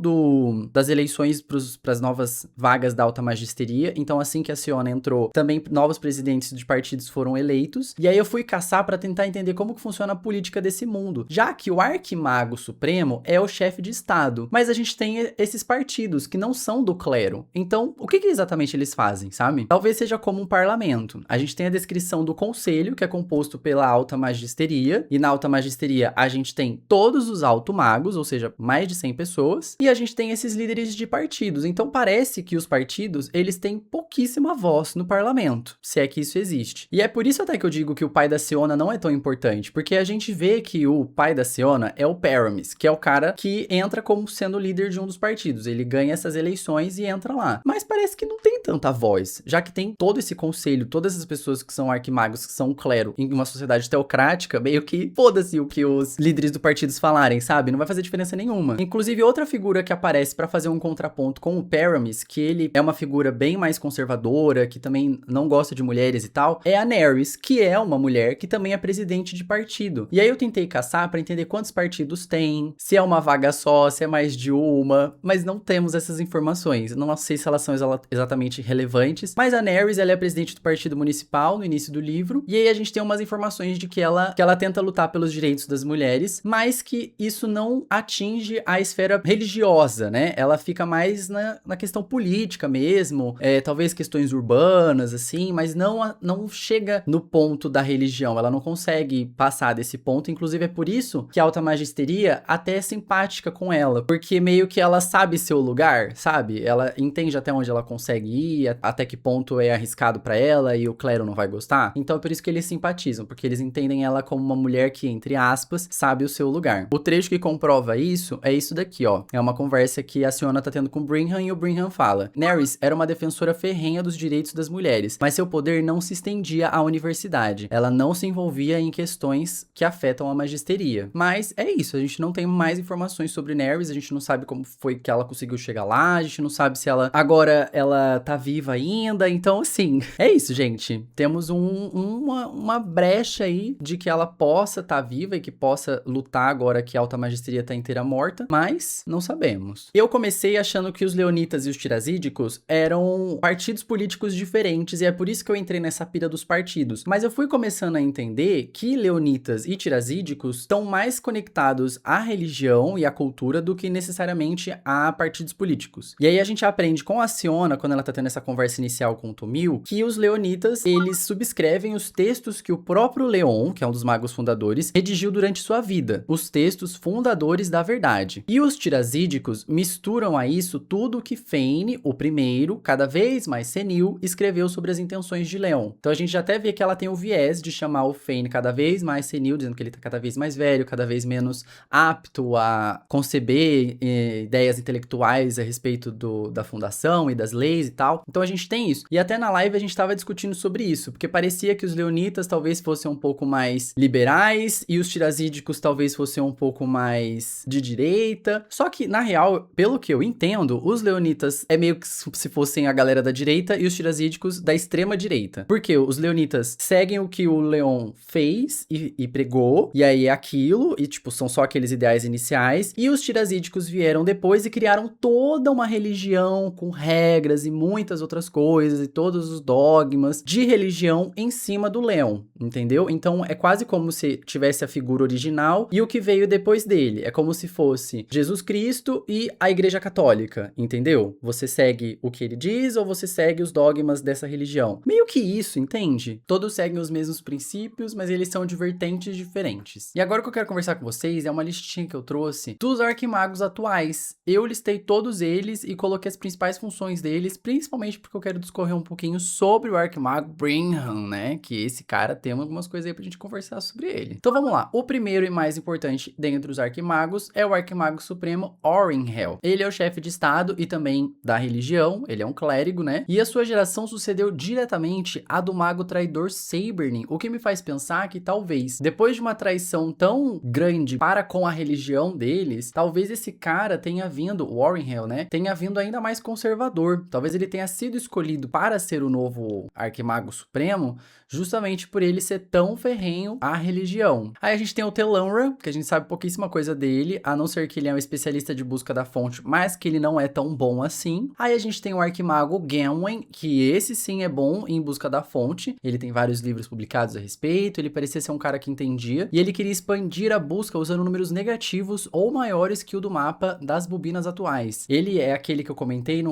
das eleições pras novas vagas da alta magisteria. Então, assim que a Siona entrou, também novos presidentes de partidos foram eleitos, e aí eu fui caçar pra tentar entender como que funciona a política desse mundo, já que o Arquimago Supremo é o chefe de estado, mas a gente tem esses partidos que não são do clero. Então, o que exatamente eles fazem, sabe? Talvez seja como um parlamento. A gente tem a descrição do conselho, que é composto pela alta magisteria, e na alta magisteria a gente tem todos os alto magos, ou seja, mais de 100 pessoas, e a gente tem esses líderes de partidos. Então parece que os partidos, eles têm pouquíssima voz no parlamento, se é que isso existe. E é por isso até que eu digo que o pai da Siona não é tão importante, porque a gente vê que o pai da Siona é o Paramis, que é o cara que entra como sendo líder de um dos partidos. Ele ganha essas eleições e entra lá. Mas parece que não tem tanta voz, já que tem todo esse conselho, todas essas pessoas que são arquimagos, que são um clero, em uma sociedade teocrática, meio que foda-se o que os líderes do partido falarem, sabe? Não vai fazer diferença nenhuma. Inclusive, outra figura que aparece pra fazer um contraponto com o Paramis, que ele é uma figura bem mais conservadora, que também não gosta de mulheres e tal, é a Nerys, que é uma mulher que também é presidente de partido. E aí eu tentei caçar pra entender quantos partidos tem, se é uma vaga só, se é mais de uma, mas não temos essas informações. Não sei se elas são exatamente relevantes, mas a Nerys, ela é presidente do partido municipal no início do livro, e aí a gente tem umas informações de que ela tenta lutar pelos direitos das mulheres, mas que isso não atinge a esfera religiosa, né? Ela fica mais na questão política mesmo, talvez questões urbanas, assim, mas não chega no ponto da religião, ela não consegue passar desse ponto. Inclusive é por isso que a alta magisteria até é simpática com ela, porque meio que ela sabe seu lugar, sabe? Ela entende até onde ela consegue ir, até que ponto é arriscado pra ela e o clero não vai gostar. Então é por isso que eles simpatizam, porque eles entendem ela como uma mulher que, entre aspas, sabe o seu lugar. O trecho que comprova isso é isso daqui, ó. É uma conversa que a Siona tá tendo com o Brinham, e o Brinham fala: Nerys era uma defensora ferrenha dos direitos das mulheres, mas seu poder não se estendia à universidade universidade. Ela não se envolvia em questões que afetam a magisteria. Mas é isso, a gente não tem mais informações sobre Nerys, a gente não sabe como foi que ela conseguiu chegar lá, a gente não sabe se agora ela tá viva ainda, então assim, é isso, gente. Temos uma brecha aí de que ela possa estar viva e que possa lutar agora que a Alta Magisteria tá inteira morta, mas não sabemos. Eu comecei achando que os Leonitas e os Tirasídicos eram partidos políticos diferentes e é por isso que eu entrei nessa pira dos partidos. Mas eu fui começando a entender que Leonitas e Tirasídicos estão mais conectados à religião e à cultura do que necessariamente a partidos políticos. E aí a gente aprende com a Siona, quando ela tá tendo essa conversa inicial com o Tomil, que os Leonitas, eles subscrevem os textos que o próprio Leon, que é um dos magos fundadores, redigiu durante sua vida. Os textos fundadores da verdade. E os Tirasídicos misturam a isso tudo que Fane, o primeiro, cada vez mais senil, escreveu sobre as intenções de Leon. Então a gente já até vê que ela tem o viés de chamar o Fane cada vez mais senil, dizendo que ele tá cada vez mais velho, cada vez menos apto a conceber ideias intelectuais a respeito da fundação e das leis e tal. Então a gente tem isso. E até na live a gente tava discutindo sobre isso, porque parecia que os Leonitas talvez fossem um pouco mais liberais e os Tirasídicos talvez fossem um pouco mais de direita. Só que, na real, pelo que eu entendo, os Leonitas é meio que se fossem a galera da direita e os Tirasídicos da extrema direita. Porque os Leonitas seguem o que o Leon fez e pregou, e aí é aquilo, e tipo, são só aqueles ideais iniciais, e os Tirasídicos vieram depois e criaram toda uma religião com regras e muitas outras coisas, e todos os dogmas de religião em cima do Leon, entendeu? Então é quase como se tivesse a figura original e o que veio depois dele. É como se fosse Jesus Cristo e a Igreja Católica, entendeu? Você segue o que ele diz ou você segue os dogmas dessa religião. Meio que isso, entende? Todos seguem os mesmos princípios, mas eles são de vertentes diferentes. E agora o que eu quero conversar com vocês é uma listinha que eu trouxe dos arquimagos atuais. Eu listei todos eles e coloquei as principais funções deles, principalmente porque eu quero discorrer um pouquinho sobre o arquimago Brimham, né? Que esse cara tem algumas coisas aí pra gente conversar sobre ele. Então vamos lá. O primeiro e mais importante dentre os arquimagos é o arquimago supremo Orinhel. Ele é o chefe de estado e também da religião, ele é um clérigo, né? E a sua geração sucedeu diretamente à do mago traidor Sabernin, o que me faz pensar que talvez, depois de uma traição tão grande para com a religião deles, talvez esse cara tenha vindo, o Orinhel, né? Tenha vindo ainda mais conservador. Talvez ele tenha sido escolhido para ser o novo arquimago supremo, justamente por ele ser tão ferrenho à religião. Aí a gente tem o Telanra, que a gente sabe pouquíssima coisa dele, a não ser que ele é um especialista de busca da fonte, mas que ele não é tão bom assim. Aí a gente tem o arquimago Genwen, que esse sim é bom em busca da fonte. Ele tem vários livros publicados a respeito, ele parecia ser um cara que entendia, e ele queria expandir a busca usando números negativos ou maiores que o do mapa das bobinas atuais. Ele é aquele que eu comentei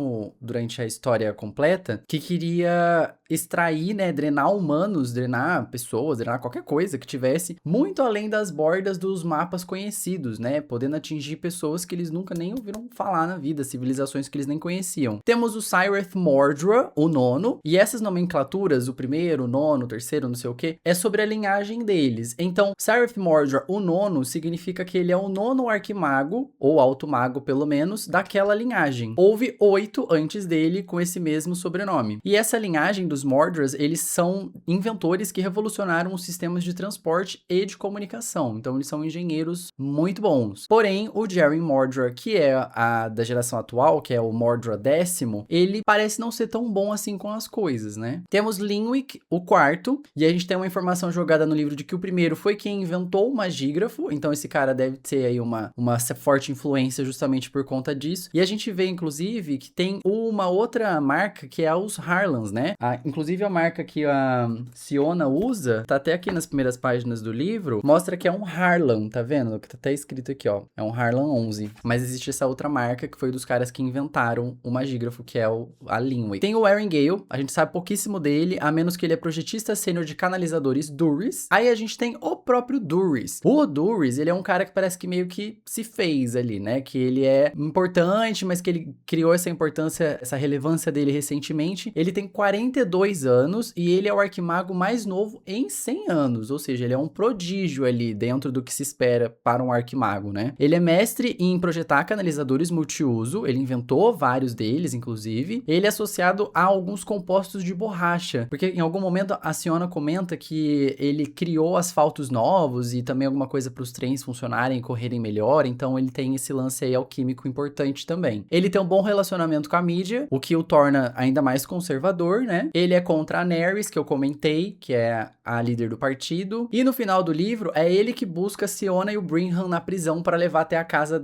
durante a história completa, que queria extrair, né, drenar humanos, drenar pessoas, drenar qualquer coisa que tivesse muito além das bordas dos mapas conhecidos, né, podendo atingir pessoas que eles nunca nem ouviram falar na vida, civilizações que eles nem conheciam. Temos o Cyreth Mordra, o nono, e essas nomenclaturas, o primeiro, o nono, o terceiro, não sei o que, é sobre a linhagem deles. Então, Cyreth Mordra, o nono, significa que ele é o nono arquimago, ou alto mago pelo menos, daquela linhagem. Houve 8 antes dele com esse mesmo sobrenome. E essa linhagem dos Mordras, eles são inventores que revolucionaram os sistemas de transporte e de comunicação. Então, eles são engenheiros muito bons. Porém, o Jerry Mordra, que é a da geração atual, que é o Mordra 10º, ele parece não ser tão bom assim com as coisas, né? Temos Linwick, o quarto, e a gente tem uma informação jogada no livro de que o primeiro foi quem inventou o magígrafo, então esse cara deve ter aí uma forte influência justamente por conta disso. E a gente vê, inclusive, que tem uma outra marca que é os Harlans, né? Inclusive a marca que a Siona usa, tá até aqui nas primeiras páginas do livro, mostra que é um Harlan, tá vendo? Que tá até escrito aqui, ó. É um Harlan 11. Mas existe essa outra marca que foi dos caras que inventaram o magígrafo, que é a Linwick. Tem o Erringale, a gente sabe pouquíssimo dele, a menos que ele é projetista sênior de canalizadores Duris. Aí a gente tem o próprio Duris. O Duris, ele é um cara que parece que meio que se fez ali, né? Que ele é importante, mas que ele criou essa importância, essa relevância dele recentemente. Ele tem 42 anos e ele é o arquimago mais novo em 100 anos, ou seja, ele é um prodígio ali dentro do que se espera para um arquimago, né? Ele é mestre em projetar canalizadores multiuso, ele inventou vários deles, inclusive. Ele é associado a alguns compostos de borracha, porque em algum momento a Siona comenta que ele criou asfaltos novos e também alguma coisa para os trens funcionarem e correrem melhor, então ele tem esse lance aí alquímico importante também. Ele tem um bom relacionamento com a mídia, o que o torna ainda mais conservador, né? Ele é contra a Nerys, que eu comentei, que é a líder do partido. E no final do livro, é ele que busca a Siona e o Brinham na prisão para levar até a casa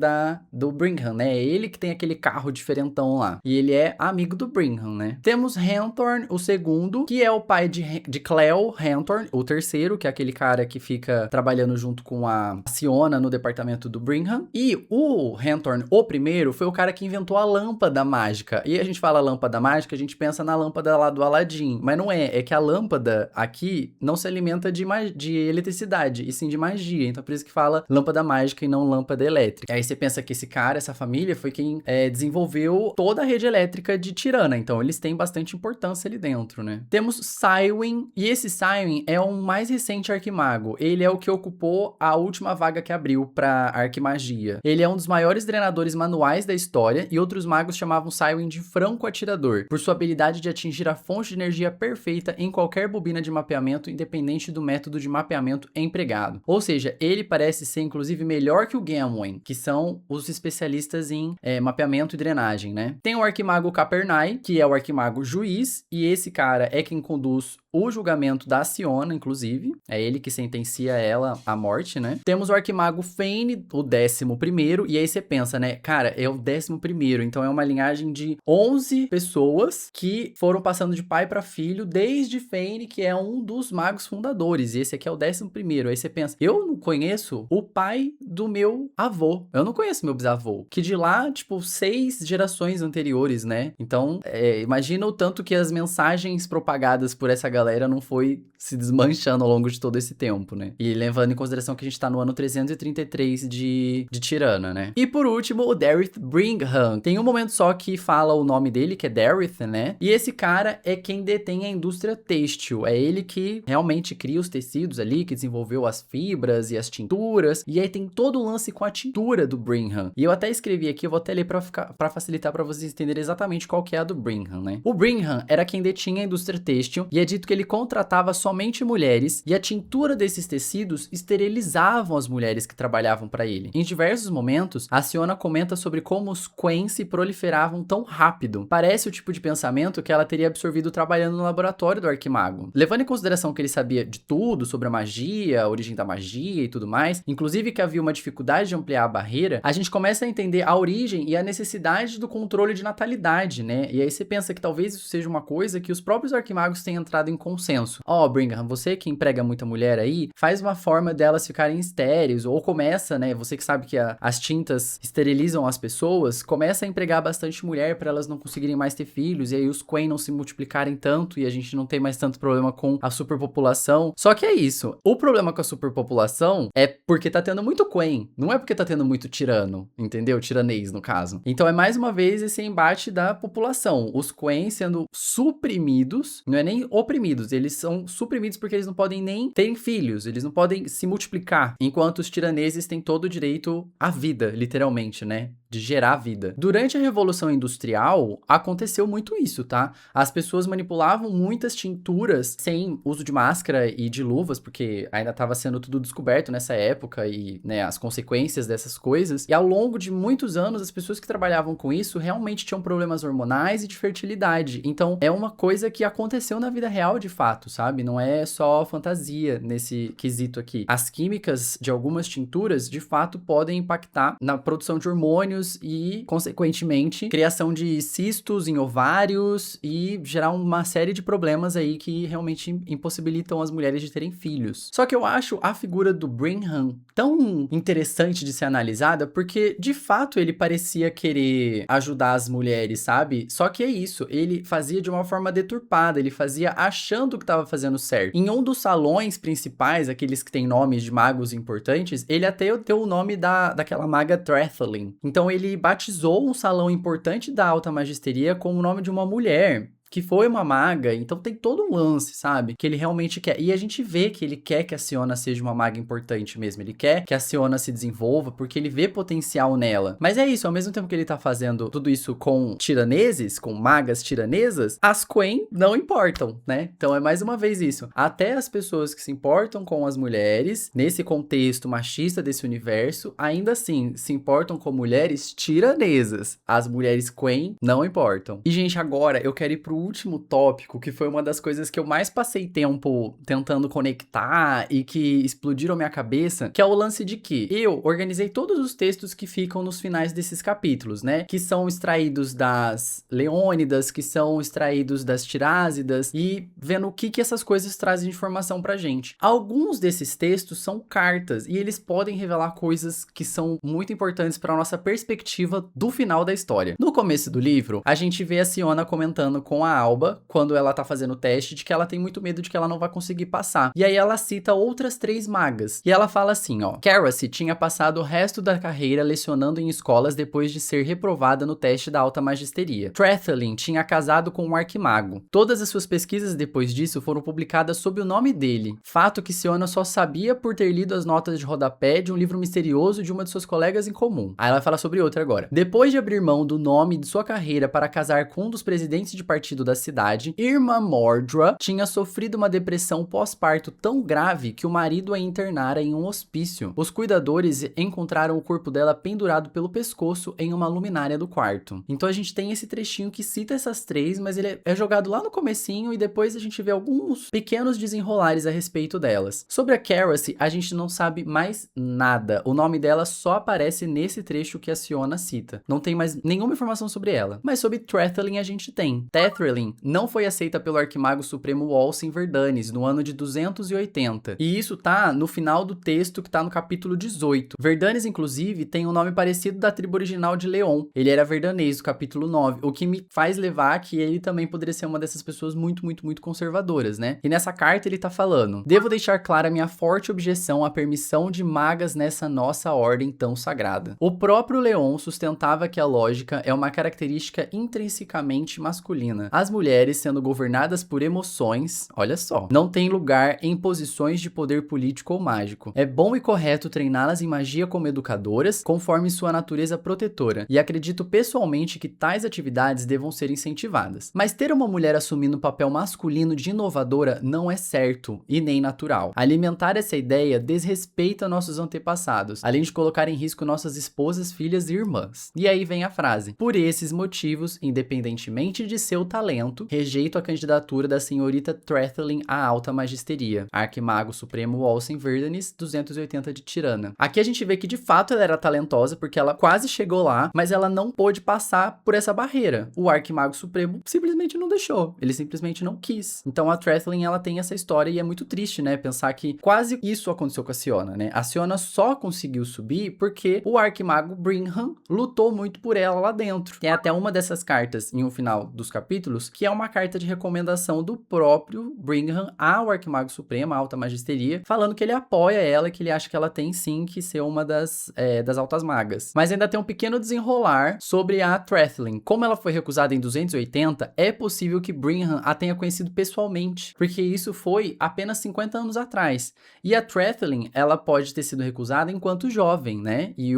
do Brinham, né? É ele que tem aquele carro diferentão lá. E ele é amigo do Brinham, né? Temos Hawthorne, o segundo, que é o pai de Cleo Hawthorne, o terceiro, que é aquele cara que fica trabalhando junto com a Siona no departamento do Brinham. E o Hawthorne, o primeiro, foi o cara que inventou a lâmpada mágica. E a gente fala lâmpada mágica, a gente pensa na lâmpada lá do Aladdin. Mas não é. É que a lâmpada aqui não se alimenta de eletricidade, e sim de magia. Então por isso que fala lâmpada mágica e não lâmpada elétrica. Aí você pensa que esse cara, essa família, foi quem desenvolveu toda a rede elétrica de Tirana. Então eles têm bastante importância ali dentro, né? Temos Cywin, e esse Cywin é o mais recente arquimago. Ele é o que ocupou a última vaga que abriu pra arquimagia. Ele é um dos maiores drenadores manuais da história, e outros magos chamavam Cywin de franco atirador, por sua habilidade de atingir a fonte de energia perfeita em qualquer bobina de mapeamento, independente do método de mapeamento empregado. Ou seja, ele parece ser inclusive melhor que o Gamwain, que são os especialistas em mapeamento e drenagem, né? Tem o arquimago Capernai, que é o arquimago juiz, e esse cara é quem conduz o julgamento da Siona, inclusive. É ele que sentencia ela à morte, né? Temos o arquimago Fane, o 11º, e aí você pensa, né? Cara, é o 11º, então é uma linhagem de 11 pessoas que foram passando de pai para filho desde Fane, que é um dos magos fundadores, e esse aqui é o 11º. Aí você pensa, eu não conheço o pai do meu avô, eu não conheço meu bisavô, que de lá, tipo, 6 gerações anteriores, né? Então, imagina o tanto que as mensagens propagadas por essa galera não foi se desmanchando ao longo de todo esse tempo, né? E levando em consideração que a gente tá no ano 333 de Tirana, né? E por último, o Dareth Bringham. Tem um momento só que fala o nome dele, que é Dareth, né? E esse cara é quem detém a indústria têxtil. É ele que realmente cria os tecidos ali, que desenvolveu as fibras e as tinturas. E aí tem todo o lance com a tintura do Bringham. E eu até escrevi aqui, eu vou até ler pra facilitar pra vocês entenderem exatamente qual que é a do Bringham, né? O Bringham era quem detinha a indústria têxtil, e é dito que ele contratava somente mulheres, e a tintura desses tecidos esterilizavam as mulheres que trabalhavam para ele. Em diversos momentos, a Siona comenta sobre como os Quen se proliferavam tão rápido. Parece o tipo de pensamento que ela teria absorvido trabalhando no laboratório do Arquimago. Levando em consideração que ele sabia de tudo sobre a magia, a origem da magia e tudo mais, inclusive que havia uma dificuldade de ampliar a barreira, a gente começa a entender a origem e a necessidade do controle de natalidade, né? E aí você pensa que talvez isso seja uma coisa que os próprios Arquimagos tenham entrado em consenso. Bringham, você que emprega muita mulher aí, faz uma forma delas ficarem estéreis, ou começa, né, você que sabe que as tintas esterilizam as pessoas, começa a empregar bastante mulher para elas não conseguirem mais ter filhos, e aí os Quen não se multiplicarem tanto, e a gente não tem mais tanto problema com a superpopulação. Só que é isso, o problema com a superpopulação é porque tá tendo muito Quen, não é porque tá tendo muito tirano, entendeu? Tiranês, no caso. Então é mais uma vez esse embate da população, os Quen sendo suprimidos, não é nem oprimidos, eles são suprimidos porque eles não podem nem ter filhos, eles não podem se multiplicar, enquanto os tiraneses têm todo o direito à vida, literalmente, né? De gerar vida. Durante a Revolução Industrial, aconteceu muito isso, tá? As pessoas manipulavam muitas tinturas sem uso de máscara e de luvas, porque ainda estava sendo tudo descoberto nessa época e, né, as consequências dessas coisas. E ao longo de muitos anos, as pessoas que trabalhavam com isso realmente tinham problemas hormonais e de fertilidade. Então, é uma coisa que aconteceu na vida real, de fato, sabe? Não é só fantasia nesse quesito aqui. As químicas de algumas tinturas, de fato, podem impactar na produção de hormônios e, consequentemente, criação de cistos em ovários e gerar uma série de problemas aí que realmente impossibilitam as mulheres de terem filhos. Só que eu acho a figura do Brinham tão interessante de ser analisada porque, de fato, ele parecia querer ajudar as mulheres, sabe? Só que é isso, ele fazia de uma forma deturpada, ele fazia achando que estava fazendo certo. Em um dos salões principais, aqueles que têm nomes de magos importantes, ele até deu o nome daquela maga Trethelin. Então ele batizou um salão importante da alta magisteria com o nome de uma mulher. que foi uma maga, então tem todo um lance, sabe? Que ele realmente quer. E a gente vê que ele quer que a Siona seja uma maga importante mesmo. Ele quer que a Siona se desenvolva, porque ele vê potencial nela. Mas é isso, ao mesmo tempo que ele tá fazendo tudo isso com tiraneses, com magas tiranesas, as Queen não importam, né? Então é mais uma vez isso. Até as pessoas que se importam com as mulheres, nesse contexto machista desse universo, ainda assim se importam com mulheres tiranesas. As mulheres Queen não importam. E, gente, agora eu quero ir pro último tópico, que foi uma das coisas que eu mais passei tempo tentando conectar e que explodiram minha cabeça, que é o lance de que eu organizei todos os textos que ficam nos finais desses capítulos, né? Que são extraídos das Leônidas, que são extraídos das Tirásidas, e vendo o que essas coisas trazem de informação pra gente. Alguns desses textos são cartas, e eles podem revelar coisas que são muito importantes para nossa perspectiva do final da história. No começo do livro, a gente vê a Siona comentando com a Alba, quando ela tá fazendo o teste, de que ela tem muito medo de que ela não vai conseguir passar. E aí ela cita outras 3 magas. E ela fala assim, ó: Caracy tinha passado o resto da carreira lecionando em escolas depois de ser reprovada no teste da alta magisteria. Trethelin tinha casado com um arquimago. Todas as suas pesquisas depois disso foram publicadas sob o nome dele. Fato que Siona só sabia por ter lido as notas de rodapé de um livro misterioso de uma de suas colegas em comum. Aí ela fala sobre outra agora. Depois de abrir mão do nome de sua carreira para casar com um dos presidentes de partido da cidade, Irma Mordra tinha sofrido uma depressão pós-parto tão grave que o marido a internara em um hospício. Os cuidadores encontraram o corpo dela pendurado pelo pescoço em uma luminária do quarto. Então a gente tem esse trechinho que cita essas 3, mas ele é jogado lá no comecinho e depois a gente vê alguns pequenos desenrolares a respeito delas. Sobre a Caracy, a gente não sabe mais nada. O nome dela só aparece nesse trecho que a Siona cita. Não tem mais nenhuma informação sobre ela. Mas sobre Trethelin a gente tem. Trethelin não foi aceita pelo Arquimago Supremo Walsin Verdanes no ano de 280. E isso tá no final do texto que tá no capítulo 18. Verdanes, inclusive, tem um nome parecido da tribo original de Leon. Ele era verdanês, do capítulo 9. O que me faz levar que ele também poderia ser uma dessas pessoas muito conservadoras, né? E nessa carta ele tá falando: devo deixar clara minha forte objeção à permissão de magas nessa nossa ordem tão sagrada. O próprio Leon sustentava que a lógica é uma característica intrinsecamente masculina. As mulheres, sendo governadas por emoções, olha só, não têm lugar em posições de poder político ou mágico. É bom e correto treiná-las em magia como educadoras, conforme sua natureza protetora, e acredito pessoalmente que tais atividades devam ser incentivadas. Mas ter uma mulher assumindo um papel masculino de inovadora não é certo e nem natural. Alimentar essa ideia desrespeita nossos antepassados, além de colocar em risco nossas esposas, filhas e irmãs. E aí vem a frase: por esses motivos, independentemente de seu talento, rejeito a candidatura da senhorita Trethelin à alta magisteria. Arquimago Supremo Walsin Verdanes, 280 de Tirana. Aqui a gente vê que de fato ela era talentosa, porque ela quase chegou lá, mas ela não pôde passar por essa barreira. O Arquimago Supremo simplesmente não deixou. Ele simplesmente não quis. Então a Trethelin, ela tem essa história e é muito triste, né? Pensar que quase isso aconteceu com a Siona, né? A Siona só conseguiu subir porque o Arquimago Brinham lutou muito por ela lá dentro. Tem até uma dessas cartas em um final dos capítulos, que é uma carta de recomendação do próprio Brinham ao Arquimago Supremo, à alta magisteria, falando que ele apoia ela, que ele acha que ela tem sim que ser uma das altas magas. Mas ainda tem um pequeno desenrolar sobre a Trethelin. Como ela foi recusada em 280, é possível que Brinham a tenha conhecido pessoalmente, porque isso foi apenas 50 anos atrás. E a Trethelin, ela pode ter sido recusada enquanto jovem, né? E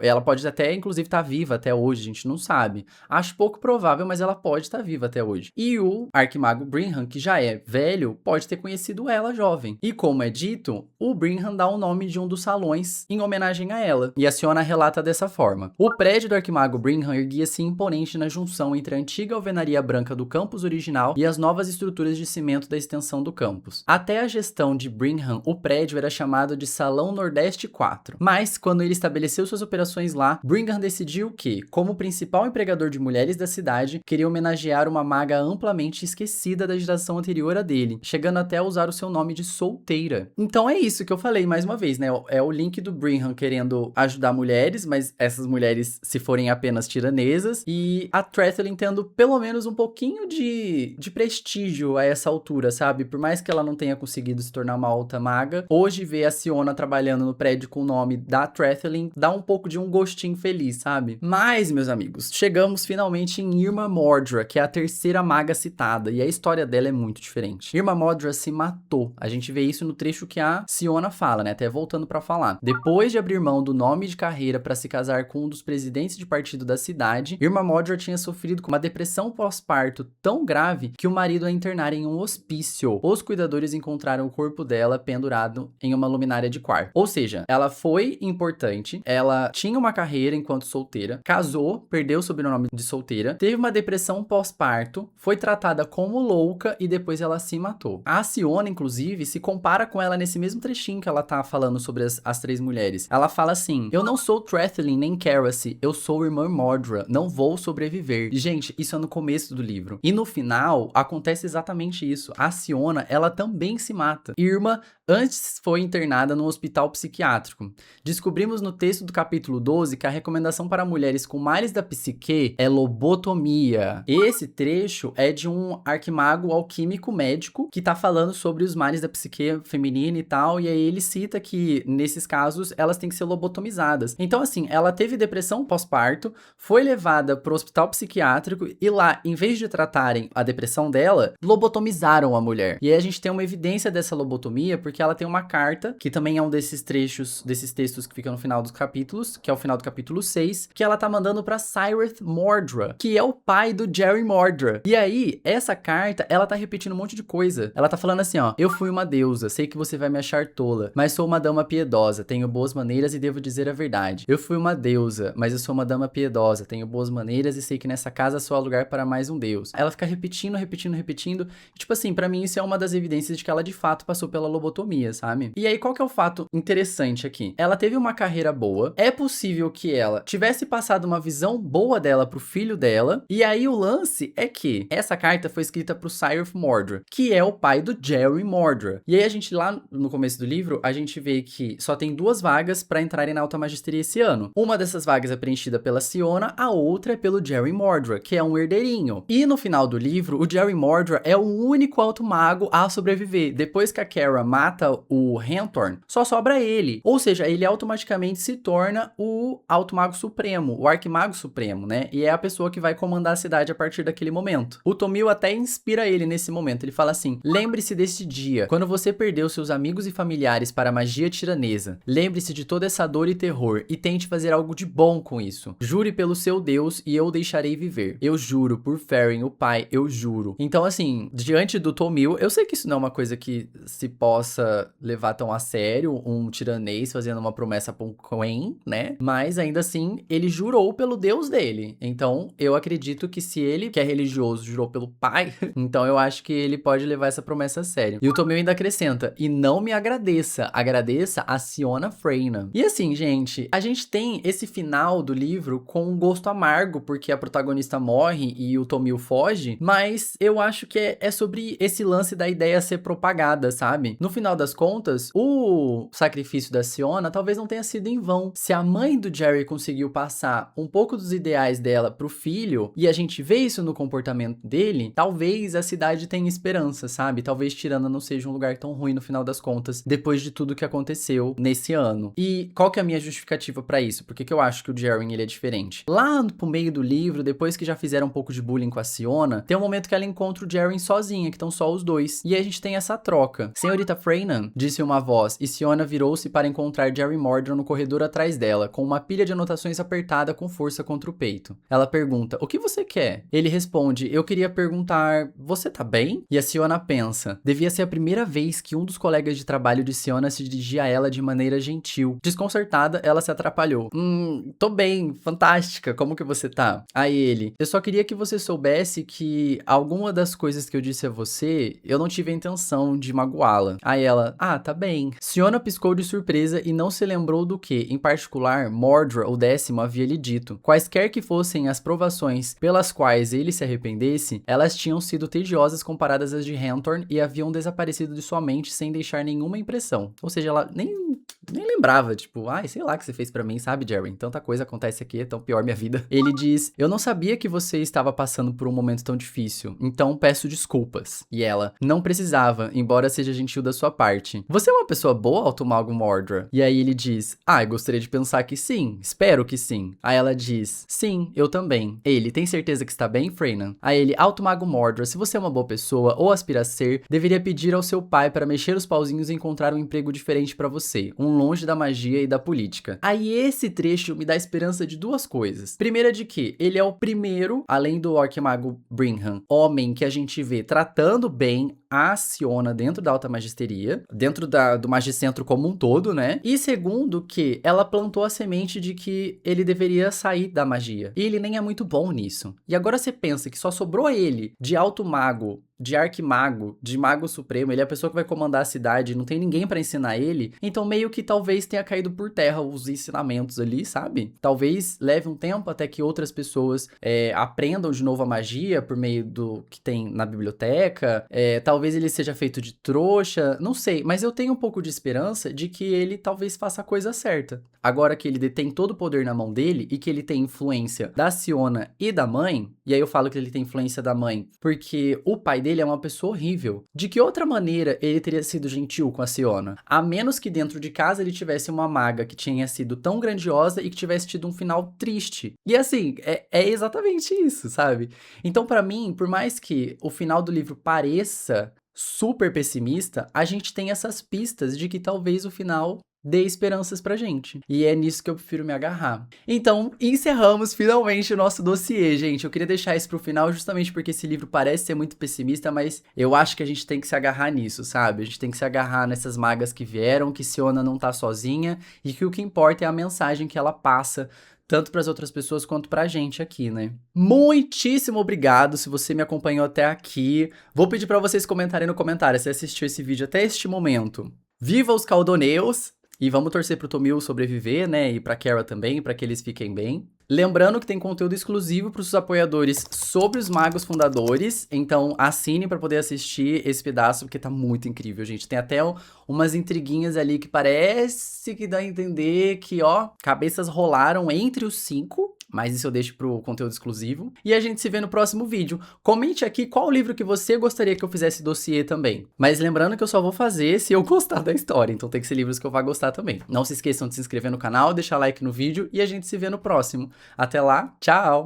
ela pode até, inclusive, estar viva até hoje, a gente não sabe. Acho pouco provável, mas ela pode estar viva até hoje. E o Arquimago Brinham, que já é velho, pode ter conhecido ela jovem. E como é dito, o Brinham dá o nome de um dos salões em homenagem a ela. E a Siona relata dessa forma: o prédio do Arquimago Brinham erguia-se imponente na junção entre a antiga alvenaria branca do campus original e as novas estruturas de cimento da extensão do campus. Até a gestão de Brinham, o prédio era chamado de Salão Nordeste 4. Mas, quando ele estabeleceu suas operações lá, Brinham decidiu que, como principal empregador de mulheres da cidade, queria homenagear uma maga amplamente esquecida da geração anterior a dele, chegando até a usar o seu nome de solteira. Então é isso que eu falei mais uma vez, né? É o link do Brinham querendo ajudar mulheres, mas essas mulheres se forem apenas tiranesas, e a Trethelin tendo pelo menos um pouquinho de prestígio a essa altura, sabe? Por mais que ela não tenha conseguido se tornar uma alta maga, hoje ver a Siona trabalhando no prédio com o nome da Trethelin dá um pouco de um gostinho feliz, sabe? Mas, meus amigos, chegamos finalmente em Irma Mordra, que é a terceira maga citada, e a história dela é muito diferente. Irma Modra se matou. A gente vê isso no trecho que a Siona fala, né? Até voltando pra falar. Depois de abrir mão do nome de carreira para se casar com um dos presidentes de partido da cidade, Irma Modra tinha sofrido com uma depressão pós-parto tão grave que o marido a internara em um hospício. Os cuidadores encontraram o corpo dela pendurado em uma luminária de quarto. Ou seja, ela foi importante, ela tinha uma carreira enquanto solteira, casou, perdeu o sobrenome de solteira, teve uma depressão pós-parto, foi tratada como louca e depois ela se matou. A Siona, inclusive, se compara com ela nesse mesmo trechinho que ela tá falando sobre as três mulheres. Ela fala assim: eu não sou Trethlin nem Caracy, eu sou Irmã Modra, não vou sobreviver. E, gente, isso é no começo do livro. E no final, acontece exatamente isso. A Siona, ela também se mata. Irma antes foi internada num hospital psiquiátrico. Descobrimos no texto do capítulo 12 que a recomendação para mulheres com males da psique é lobotomia. Esse trecho é de um arquimago alquímico médico que tá falando sobre os males da psique feminina e tal, e aí ele cita que, nesses casos, elas têm que ser lobotomizadas. Então, assim, ela teve depressão pós-parto, foi levada pro hospital psiquiátrico e lá, em vez de tratarem a depressão dela, lobotomizaram a mulher. E aí a gente tem uma evidência dessa lobotomia porque ela tem uma carta, que também é um desses trechos, desses textos que ficam no final dos capítulos, que é o final do capítulo 6, que ela tá mandando pra Cyrith Mordra, que é o pai do Jerry Mordra. E aí, essa carta, ela tá repetindo um monte de coisa. Ela tá falando assim, ó: eu fui uma deusa, sei que você vai me achar tola, mas sou uma dama piedosa, tenho boas maneiras e devo dizer a verdade. Eu fui uma deusa, mas eu sou uma dama piedosa, tenho boas maneiras e sei que nessa casa só há lugar para mais um deus. Ela fica repetindo. E, tipo assim, pra mim isso é uma das evidências de que ela de fato passou pela lobotomia, sabe? E aí, qual que é o fato interessante aqui? Ela teve uma carreira boa, é possível que ela tivesse passado uma visão boa dela pro filho dela, e aí o lance é que essa carta foi escrita pro Cyrith Mordra, que é o pai do Jerry Mordra. E aí a gente, lá no começo do livro, a gente vê que só tem 2 vagas pra entrarem na Alta Magisteria esse ano. Uma dessas vagas é preenchida pela Siona, a outra é pelo Jerry Mordra, que é um herdeirinho. E no final do livro, o Jerry Mordra é o único alto mago a sobreviver. Depois que a Kara mata o Henthorn, só sobra ele. Ou seja, ele automaticamente se torna o alto mago supremo, o arquimago supremo, né? E é a pessoa que vai comandar a cidade a partir daquele momento. O Tomil até inspira ele nesse momento. Ele fala assim: lembre-se desse dia, quando você perdeu seus amigos e familiares para a magia tiranesa. Lembre-se de toda essa dor e terror e tente fazer algo de bom com isso. Jure pelo seu Deus e eu o deixarei viver. Eu juro, por Feren, o pai, eu juro. Então, assim, diante do Tomil, eu sei que isso não é uma coisa que se possa levar tão a sério, um tiranês fazendo uma promessa pra um Quen, né? Mas, ainda assim, ele jurou pelo Deus dele. Então, eu acredito que se ele, que é religioso, jurou pelo pai, então eu acho que ele pode levar essa promessa a sério. E o Tomil ainda acrescenta: e não me agradeça, agradeça a Siona Freyna. E assim, gente, a gente tem esse final do livro com um gosto amargo, porque a protagonista morre e o Tomil foge, mas eu acho que é sobre esse lance da ideia ser propagada, sabe? No final das contas, o sacrifício da Siona talvez não tenha sido em vão. Se a mãe do Jerry conseguiu passar um pouco dos ideais dela pro filho, e a gente vê isso no comportamento dele, talvez a cidade tenha esperança, sabe? Talvez Tirana não seja um lugar tão ruim no final das contas, depois de tudo que aconteceu nesse ano. E qual que é a minha justificativa pra isso? Por que eu acho que o Jerry, ele é diferente? Lá pro meio do livro, depois que já fizeram um pouco de bullying com a Siona, tem um momento que ela encontra o Jerry sozinha, que estão só os dois. E aí a gente tem essa troca. Senhorita Freynan, disse uma voz, e Siona virou-se para encontrar Jerry Mordra no corredor atrás dela, com uma pilha de anotações apertada com força contra o peito. Ela pergunta: o que você quer? Ele responde: eu queria perguntar, você tá bem? E a Siona pensa: devia ser a primeira vez que um dos colegas de trabalho de Siona se dirigia a ela de maneira gentil. Desconcertada, ela se atrapalhou. Tô bem, fantástica, como que você tá? Aí ele: eu só queria que você soubesse que alguma das coisas que eu disse a você, eu não tive a intenção de magoá-la. Aí ela: ah, tá bem. Siona piscou de surpresa e não se lembrou do que, em particular, Mordra, o 10º, havia lhe dito. Quaisquer que fossem as provações pelas quais ele se arrependesse, elas tinham sido tediosas comparadas às de Henthorn e haviam desaparecido de sua mente sem deixar nenhuma impressão. Ou seja, ela nem nem lembrava, tipo, ai, sei lá o que você fez pra mim, sabe, Jerry? Tanta coisa acontece aqui, é tão pior minha vida. Ele diz, eu não sabia que você estava passando por um momento tão difícil, então peço desculpas. E ela, não precisava, embora seja gentil da sua parte. Você é uma pessoa boa, Alto Mago Mordra? E aí ele diz, eu gostaria de pensar que sim, espero que sim. Aí ela diz, sim, eu também. Ele, tem certeza que está bem, Freynan? Aí ele, Alto Mago Mordra, se você é uma boa pessoa ou aspira a ser, deveria pedir ao seu pai para mexer os pauzinhos e encontrar um emprego diferente pra você, um longe da magia e da política. Aí esse trecho me dá esperança de duas coisas. Primeira de que ele é o primeiro, além do Arquimago Brinham, homem que a gente vê tratando bem a Siona dentro da Alta Magisteria, dentro do Magicentro como um todo, né? E segundo que ela plantou a semente de que ele deveria sair da magia. E ele nem é muito bom nisso. E agora você pensa que só sobrou ele de Alto Mago, de Arquimago, de Mago Supremo, ele é a pessoa que vai comandar a cidade, não tem ninguém pra ensinar ele, então meio que talvez tenha caído por terra os ensinamentos ali, sabe? Talvez leve um tempo até que outras pessoas aprendam de novo a magia por meio do que tem na biblioteca, talvez ele seja feito de trouxa, não sei, mas eu tenho um pouco de esperança de que ele talvez faça a coisa certa. Agora que ele detém todo o poder na mão dele e que ele tem influência da Siona e da mãe, e aí eu falo que ele tem influência da mãe porque o pai dele é uma pessoa horrível. De que outra maneira ele teria sido gentil com a Siona? A menos que dentro de casa ele tivesse uma maga que tinha sido tão grandiosa e que tivesse tido um final triste. E assim, é exatamente isso, sabe? Então pra mim, por mais que o final do livro pareça super pessimista, a gente tem essas pistas de que talvez o final dê esperanças pra gente. E é nisso que eu prefiro me agarrar. Então, encerramos finalmente o nosso dossiê, gente. Eu queria deixar isso pro final justamente porque esse livro parece ser muito pessimista, mas eu acho que a gente tem que se agarrar nisso, sabe? A gente tem que se agarrar nessas magas que vieram, que Siona não tá sozinha e que o que importa é a mensagem que ela passa tanto para as outras pessoas quanto pra gente aqui, né? Muitíssimo obrigado se você me acompanhou até aqui. Vou pedir para vocês comentarem no comentário se assistiu esse vídeo até este momento. Viva os Caldoneus! E vamos torcer pro Tomil sobreviver, né? E pra Kara também, pra que eles fiquem bem. Lembrando que tem conteúdo exclusivo para os apoiadores sobre os magos fundadores, então assine para poder assistir esse pedaço, porque tá muito incrível, gente. Tem até umas intriguinhas ali que parece que dá a entender que, ó, cabeças rolaram entre os 5, mas isso eu deixo pro conteúdo exclusivo. E a gente se vê no próximo vídeo. Comente aqui qual livro que você gostaria que eu fizesse dossiê também. Mas lembrando que eu só vou fazer se eu gostar da história, então tem que ser livros que eu vá gostar também. Não se esqueçam de se inscrever no canal, deixar like no vídeo e a gente se vê no próximo. Até lá, tchau!